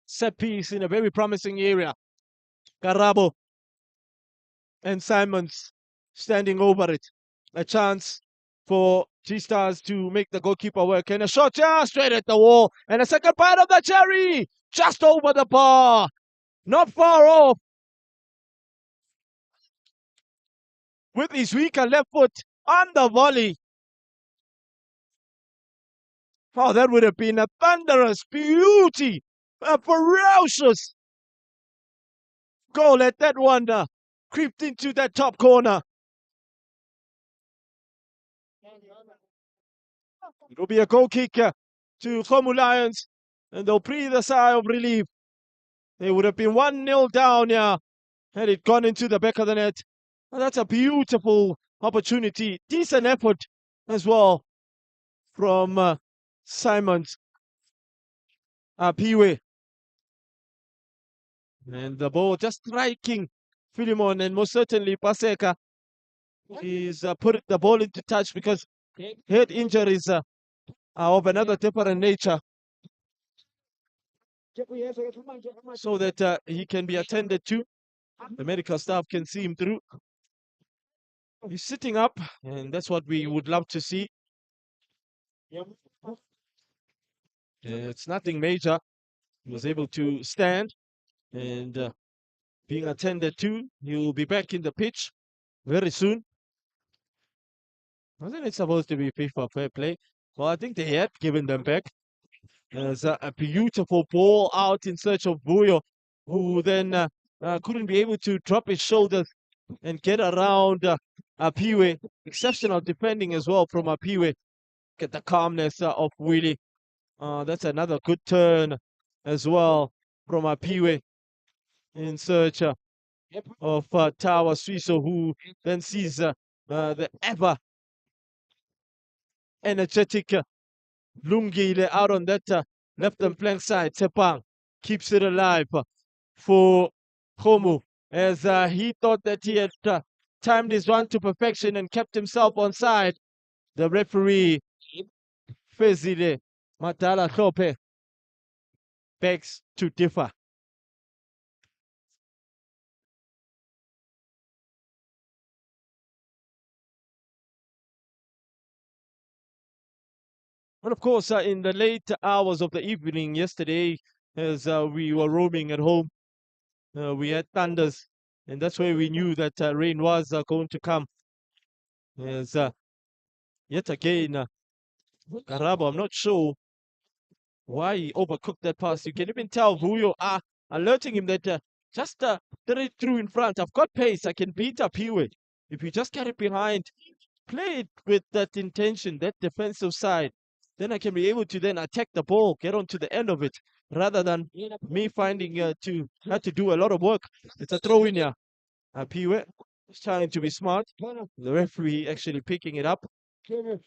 Set piece in a very promising area. Karabo and Simons standing over it. A chance for G-Stars to make the goalkeeper work. And a shot just straight at the wall. And a second bite of the cherry. Just over the bar. Not far off. With his weaker left foot on the volley. Oh, that would have been a thunderous beauty. A ferocious goal at that one. Creeped into that top corner. It will be a goal kick to Khomu Lions, and they'll breathe a sigh of relief. They would have been 1-0 down here had it gone into the back of the net. And that's a beautiful opportunity. Decent effort as well from Simons. Piwe. And the ball just striking Philemon, and most certainly Paseka. He's put the ball into touch because head injuries of another different nature, so that he can be attended to. The medical staff can see him through. He's sitting up, and that's what we would love to see. It's nothing major. He was able to stand and being attended to. He will be back in the pitch very soon. Wasn't it supposed to be FIFA fair play? Well, I think they had given them back. There's a beautiful ball out in search of Buyo, who then couldn't be able to drop his shoulders and get around Apiwe. Exceptional defending as well from Apiwe. Get the calmness of Willie. That's another good turn as well from Apiwe in search of Tawa Suiso, who then sees the ever energetic Lungile out on that left and flank side. Tepang keeps it alive for Khomu, as he thought that he had timed his run to perfection and kept himself on side. The referee, Fezile Matala Khope, begs to differ. And of course, in the late hours of the evening yesterday, as we were roaming at home, we had thunders, and that's where we knew that rain was going to come. As yet again, Karabo, I'm not sure why he overcooked that pass. You can even tell Vuyo alerting him that just straight through in front. I've got pace. I can beat up Piwe. If you just get it behind, play it with that intention, that defensive side, then I can be able to then attack the ball, get onto the end of it, rather than me finding to have to do a lot of work. It's a throw in here. Piwe is trying to be smart. The referee actually picking it up, and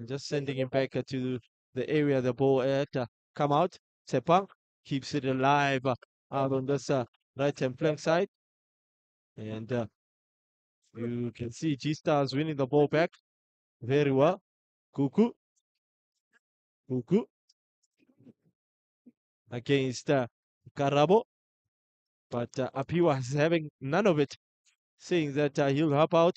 just sending him back to the area the ball had come out. Sepang keeps it alive out on this right-hand flank side. And you can see G-Stars winning the ball back very well. Kuku against Karabo. But Apiwa is having none of it, saying that he'll help out.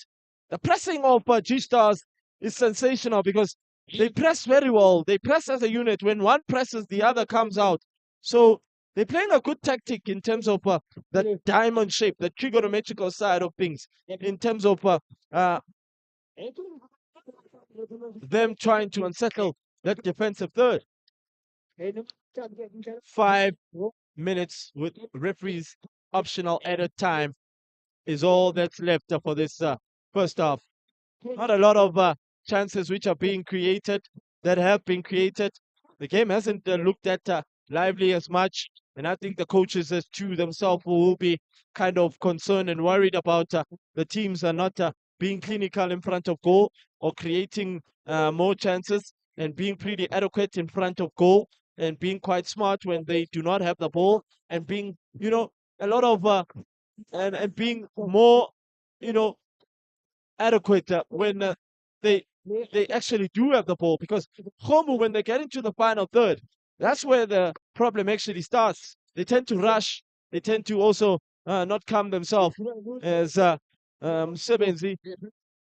The pressing of G-Stars is sensational because they press very well. They press as a unit. When one presses, the other comes out. So they're playing a good tactic in terms of the diamond shape, the trigonometrical side of things, in terms of them trying to unsettle that defensive third. 5 minutes with referees optional added time is all that's left for this first half. Not a lot of chances which are being created, that have been created. The game hasn't looked that lively as much, and I think the coaches as to themselves will be kind of concerned and worried about the teams are not being clinical in front of goal or creating more chances and being pretty adequate in front of goal and being quite smart when they do not have the ball and being, a lot of and being more, adequate when they actually do have the ball. Because Khomu, when they get into the final third, that's where the problem actually starts. They tend to rush. They tend to also not calm themselves. As Sebenzi,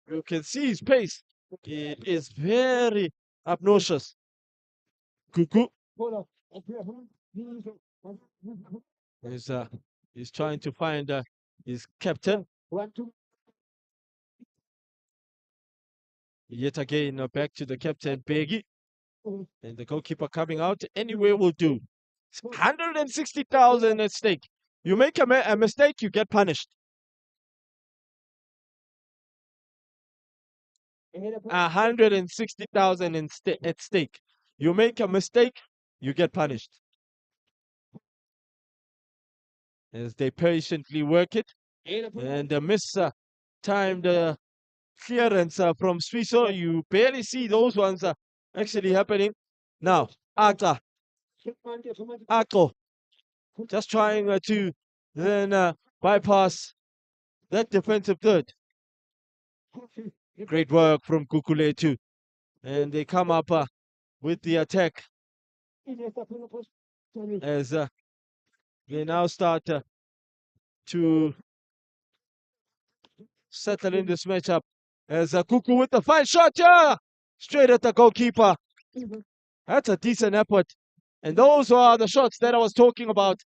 you can see his pace. It is very obnoxious. Kuku is trying to find his captain. Yet again, back to the captain, Begi. And the goalkeeper coming out. Anywhere will do. 160,000 at stake. You make a mistake, you get punished. 160,000 at stake. You make a mistake, you get punished. As they patiently work it. And miss timed clearance from Swiso. You barely see those ones actually happening. Now, Ako just trying to then bypass that defensive third. Great work from Kukule too. And they come up with the attack as they now start to settle in this matchup. As Kuku with the fine shot, yeah! Straight at the goalkeeper. That's a decent effort. And those are the shots that I was talking about,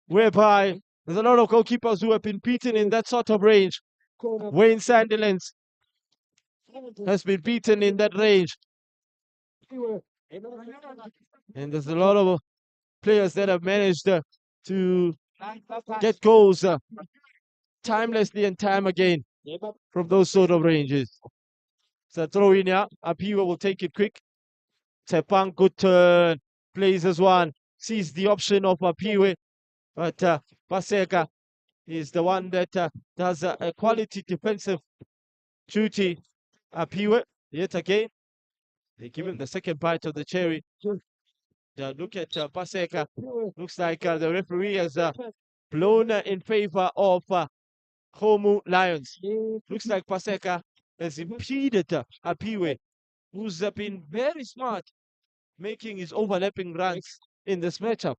whereby there's a lot of goalkeepers who have been beaten in that sort of range. Wayne Sandilands has been beaten in that range. And there's a lot of players that have managed to get goals timelessly and time again from those sort of ranges. So throw in here. Apiwa will take it quick. Tepang, good turn. Plays as one. Sees the option of Apiwe. But Paseka is the one that does a quality defensive duty. Apiwe, yet again. They give him the second bite of the cherry. Look at Paseka. Looks like the referee has blown in favor of Homu Lions. Looks like Paseka has impeded Apiwe, who's been very smart making his overlapping runs in this matchup.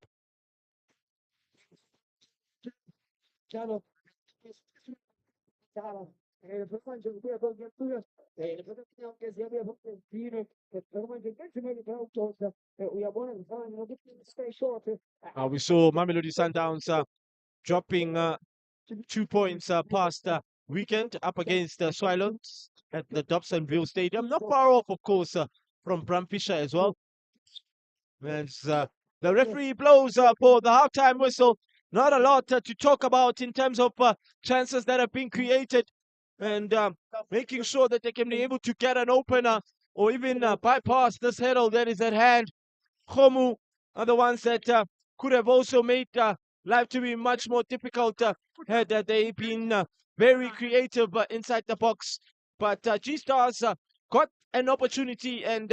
We saw Mamelodi Sundowns dropping 2 points past weekend up against Swallows at the Dobsonville Stadium. Not far off, of course, from Bram Fisher as well. As the referee blows for the halftime whistle. Not a lot to talk about in terms of chances that have been created and making sure that they can be able to get an opener or even bypass this hurdle that is at hand. Khomu are the ones that could have also made life to be much more difficult had they been very creative inside the box. But G-Stars got an opportunity and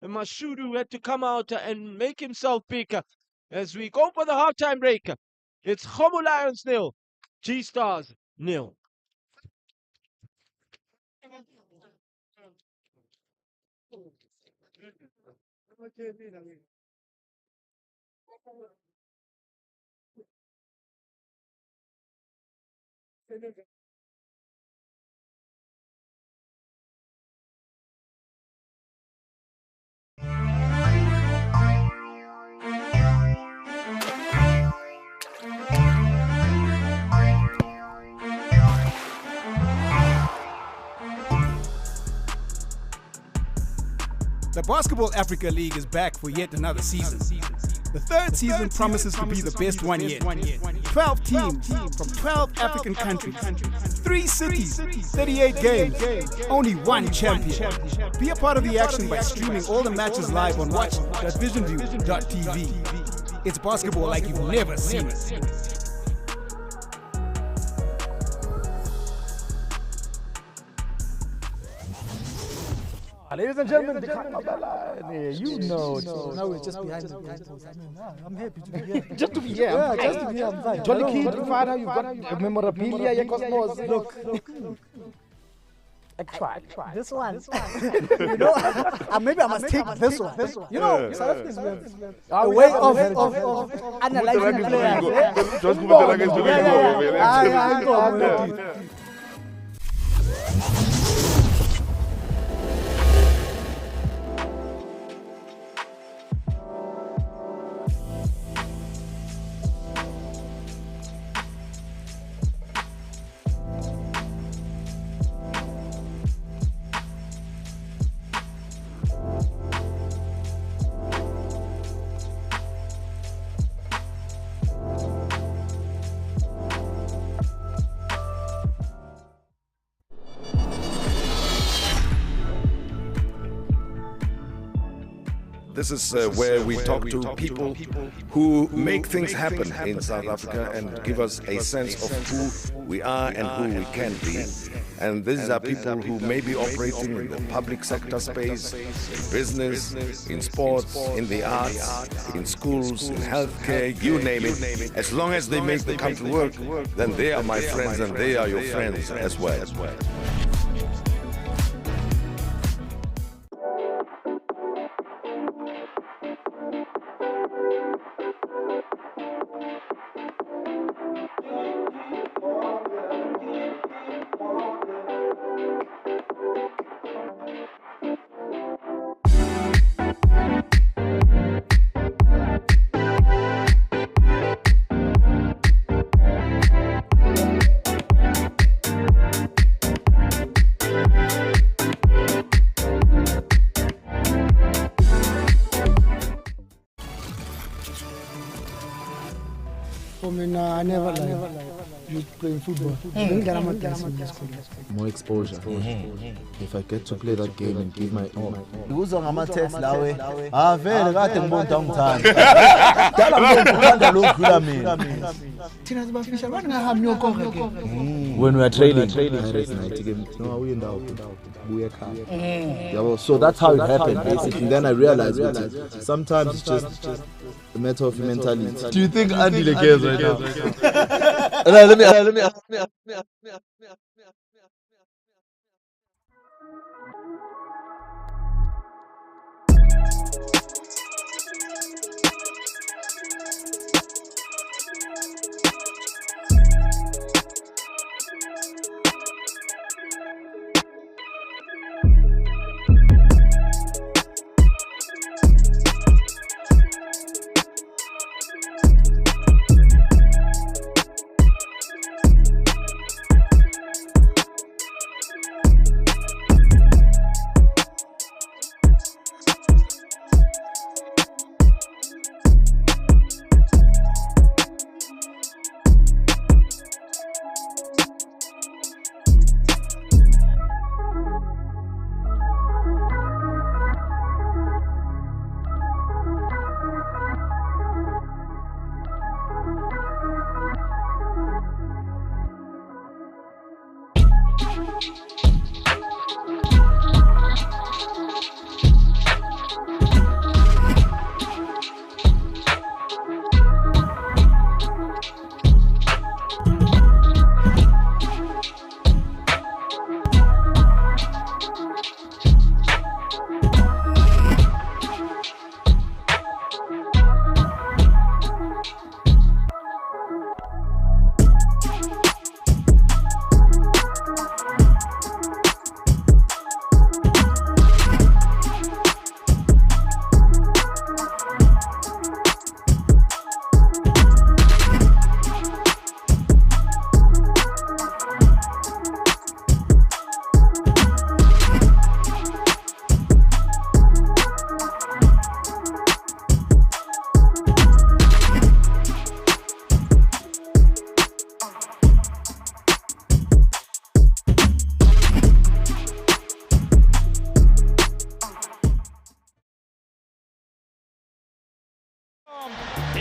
Mashudu had to come out and make himself big as we go for the halftime break. It's Homo Lions nil, G Stars nil. The Basketball Africa League is back for yet another season. The third season promises to be the best one yet. 12 teams from 12 African countries, 3 cities, 38 games, only one champion. Be a part of the action by streaming all the matches live on watch.visionview.tv. It's basketball like you've never seen it. Ladies and gentlemen, you know. So now we're just behind the guys. I'm happy to be here. Just to be here. Yeah, just to be here. I'm fine. Jolly Kid, Father, you've got a memorabilia, your cosmos. Look. Try. This one. You know, maybe I must take this one. You know, South Africans have a way of analyzing players. Yeah. This is where we talk to people who make things happen in South Africa and give us a sense of who we are and who we can be. And these are people who may be operating in the public sector space, in business, in sports, in the arts, in schools, in healthcare, you name it. As long as they make the country work, then they are my friends and they are your friends as well. I never like playing football. More exposure. If I get to play that game and give my all. Uzwa ngama-text lawe. Vele kade ngibona ungithanda. Dala ngithanda lo khula mina. Thina sibafisha abantu ngahambi yokonke ke. When we are training night game, no we in yeah, so that's how it happened basically. Then I realized that sometimes it's just a matter of mentality. Do you think Andy cares right now? Let me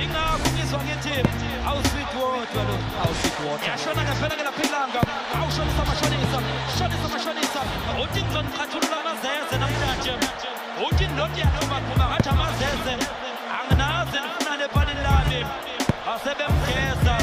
ingakubizwa ngithi awusweet water lo yashona ngempela ke lapha ilanga awushonisa mashonisa uthi ngizoniqhathulula amazeze namhlanje uthi ndoti yanoma phuma ngathi amazeze anginaze ngifunane epanini lami asebemgeza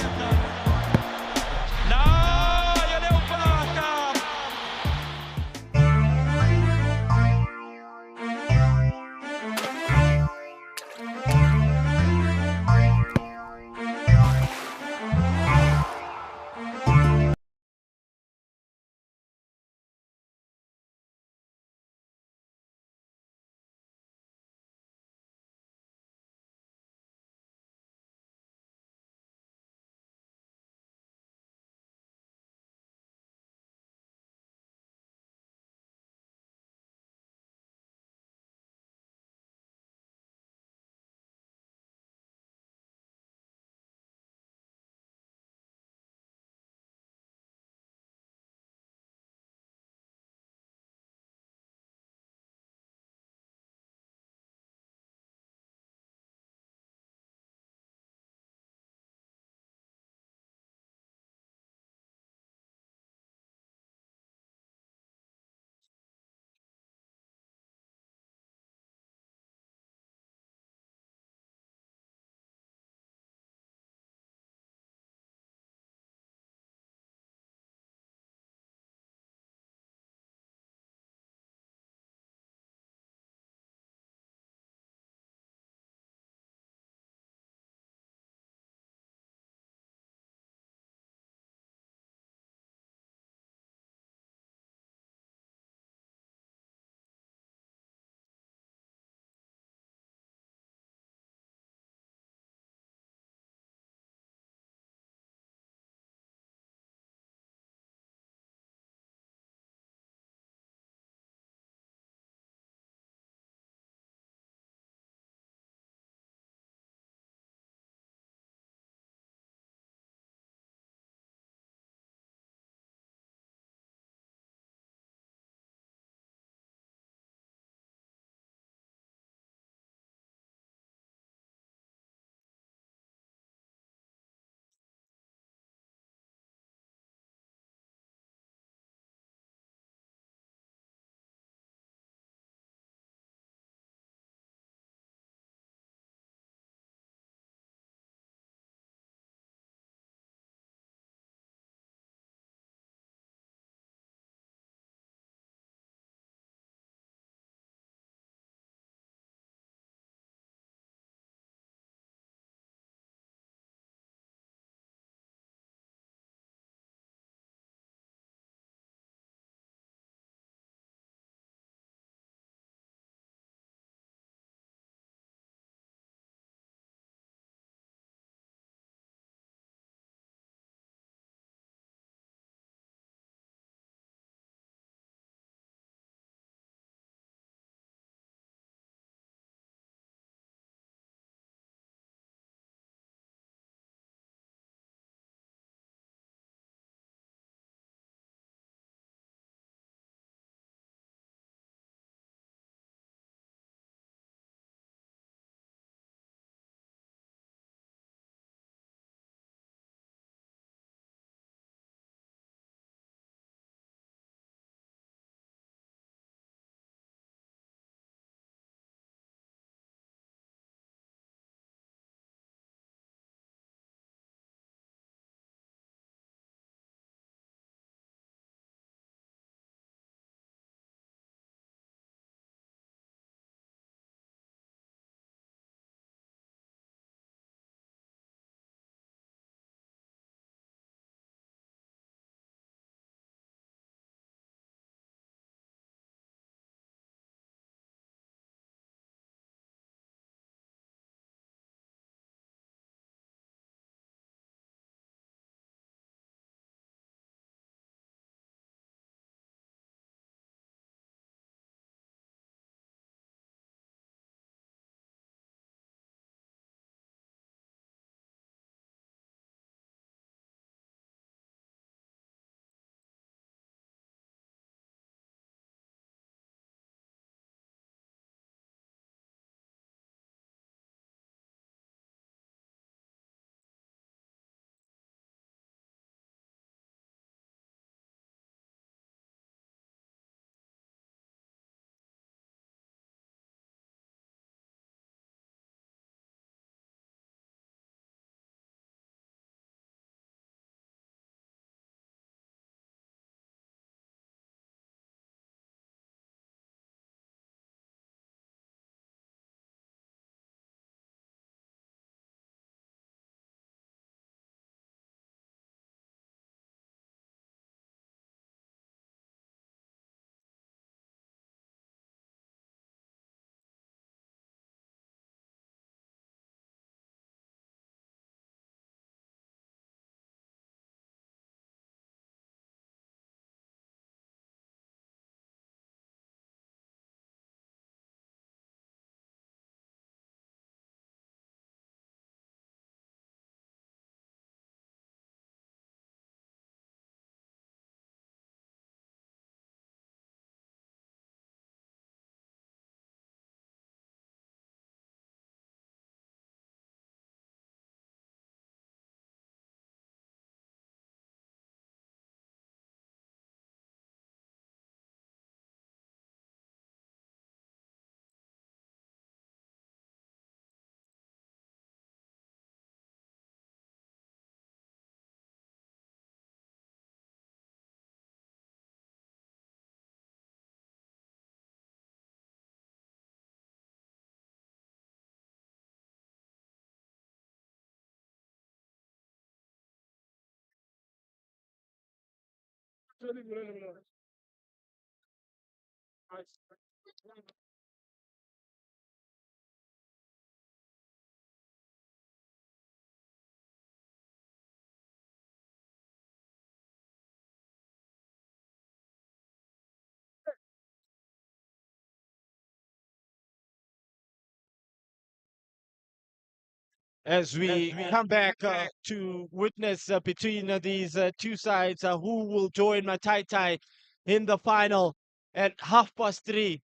As we come back to witness between these two sides who will join Mataitai in the final at 3:30.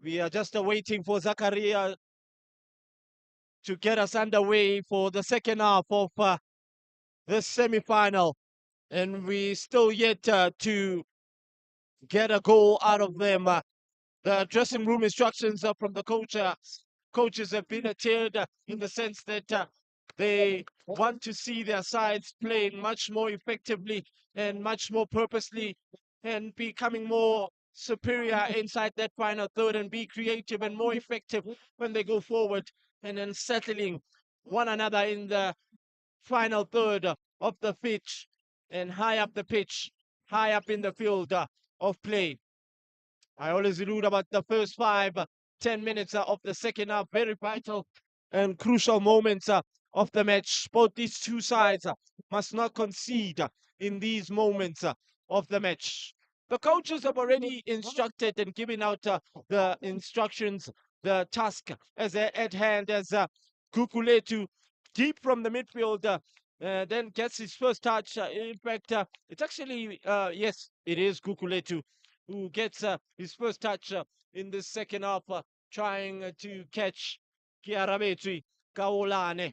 We are just waiting for Zakaria to get us underway for the second half of this semi-final, and we still yet to get a goal out of them. The dressing room instructions from the coaches have been adhered in the sense that they want to see their sides playing much more effectively and much more purposely and becoming more superior inside that final third and be creative and more effective when they go forward and then settling one another in the final third of the pitch and high up the pitch, high up in the field of play. I always allude about the first 5-10 minutes of the second half, very vital and crucial moments of the match. Both these two sides must not concede in these moments of the match. The coaches have already instructed and given out the instructions, the task as at hand as Kukuletu deep from the midfield then gets his first touch. In fact, it's actually, yes, it is Kukuletu who gets his first touch in the second half, trying to catch Chiarametri Kaolane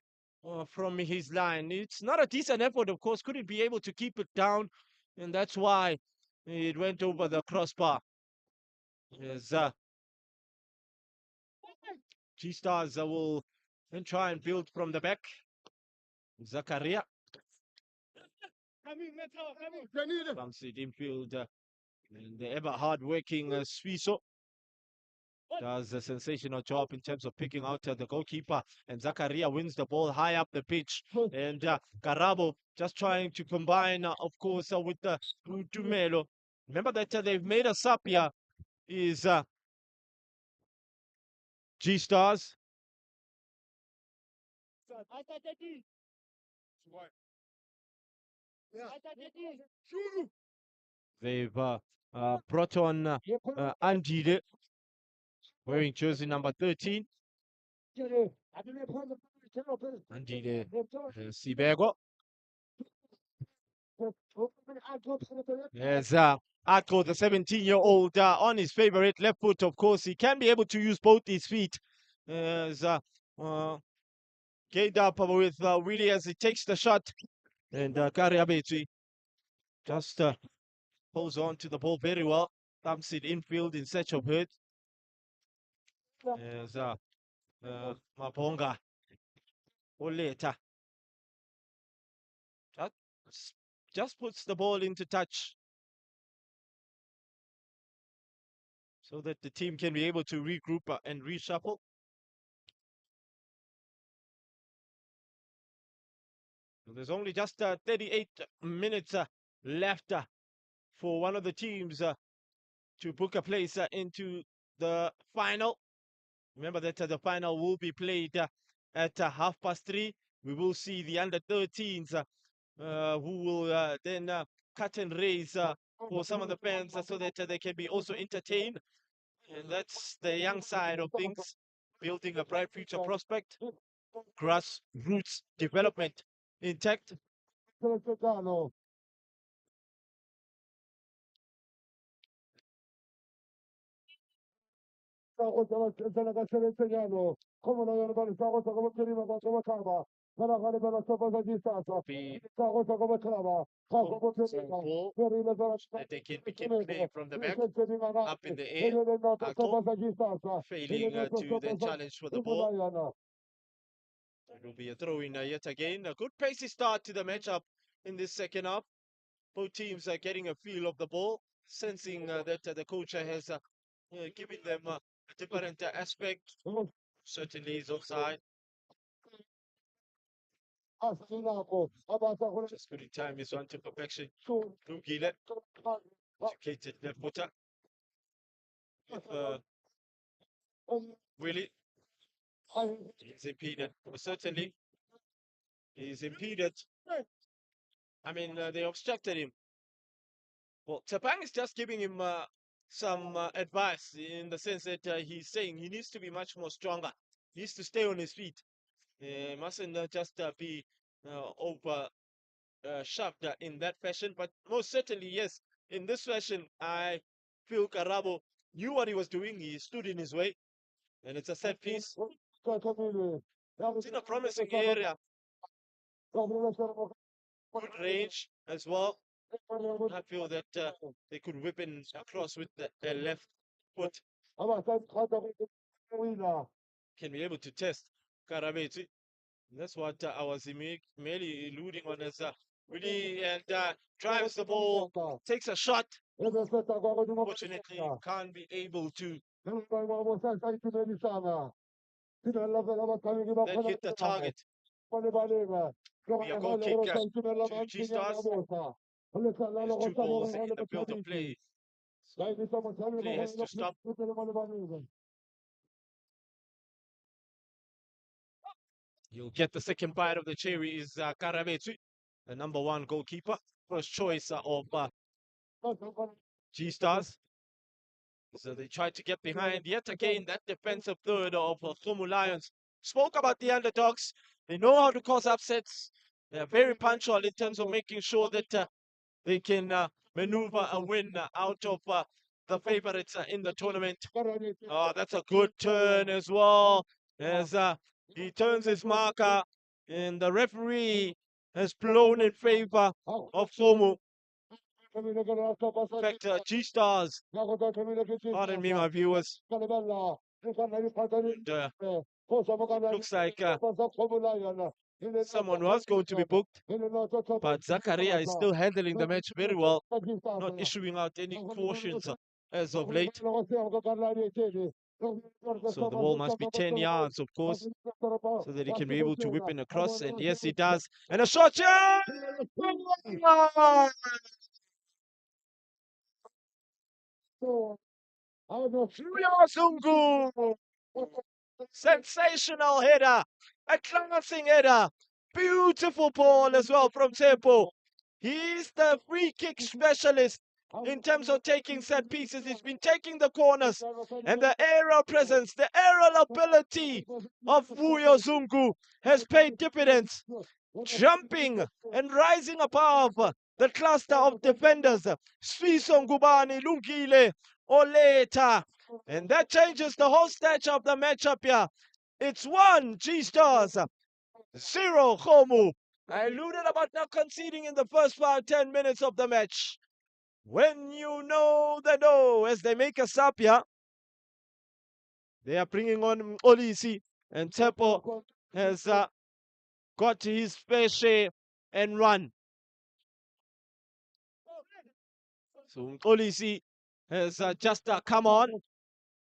from his line. It's not a decent effort, of course, couldn't be able to keep it down, and that's why it went over the crossbar. As G-Stars will then try and build from the back. Zakaria comes it infield, and the ever hard-working Swiso does a sensational job in terms of picking out the goalkeeper, and Zakaria wins the ball high up the pitch, and Karabo just trying to combine, of course, with the Tumelo. Remember that they've made a sub here, is G-Stars. They've brought on Andile, wearing jersey number 13. Andile Sibego. There's Atko, the 17-year-old, on his favorite left foot, of course. He can be able to use both his feet. As Gate up with Willie as he takes the shot. And Kariabeti just holds on to the ball very well. Thumps it infield in search of hurt. As Mabonga Oleta just puts the ball into touch so that the team can be able to regroup and reshuffle. There's only just 38 minutes left for one of the teams to book a place into the final. Remember that the final will be played at 3:30. We will see the under-13s who will then cut and raise for some of the fans so that they can be also entertained. And that's the young side of things, building a bright future prospect, grassroots development intact. That they can play from the back, up in the air. Ako failing to then challenge for the ball. It will be a throw-in yet again. A good pacey start to the matchup in this second half. Both teams are getting a feel of the ball, sensing that the coach has given them a different aspect. Certainly is offside. Just putting time this one to perfection. Lungile, educated left footer. Willie, he's impeded. Certainly, he's impeded. I mean, they obstructed him. Well, Tepang is just giving him some advice in the sense that he's saying he needs to be much more stronger. He needs to stay on his feet. He mustn't just be over shoved in that fashion. But most certainly, yes, in this fashion, I feel Karabo knew what he was doing. He stood in his way, and it's a set piece. It's in a promising area. Good range as well. I feel that they could whip in across with the left foot. Can be able to test Karabeti. That's what I was merely alluding on as really and drives the ball, takes a shot. Unfortunately, can't be able to then hit the target. Be a goal kick to G-Stars. There's 2 balls in the field of play. Play has to stop. You'll get the second bite of the cherry is Karabetu, the number 1 goalkeeper. First choice of G-Stars. So they tried to get behind yet again that defensive third of Khomu Lions. Spoke about the underdogs. They know how to cause upsets. They're very punctual in terms of making sure that they can maneuver a win out of the favorites in the tournament. Oh, that's a good turn as well. As he turns his marker, and the referee has blown in favor of Khomu. In fact, G-Stars, pardon me, my viewers. And, looks like someone was going to be booked, but Zakaria is still handling the match very well, not issuing out any cautions as of late. So the ball must be 10 yards, of course, so that he can be able to whip in across, and yes, he does. And a shot! Zungu! Sensational header, a glancing header, beautiful ball as well from Tempo. He's the free kick specialist in terms of taking set pieces. He's been taking the corners, and the aerial presence, the aerial ability of Vuyo Zungu has paid dividends, jumping and rising above the cluster of defenders. Sfiso Ngubane, Lungile, Oleta. And that changes the whole stature of the matchup here. It's 1 G-Stars, 0 Khomu. I alluded about not conceding in the first 5-10 minutes of the match. When you know the know, as they make a sub here, they are bringing on Olisi, and Tepo has got his fair share and run. So Olisi has just come on.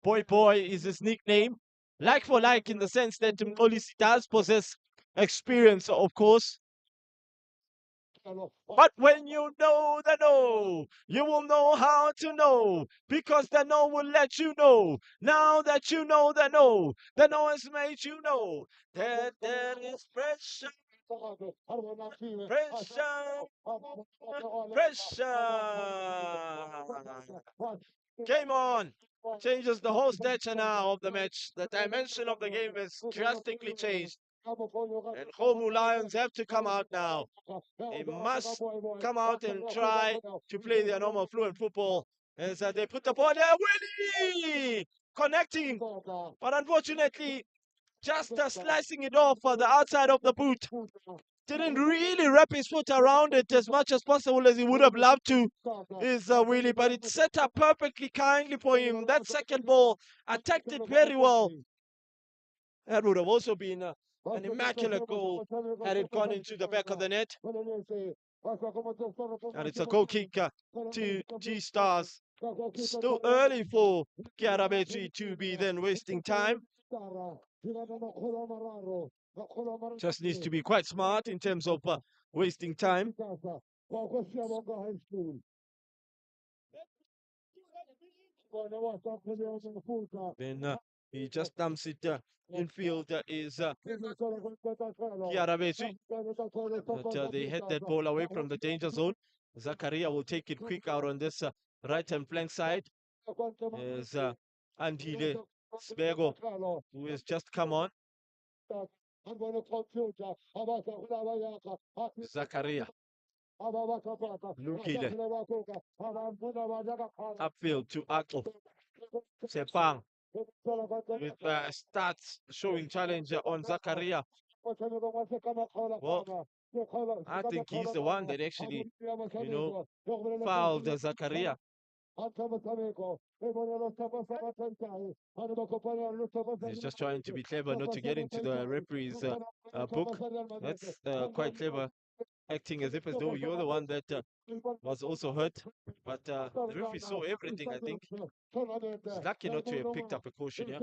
Boy is his nickname. Like for like in the sense that Olisi does possess experience, of course. But when you know the know, you will know how to know, because the know will let you know. Now that you know the know has made you know that there is pressure. Game on. Changes the whole stature now of the match. The dimension of the game has drastically changed. And Khomu Lions have to come out now. They must come out and try to play their normal fluent football. As they put the ball there, Willie connecting, but unfortunately, just slicing it off the outside of the boot. Didn't really wrap his foot around it as much as possible as he would have loved to, is Willie, but it set up perfectly kindly for him. That second ball attacked it very well. That would have also been an immaculate goal had it gone into the back of the net. And it's a goal kick to G-Stars. Still early for Kiarabeji to be then wasting time. Just needs to be quite smart in terms of wasting time. Then he just dumps it infield is Kiarabesu. But they head that ball away from the danger zone. Zakaria will take it quick out on this right-hand flank side. There's Andile Sbego, who has just come on. Zakaria. Lukile. Upfield to Ako. Sepang. With stats showing challenge on Zakaria. Well, I think he's the one that actually, fouled Zakaria. He's just trying to be clever, not to get into the referee's book. That's quite clever, acting as if as though you're the one that was also hurt. But the referee saw everything, I think. He's lucky not to have picked up a caution here.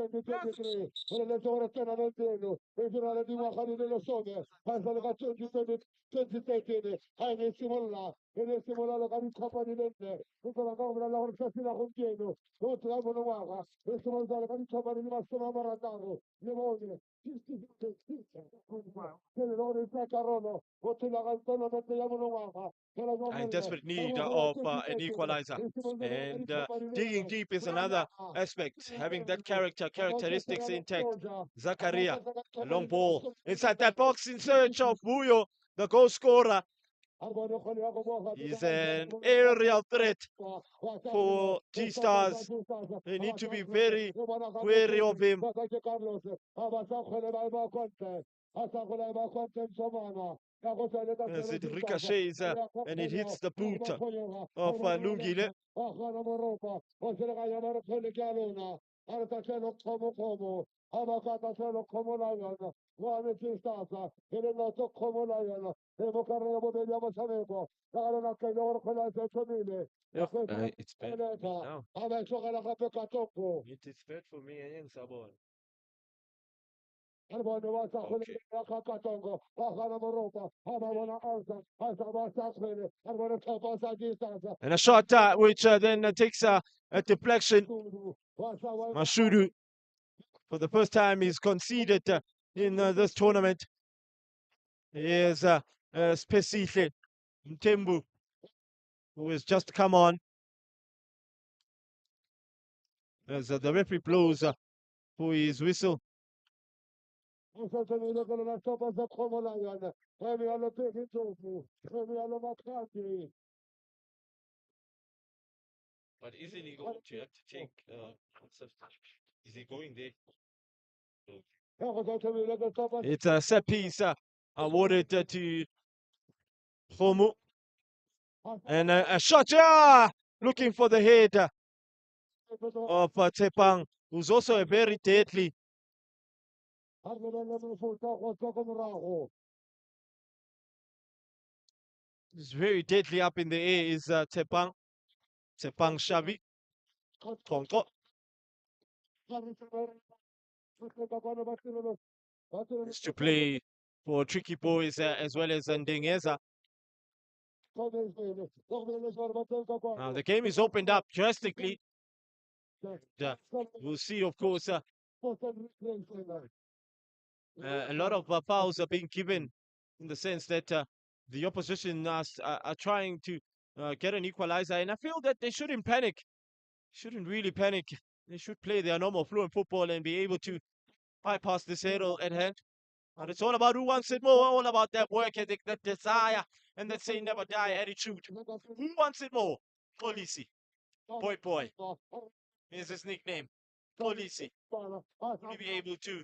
In desperate need of an equalizer, and digging deep is another aspect. Having that characteristics intact. Zakaria, a long ball inside that box in search of Buyo, the goal scorer. He's an aerial threat for G-Stars. They need to be very wary of him. As it ricochets and it hits the boot of Lungile. It's bad now. It is bad for me and Sabon. And a shot which then takes a deflection. Mashudu, for the first time, he's conceded in this tournament. Here's Spesihle Mtembu, who has just come on. As the referee blows for his whistle. But isn't he going to have to take substitution? Is he going there? It's a set piece awarded to Homu. And a shot, looking for the head of Tepang, who's also a very deadly. He's very deadly up in the air is Tepang Shavi. Tonko. It's to play for tricky boys as well as Ndengeza. Now the game is opened up drastically. We'll see, of course, a lot of fouls are being given in the sense that the opposition are trying to get an equalizer, and I feel that they shouldn't panic. Shouldn't really panic. They should play their normal fluent football and be able to bypass this hurdle at hand. And it's all about who wants it more, all about that work ethic, that desire, and that say never die attitude. Who wants it more? Polisi. Boy. Is his nickname. Polisi. Will he be able to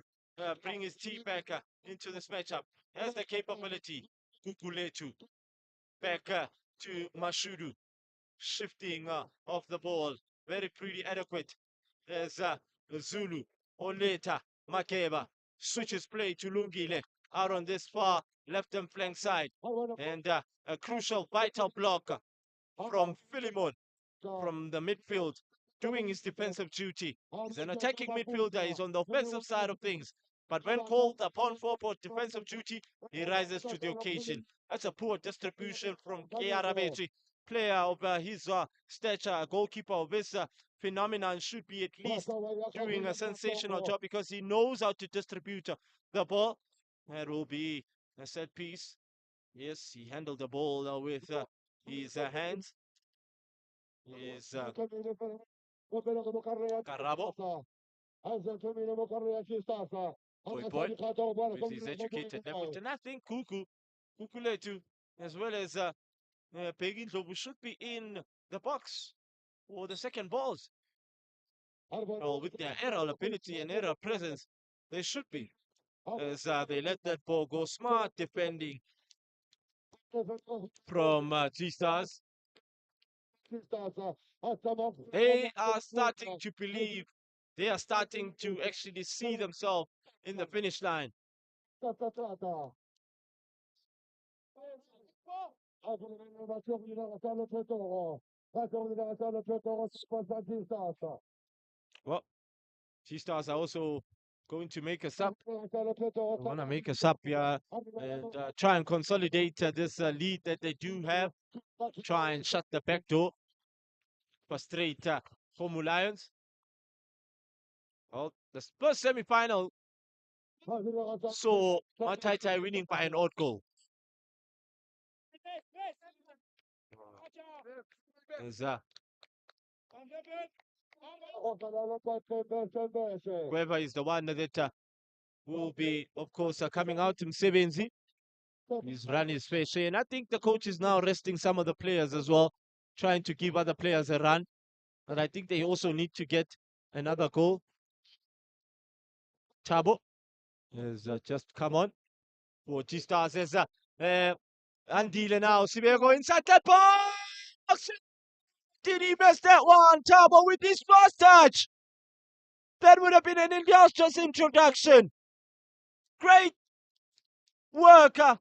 bring his team back into this matchup? Has the capability. Kukuletu. Back to Mashudu. Shifting off the ball. Very pretty adequate. There's Zulu. Oleta. Makeba. Switches play to Lungile. Out on this far left-hand flank side. And a crucial vital block from Philemon from the midfield, doing his defensive duty. He's an attacking midfielder. He's on the offensive side of things. But when called upon for defensive duty, he rises to the occasion. That's a poor distribution from Kiarabechi, player of his stature, a goalkeeper of his phenomenon, should be at least doing a sensational job because he knows how to distribute the ball. That will be a set piece. Yes, he handled the ball with his hands. Is Carrabo. Boy with his educated effort. And I think Kukuletu, as well as Peggy Lobu, should be in the box for the second balls. Oh, with their aerial ability and aerial presence, they should be. As they let that ball go. Smart defending from G-Stars. They are starting to believe. They are starting to actually see themselves in the finish line. Well, G-Stars are also going to make a sub. Want to make a sub, yeah, and try and consolidate this lead that they do have. Try and shut the back door. Frustrate Homu Lions. Well, the first semi-final saw Mataitai winning by an odd goal. As, whoever is the one that will be, of course, coming out in Sevenzi. He's run his fair share. And I think the coach is now resting some of the players as well, trying to give other players a run. But I think they also need to get another goal. Chabo has just come on for G-Stars. As Andile now, Sibego inside that box. Did he miss that one? Chabo with his first touch. That would have been an illustrious introduction. Great worker.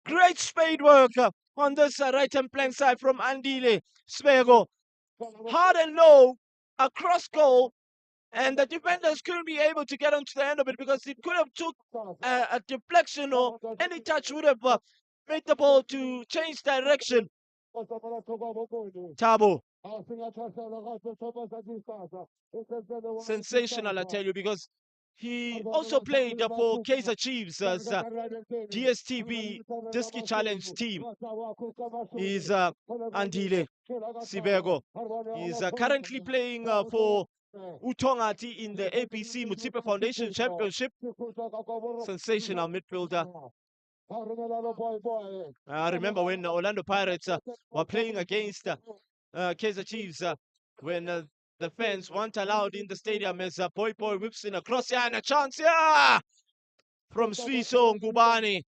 Great spade worker on this right-hand flank side from Andile Svego. Hard and low, across goal, and the defenders couldn't be able to get onto the end of it because it could have took a deflection or any touch would have made the ball to change direction. Tabo. Sensational, I tell you, because he also played for Kaizer Chiefs as DSTV Diski Challenge team. He's Andile Sibego. He's currently playing for Utongati in the APC Mutsipe Foundation Championship. Sensational midfielder. I remember when Orlando Pirates were playing against Kaizer Chiefs when the fans weren't allowed in the stadium as Boy whips in a cross. Yeah, and a chance, yeah! From Swiso Ngubani.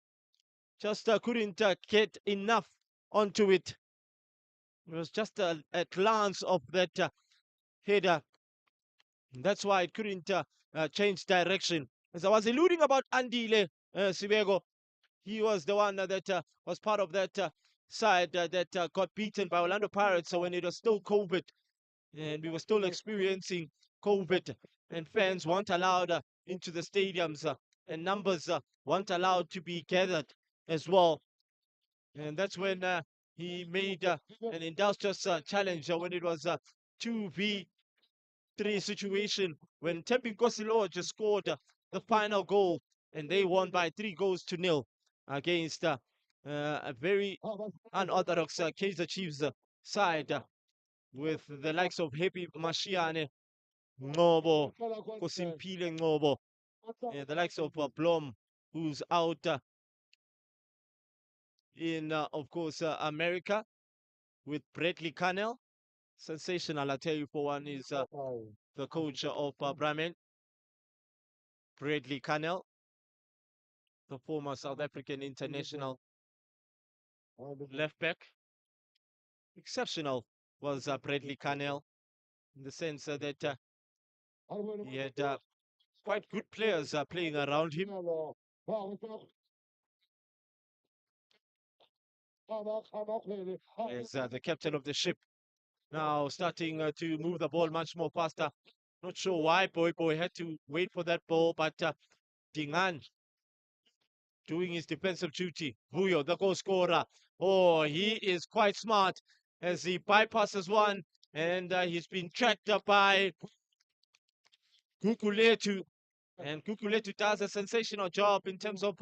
Just couldn't get enough onto it. It was just a glance of that header. That's why it couldn't change direction. As I was alluding about Andile Sibego, he was the one that was part of that side that got beaten by Orlando Pirates when it was still COVID. And we were still experiencing COVID, and fans weren't allowed into the stadiums, and numbers weren't allowed to be gathered as well. And that's when he made an industrious challenge when it was a 2v3 situation, when Tempi Kosilo just scored the final goal, and they won by 3-0 against a very unorthodox Kaizer Chiefs side. With the likes of Happy Mashiane, Ngobo, Kosimpile Ngobo, the likes of Blom, who's out in, of course, America, with Bradley Cannell. Sensational, I tell you, for one, is the coach of Bremen, Bradley Cannell, the former South African international left back. Exceptional was Bradley Cannell, in the sense that he had quite good players playing around him. As the captain of the ship, now starting to move the ball much more faster. Not sure why Boy had to wait for that ball, but Dingan doing his defensive duty. Vuyo, the goal scorer. Oh, he is quite smart as he bypasses one, and he's been tracked up by Kukuletu. And Kukuletu does a sensational job in terms of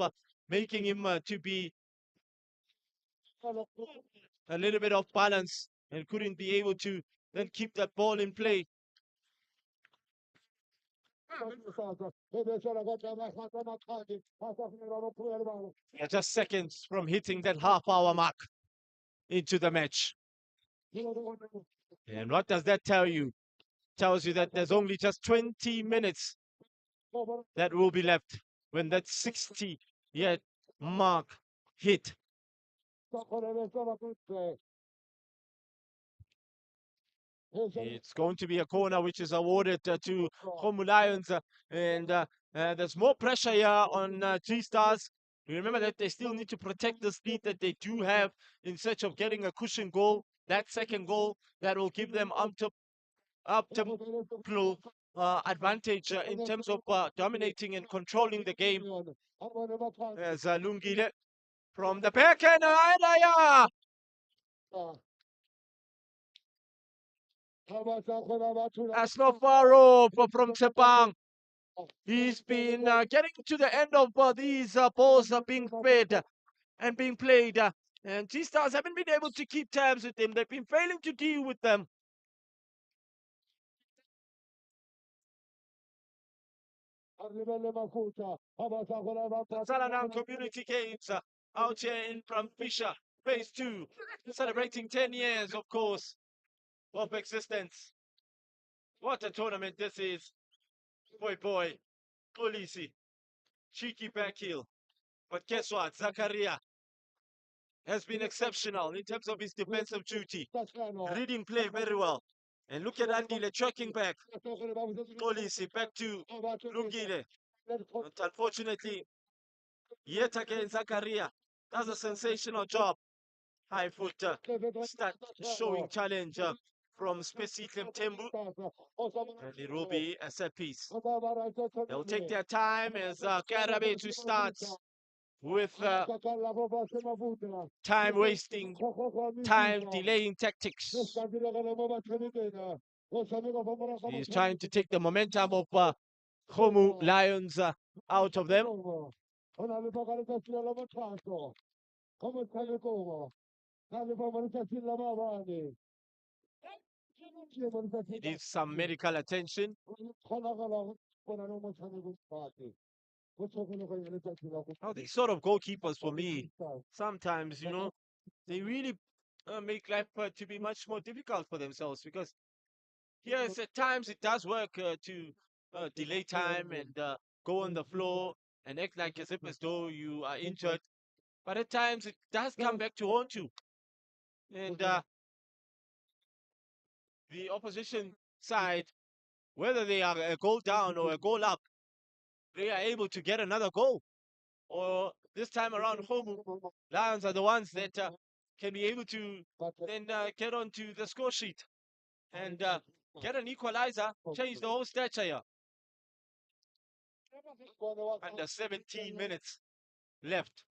making him to be a little bit off balance and couldn't be able to then keep that ball in play. Yeah, just seconds from hitting that half-hour mark into the match. And what does that tell you? Tells you that there's only just 20 minutes that will be left when that 60-yard mark hit. It's going to be a corner which is awarded to Khomu Lions, and there's more pressure here on G-Stars. Remember that they still need to protect the lead that they do have in search of getting a cushion goal, that second goal that will give them optimal advantage in terms of dominating and controlling the game. There's Lungile from the back end. That's not far off from Sepang. He's been getting to the end of these balls being fed and being played. And G-Stars haven't been able to keep tabs with them. They've been failing to deal with them. Tsalanang Community Games out here in Pramfisher, phase 2, celebrating 10 years, of course, of existence. What a tournament this is. Boy, Polisi, cheeky back heel. But guess what? Zakaria has been exceptional in terms of his defensive duty. Reading play very well. And look at Andile tracking back. Polisi back to Lungile. But unfortunately, yet again, Zakaria does a sensational job. High foot start showing challenge from Spesitlem Tembu. And it will be a set piece. They'll take their time as Karabetu starts with time wasting, time delaying tactics. He's trying to take the momentum of Khomu Lions out of them. He needs some medical attention. Oh, these sort of goalkeepers for me, sometimes, you know, they really make life to be much more difficult for themselves, because yes, at times it does work to delay time and go on the floor and act like as though you are injured. But at times it does come back to haunt you. And the opposition side, whether they are a goal down or a goal up, they are able to get another goal. Or this time around, home Lions are the ones that can be able to then get onto the score sheet and get an equalizer, change the whole stature here. Under 17 minutes left.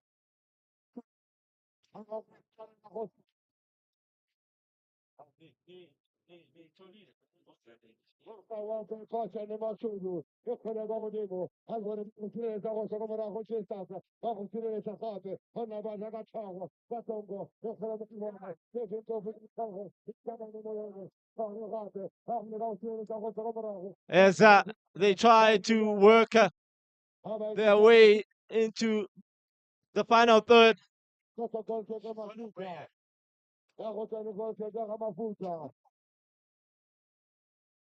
As they try to work their way into the final third.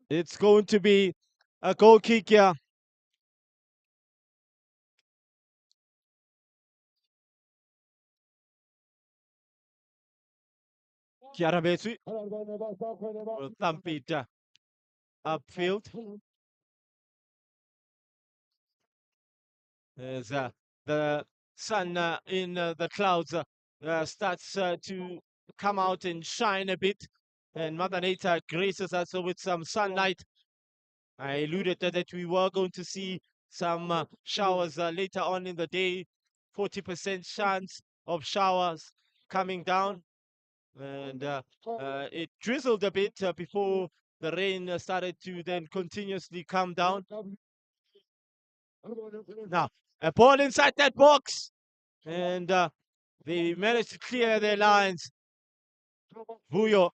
It's going to be a goal kick here. Kiarabetsu will thump it upfield. As the sun in the clouds starts to come out and shine a bit, and Mother Nature graces us with some sunlight. I alluded that we were going to see some showers later on in the day. 40% chance of showers coming down. And it drizzled a bit before the rain started to then continuously come down. Now, a ball inside that box. And they managed to clear their lines. Vuyo,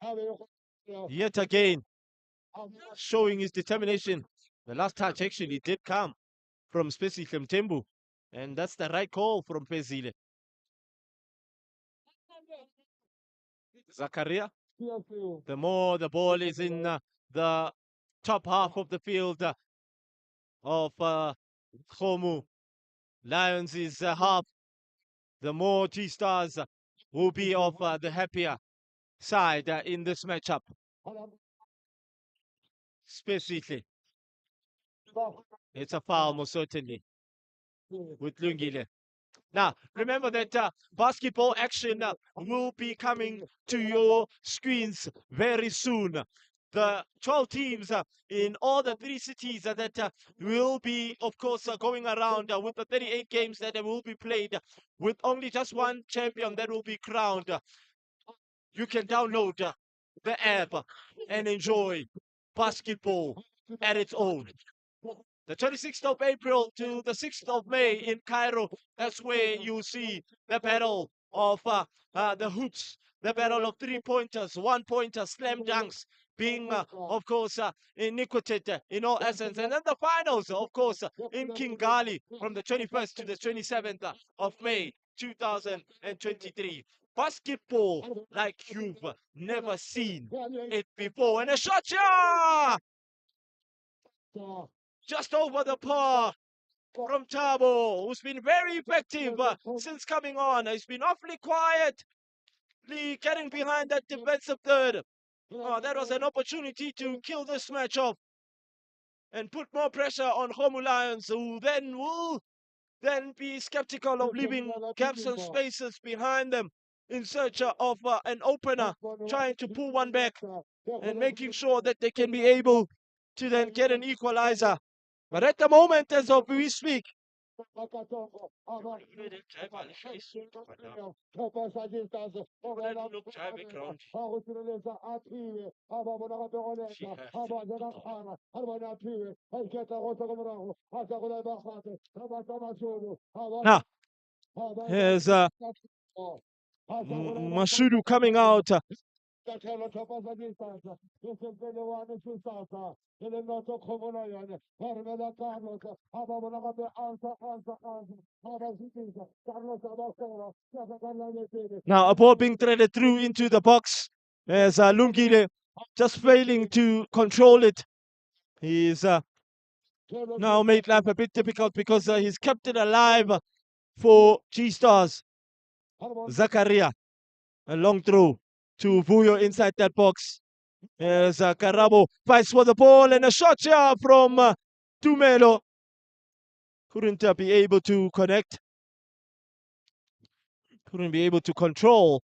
yet again, showing his determination. The last touch actually did come from Spesi Tembu. And that's the right call from Pezile. Zakaria, the more the ball is in the top half of the field of Khomu Lions' half, the more G-Stars will be of the happier side in this matchup. Specifically, it's a foul, most certainly, with Lungile. Now, remember that basketball action will be coming to your screens very soon. The 12 teams in all the 3 cities that will be, of course, going around with the 38 games that will be played with only just one champion that will be crowned. You can download the app and enjoy basketball at its own. The 26th of April to the 6th of May in Cairo, that's where you see the battle of the hoops, the battle of 3-pointers, 1-pointers, slam dunks being, of course, iniquited in all essence. And then the finals, of course, in Kigali from the 21st to the 27th of May 2023. Basketball like you've never seen it before. And a shot, yeah! Just over the par from Tabo, who's been very effective since coming on. He's been awfully quietly getting behind that defensive third. That was an opportunity to kill this match off and put more pressure on Khomu Lions, who then will be skeptical of leaving gaps and spaces behind them in search of an opener, trying to pull one back and making sure that they can be able to then get an equalizer. But at the moment, as of we speak, now, here's Mashudu coming out. Now a ball being threaded through into the box as Lungile just failing to control it. He's now made life a bit difficult because he's kept it alive for G-Stars. Zakaria, a long throw to Vuyo inside that box. As Karabo fights for the ball and a shot here from Tumelo. Couldn't be able to connect. Couldn't be able to control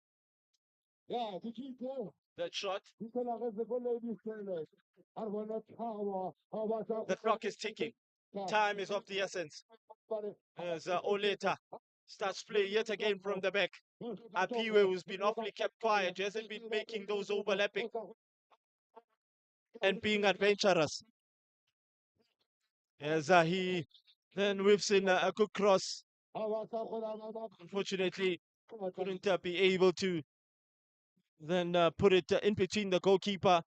that shot. The clock is ticking. Time is of the essence. As Oleta starts play yet again from the back. Apiwe, who's been awfully kept quiet, hasn't been making those overlapping and being adventurous. As he then whips in a good cross. Unfortunately, couldn't be able to then put it in between the goalkeeper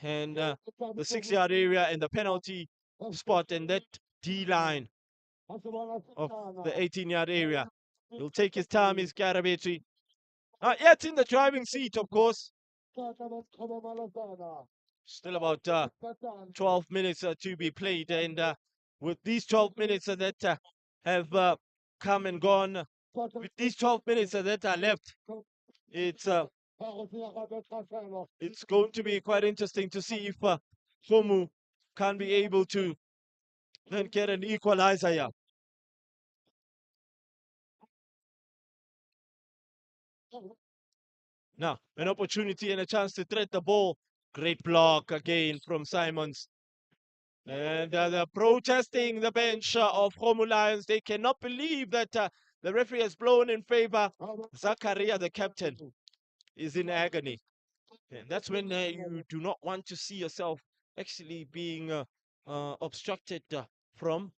and the 6-yard area and the penalty spot and that D-line of the 18-yard area. He'll take his time, his Garabetri. Yet in the driving seat, of course. Still about 12 minutes to be played. And with these 12 minutes that have come and gone, with these 12 minutes that are left, it's going to be quite interesting to see if Khomu can be able to then get an equalizer here. Now, an opportunity and a chance to thread the ball. Great block again from Simons. And they're protesting the bench of Homu Lions. They cannot believe that the referee has blown in favor. Zakaria, the captain, is in agony. And that's when you do not want to see yourself actually being obstructed from.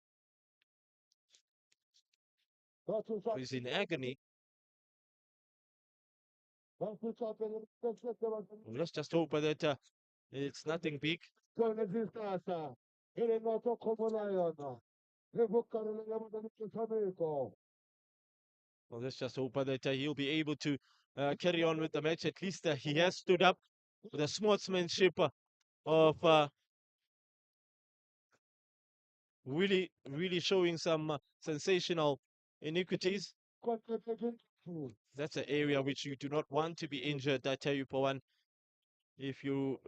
He's in agony. Let's just hope that it's nothing big. Well, let's just hope that he'll be able to carry on with the match. At least he has stood up with the sportsmanship of really showing some sensational iniquities. That's an area which you do not want to be injured, I tell you, Pawan. If you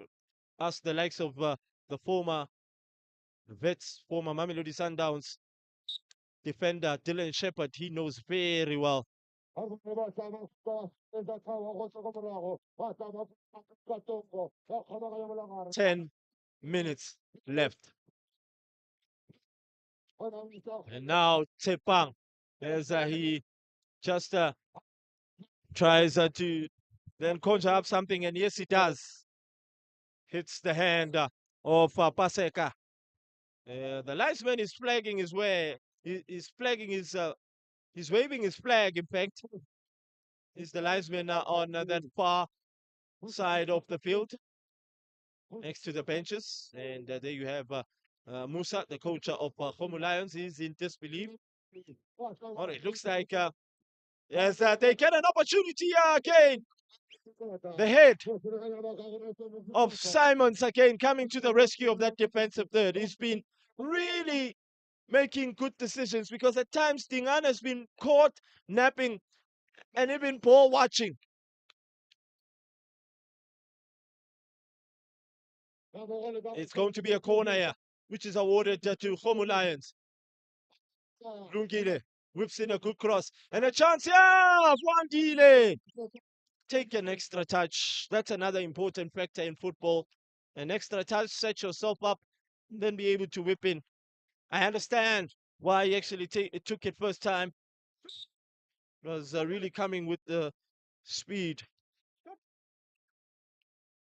ask the likes of the former vets, former Mamelodi Sundowns defender Dylan Shepherd, he knows very well. 10 minutes left. And now Tepang, as he just tries to then conjure up something, and yes, he does. Hits the hand of Paseka. The linesman is flagging his way. He's flagging his. He's waving his flag. In fact, he's the linesman on that far side of the field, next to the benches. And there you have Musa, the coach of Homu Lions. He's in disbelief. Well, it looks like as they get an opportunity again. The head of Simons again coming to the rescue of that defensive third. He's been really making good decisions, because at times Dingan has been caught napping and even ball watching. It's going to be a corner here, which is awarded to Homu Lions. Lungile whips in a good cross and a chance here. Wandile. Take an extra touch. That's another important factor in football. An extra touch, set yourself up, then be able to whip in. I understand why he actually took it first time. It was really coming with the speed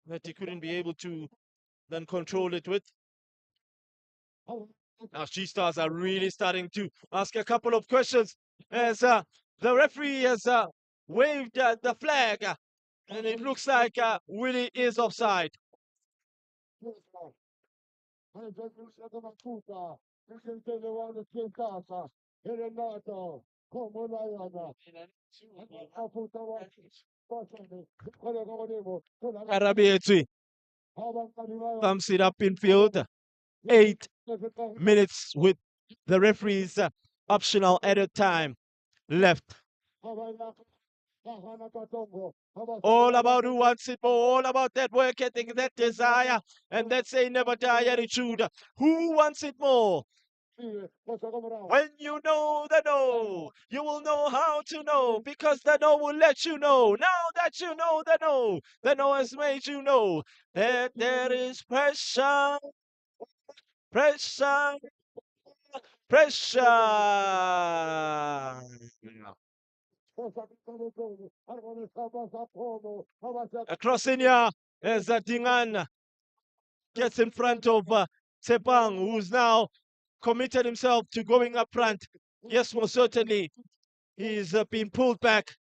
that he couldn't be able to then control it with. Now G-Stars are really starting to ask a couple of questions as the referee has waved the flag, and it looks like Willie is offside. Karabietsi thumbs it up in field. 8 minutes with the referee's optional added time left. All about who wants it more, all about that work ethic, that desire, and that say never die attitude. Who wants it more? When you know the no, you will know how to know, because the no will let you know. Now that you know the no has made you know that there is pressure, pressure, pressure. Across in here as Dingan gets in front of Tepang, who's now committed himself to going up front. Yes, most certainly. He's been pulled back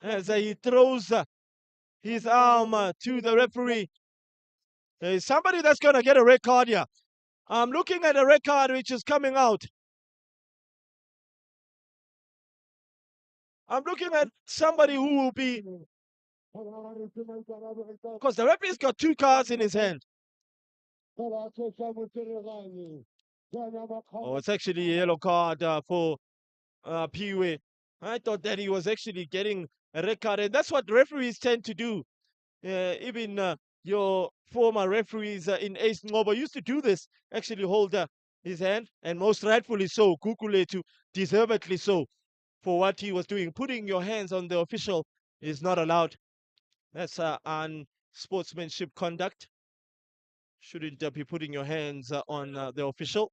as he throws his arm to the referee. There's somebody that's going to get a red card here. I'm looking at a red card which is coming out. I'm looking at somebody who will be... Because the referee's got 2 cards in his hand. Oh, it's actually a yellow card for Piwe. I thought that he was actually getting a red card, and that's what referees tend to do. Even your former referees in Ace Ngobo used to do this, actually hold his hand, and most rightfully so, Kukule to deservedly so, for what he was doing. Putting your hands on the official is not allowed. That's unsportsmanship conduct. Shouldn't be putting your hands on the official.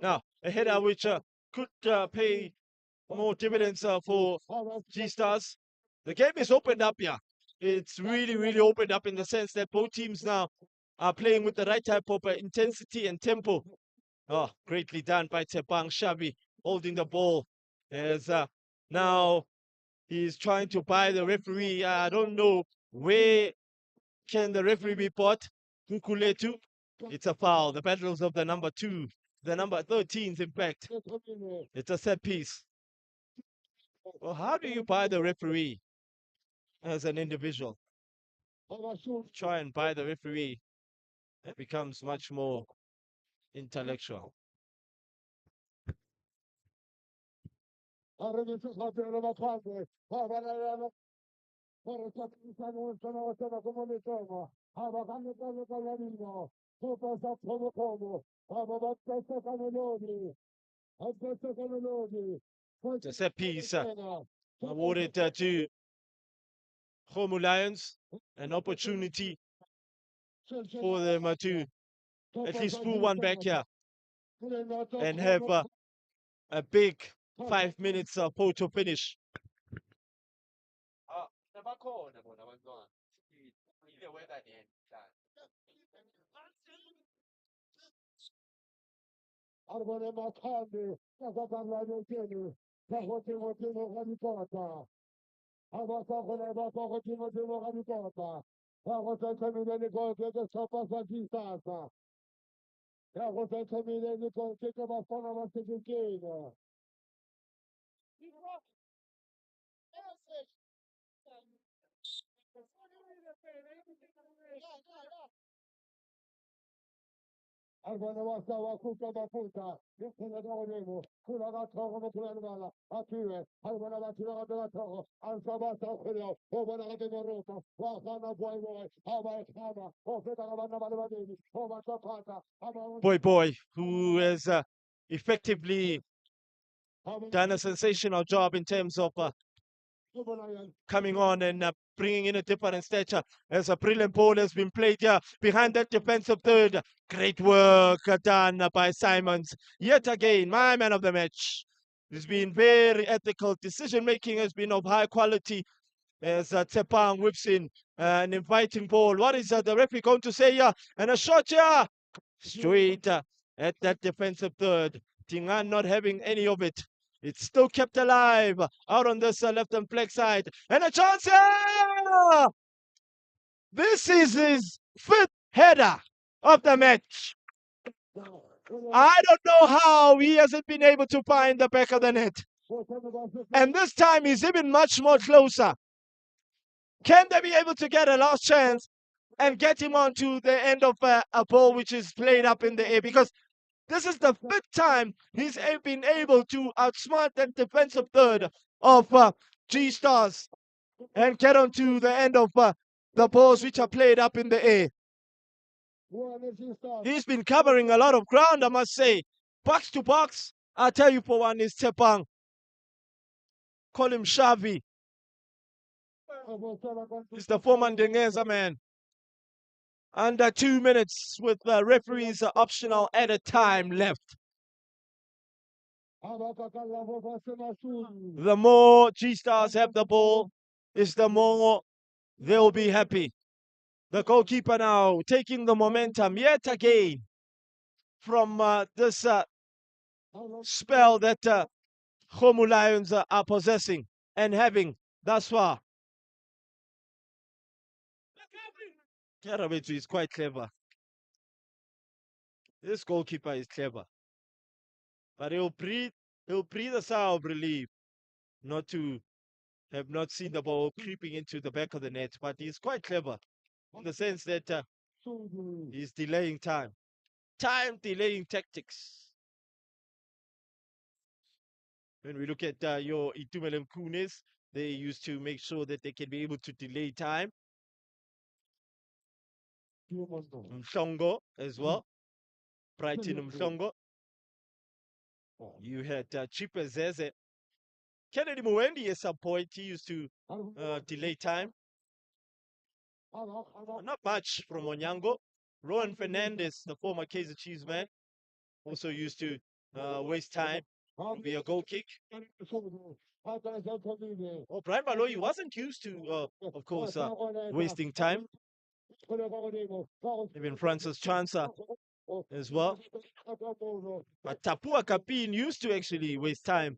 Now, a header which could pay more dividends for G-Stars. The game is opened up here. It's really, really opened up in the sense that both teams now are playing with the right type of intensity and tempo. Oh, greatly done by Tepang Shabi, holding the ball. As now he's trying to buy the referee. I don't know where can the referee be bought. Kukuletu. It's a foul. The battles of the number 2, the number 13s, in fact. It's a set piece. Well, how do you buy the referee as an individual? Try and buy the referee. It becomes much more intellectual. It's a set piece awarded to Homo Lions, an opportunity for them to at least pull one back here and have a big 5 minutes photo finish. Boy, who has effectively done a sensational job in terms of coming on and bringing in a different stature as a brilliant ball has been played here behind that defensive third. Great work done by Simons. Yet again, my man of the match. He's been very ethical. Decision-making has been of high quality as Tepang whips in an inviting ball. What is the referee going to say here? And a shot here straight at that defensive third. Tingan not having any of it. It's still kept alive out on this left and flank side. And a chance here! This is his 5th header of the match. I don't know how he hasn't been able to find the back of the net. And this time he's even much more closer. Can they be able to get a last chance and get him onto the end of a ball which is played up in the air? Because this is the 5th time he's been able to outsmart that defensive third of G-Stars and get onto the end of the balls which are played up in the air. He's been covering a lot of ground, I must say. Box to box, I'll tell you for one, is Tepang. Call him Shavi. He's the former Ndengeza man. Under 2 minutes with the referees optional at a time left. The more G-Stars have the ball, is the more they'll be happy. The goalkeeper now taking the momentum yet again from this spell that Homo Lions are possessing and having thus far. Karabetu is quite clever. This goalkeeper is clever. But he'll breathe a sigh of relief not to have not seen the ball creeping into the back of the net. But he's quite clever in the sense that he's delaying time. Time delaying tactics. When we look at your Itumelem Kunis, they used to make sure that they can be able to delay time. Mhlongo as well. Brighton Mhlongo. You had Chipa Zeze Kennedy Muendi at some point, he used to delay time. Not much from Onyango. Rowan Fernandez, the former Kaizer Chiefs man, also used to waste time via goal kick. Oh, Brian Baloyi wasn't used to, of course, wasting time. Even Francis Chansa as well. But Tapua Kapin used to actually waste time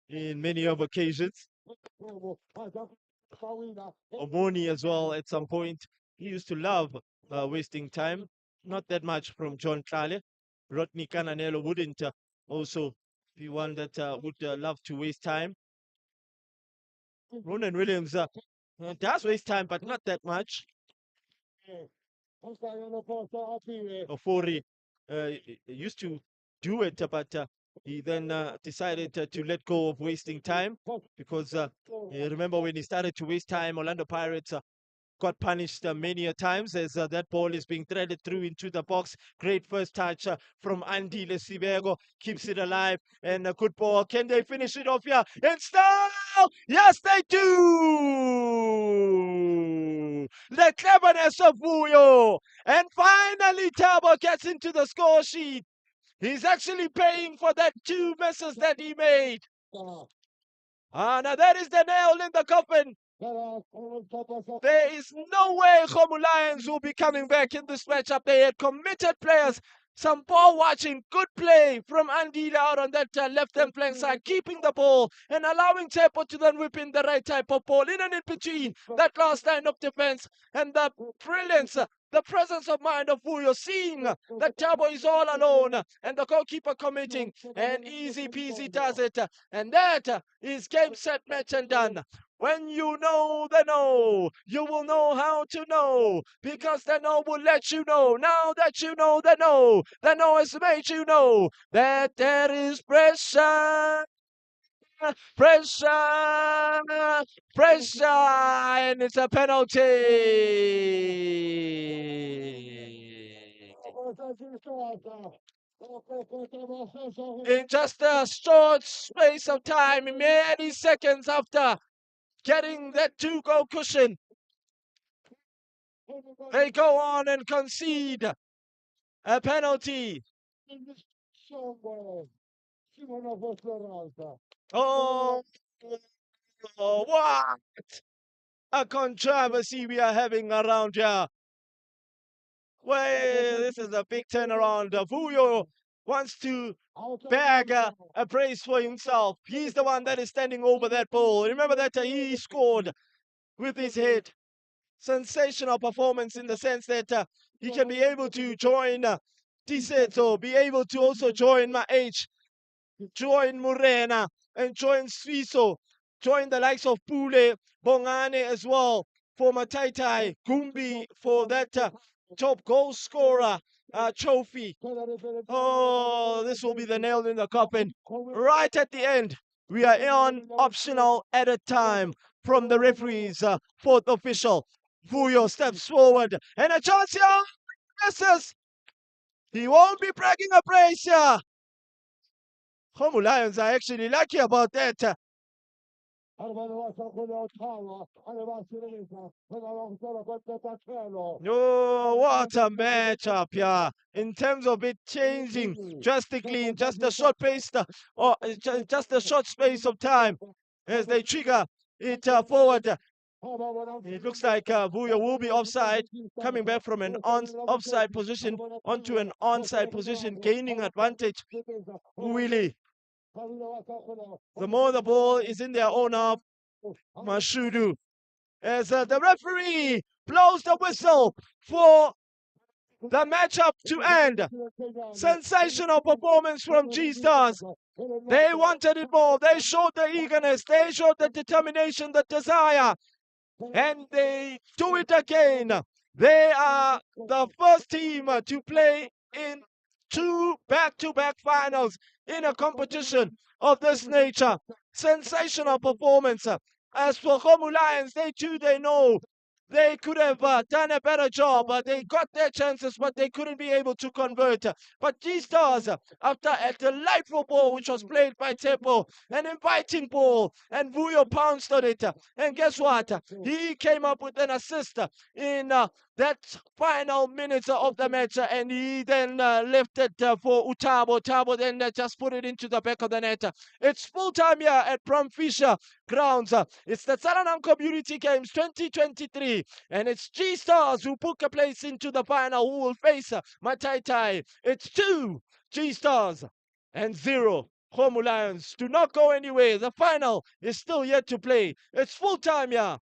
in many of occasions. Omoni as well at some point. He used to love wasting time. Not that much from John Tlale. Rodney Cananelo wouldn't also be one that would love to waste time. Ronan Williams does waste time, but not that much. Ofori used to do it, but he then decided to let go of wasting time because you remember when he started to waste time, Orlando Pirates got punished many a times as that ball is being threaded through into the box. Great first touch from Andy Lesibego, keeps it alive, and a good ball. Can they finish it off here in style? Yes, they do! The cleverness of Vuyo, and finally Tabo gets into the score sheet. He's actually paying for that 2 misses that he made. Now that is the nail in the coffin. There is no way Khomu Lions will be coming back in this matchup. They had committed players, some ball watching, good play from Andila out on that left-hand flank side, keeping the ball and allowing Tepo to then whip in the right type of ball in and in between that last line of defense, and the brilliance, the presence of mind of Vuyo, seeing that Tabo is all alone and the goalkeeper committing, and easy peasy does it, and that is game, set, match and done. When you know the know, you will know how to know, because the know will let you know. Now that you know the know has made you know that there is pressure, pressure, pressure, and it's a penalty. In just a short space of time, many seconds after getting that 2-goal cushion, they go on and concede a penalty. Oh, what a controversy we are having around here. Well, this is a big turnaround. Vuyo wants to bag a praise for himself. He's the one that is standing over that ball. Remember that he scored with his head. Sensational performance in the sense that he can be able to join Tiseto, be able to also join MaH, join Morena, and join Swiso, join the likes of Pule, Bongane as well, for Mataitai, Gumbi for that top goal scorer trophy. Oh, this will be the nail in the coffin. Right at the end, we are on optional added time from the referee's fourth official. Vuyo steps forward, and a chance here. Misses. He won't be bragging a praise here. Khomu Lions are actually lucky about that. Oh, what a matchup here. In terms of it changing drastically in just a short pace, or just a short space of time as they trigger it forward. It looks like Vuyo will be offside, coming back from an offside position onto an onside position, gaining advantage. Willie. The more the ball is in their own half, Mashudu, as the referee blows the whistle for the matchup to end. Sensational performance from G-Stars. They wanted it more. They showed the eagerness. They showed the determination, the desire. And they do it again. They are the first team to play in 2 back-to-back finals in a competition of this nature. Sensational performance. As for Khomu Lions, they know they could have done a better job. They got their chances, but they couldn't be able to convert. But G-Stars, after a delightful ball, which was played by Tepo, an inviting ball, and Vuyo pounced on it. And guess what? He came up with an assist in that final minutes of the match, and he then left it for Utabo. Utabo then just put it into the back of the net. It's full time here at Fisher Grounds. It's the Tsalanang Community Games 2023, and it's G-Stars who book a place into the final, who will face Mataitai. It's 2 G-Stars and 0 Khomo Lions. Do not go anywhere. The final is still yet to play. It's full time here.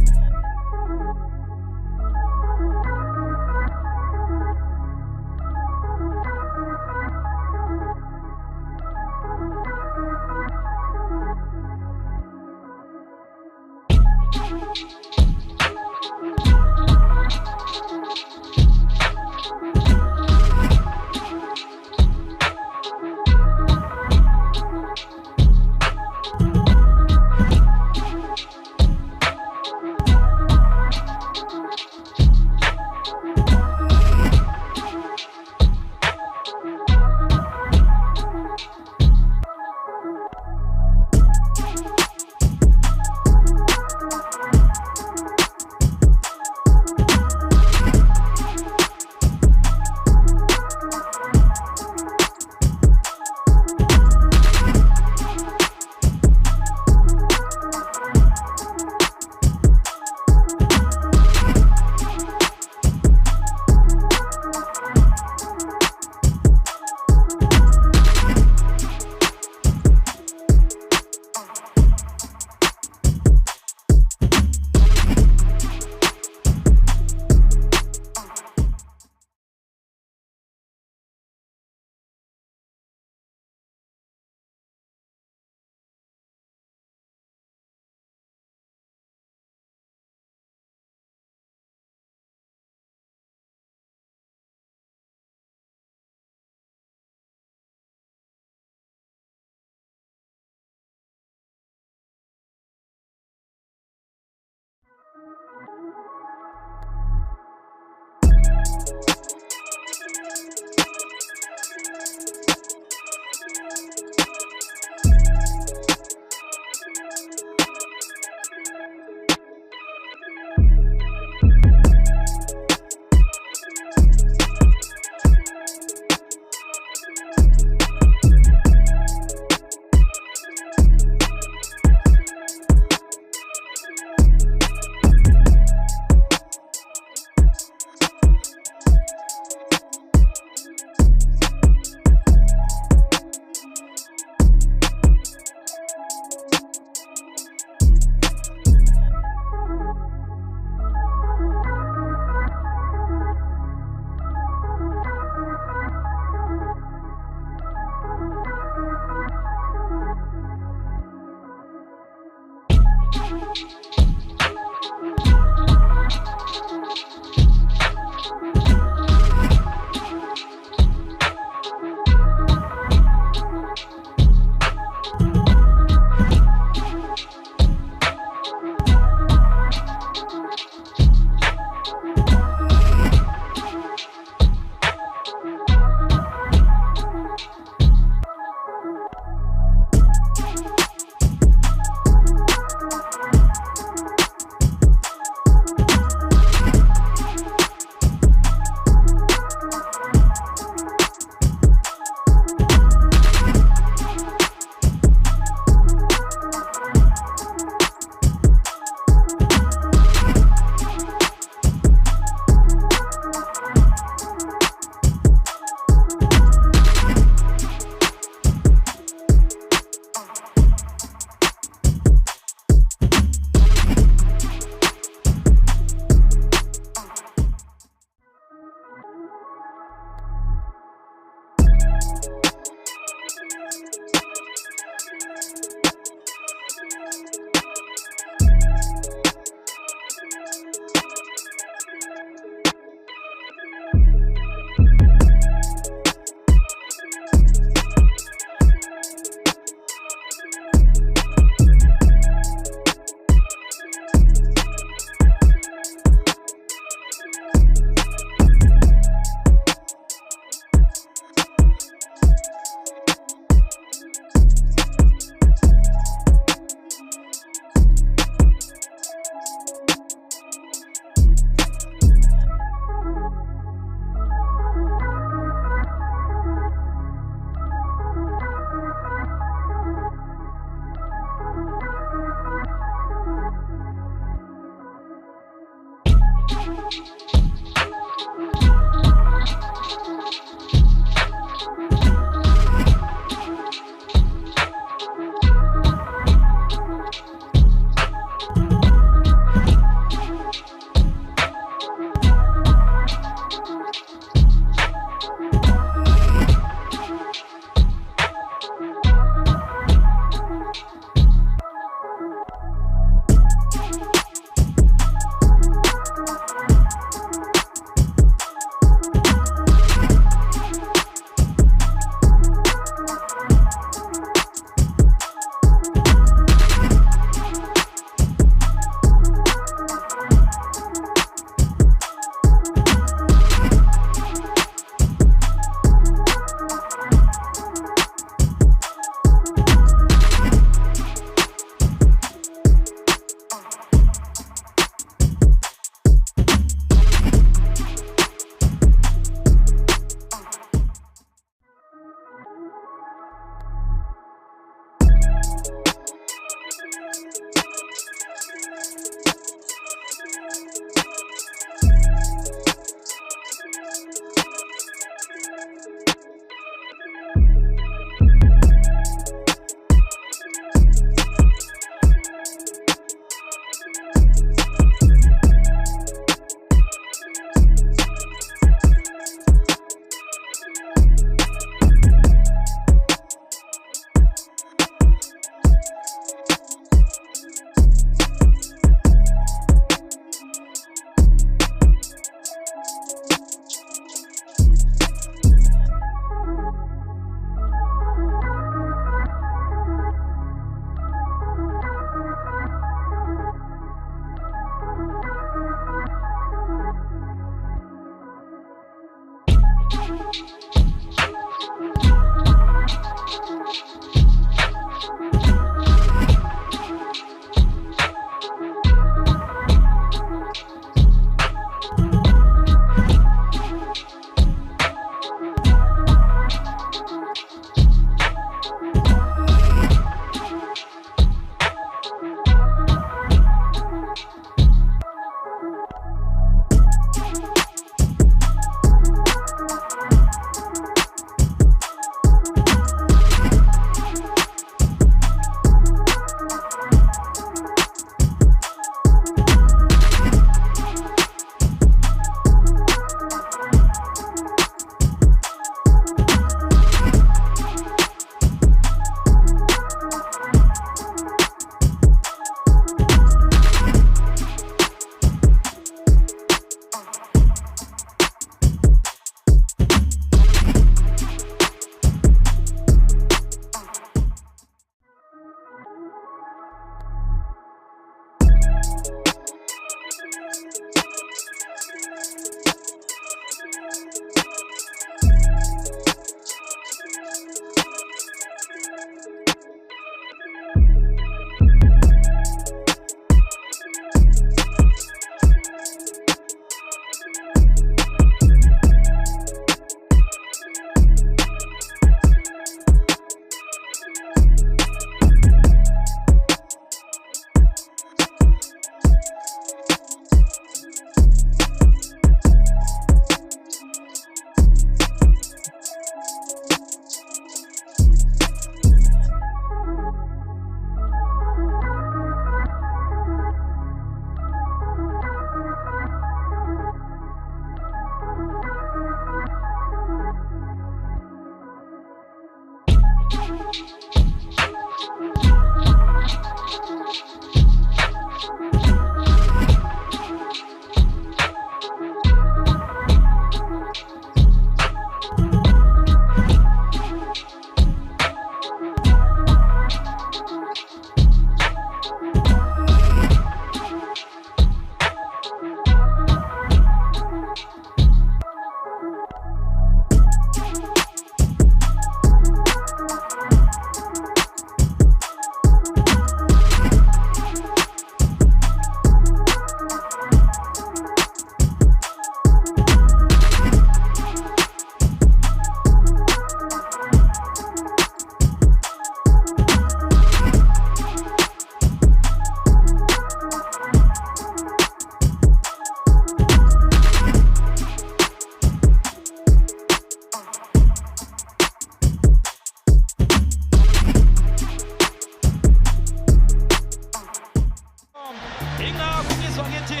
ingakungizwa ngithi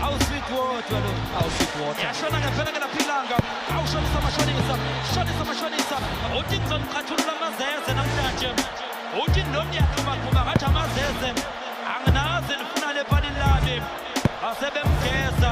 awusweet water lo awusweet water yashona ngempela ngelaphilanga awushonisa mashonisa uthi ngizoniqhathulula amazeze namhlanje uthi ndoni yaxhumaxhuma ngathi amazeze anginazi nifuna lepani lami asebemgeza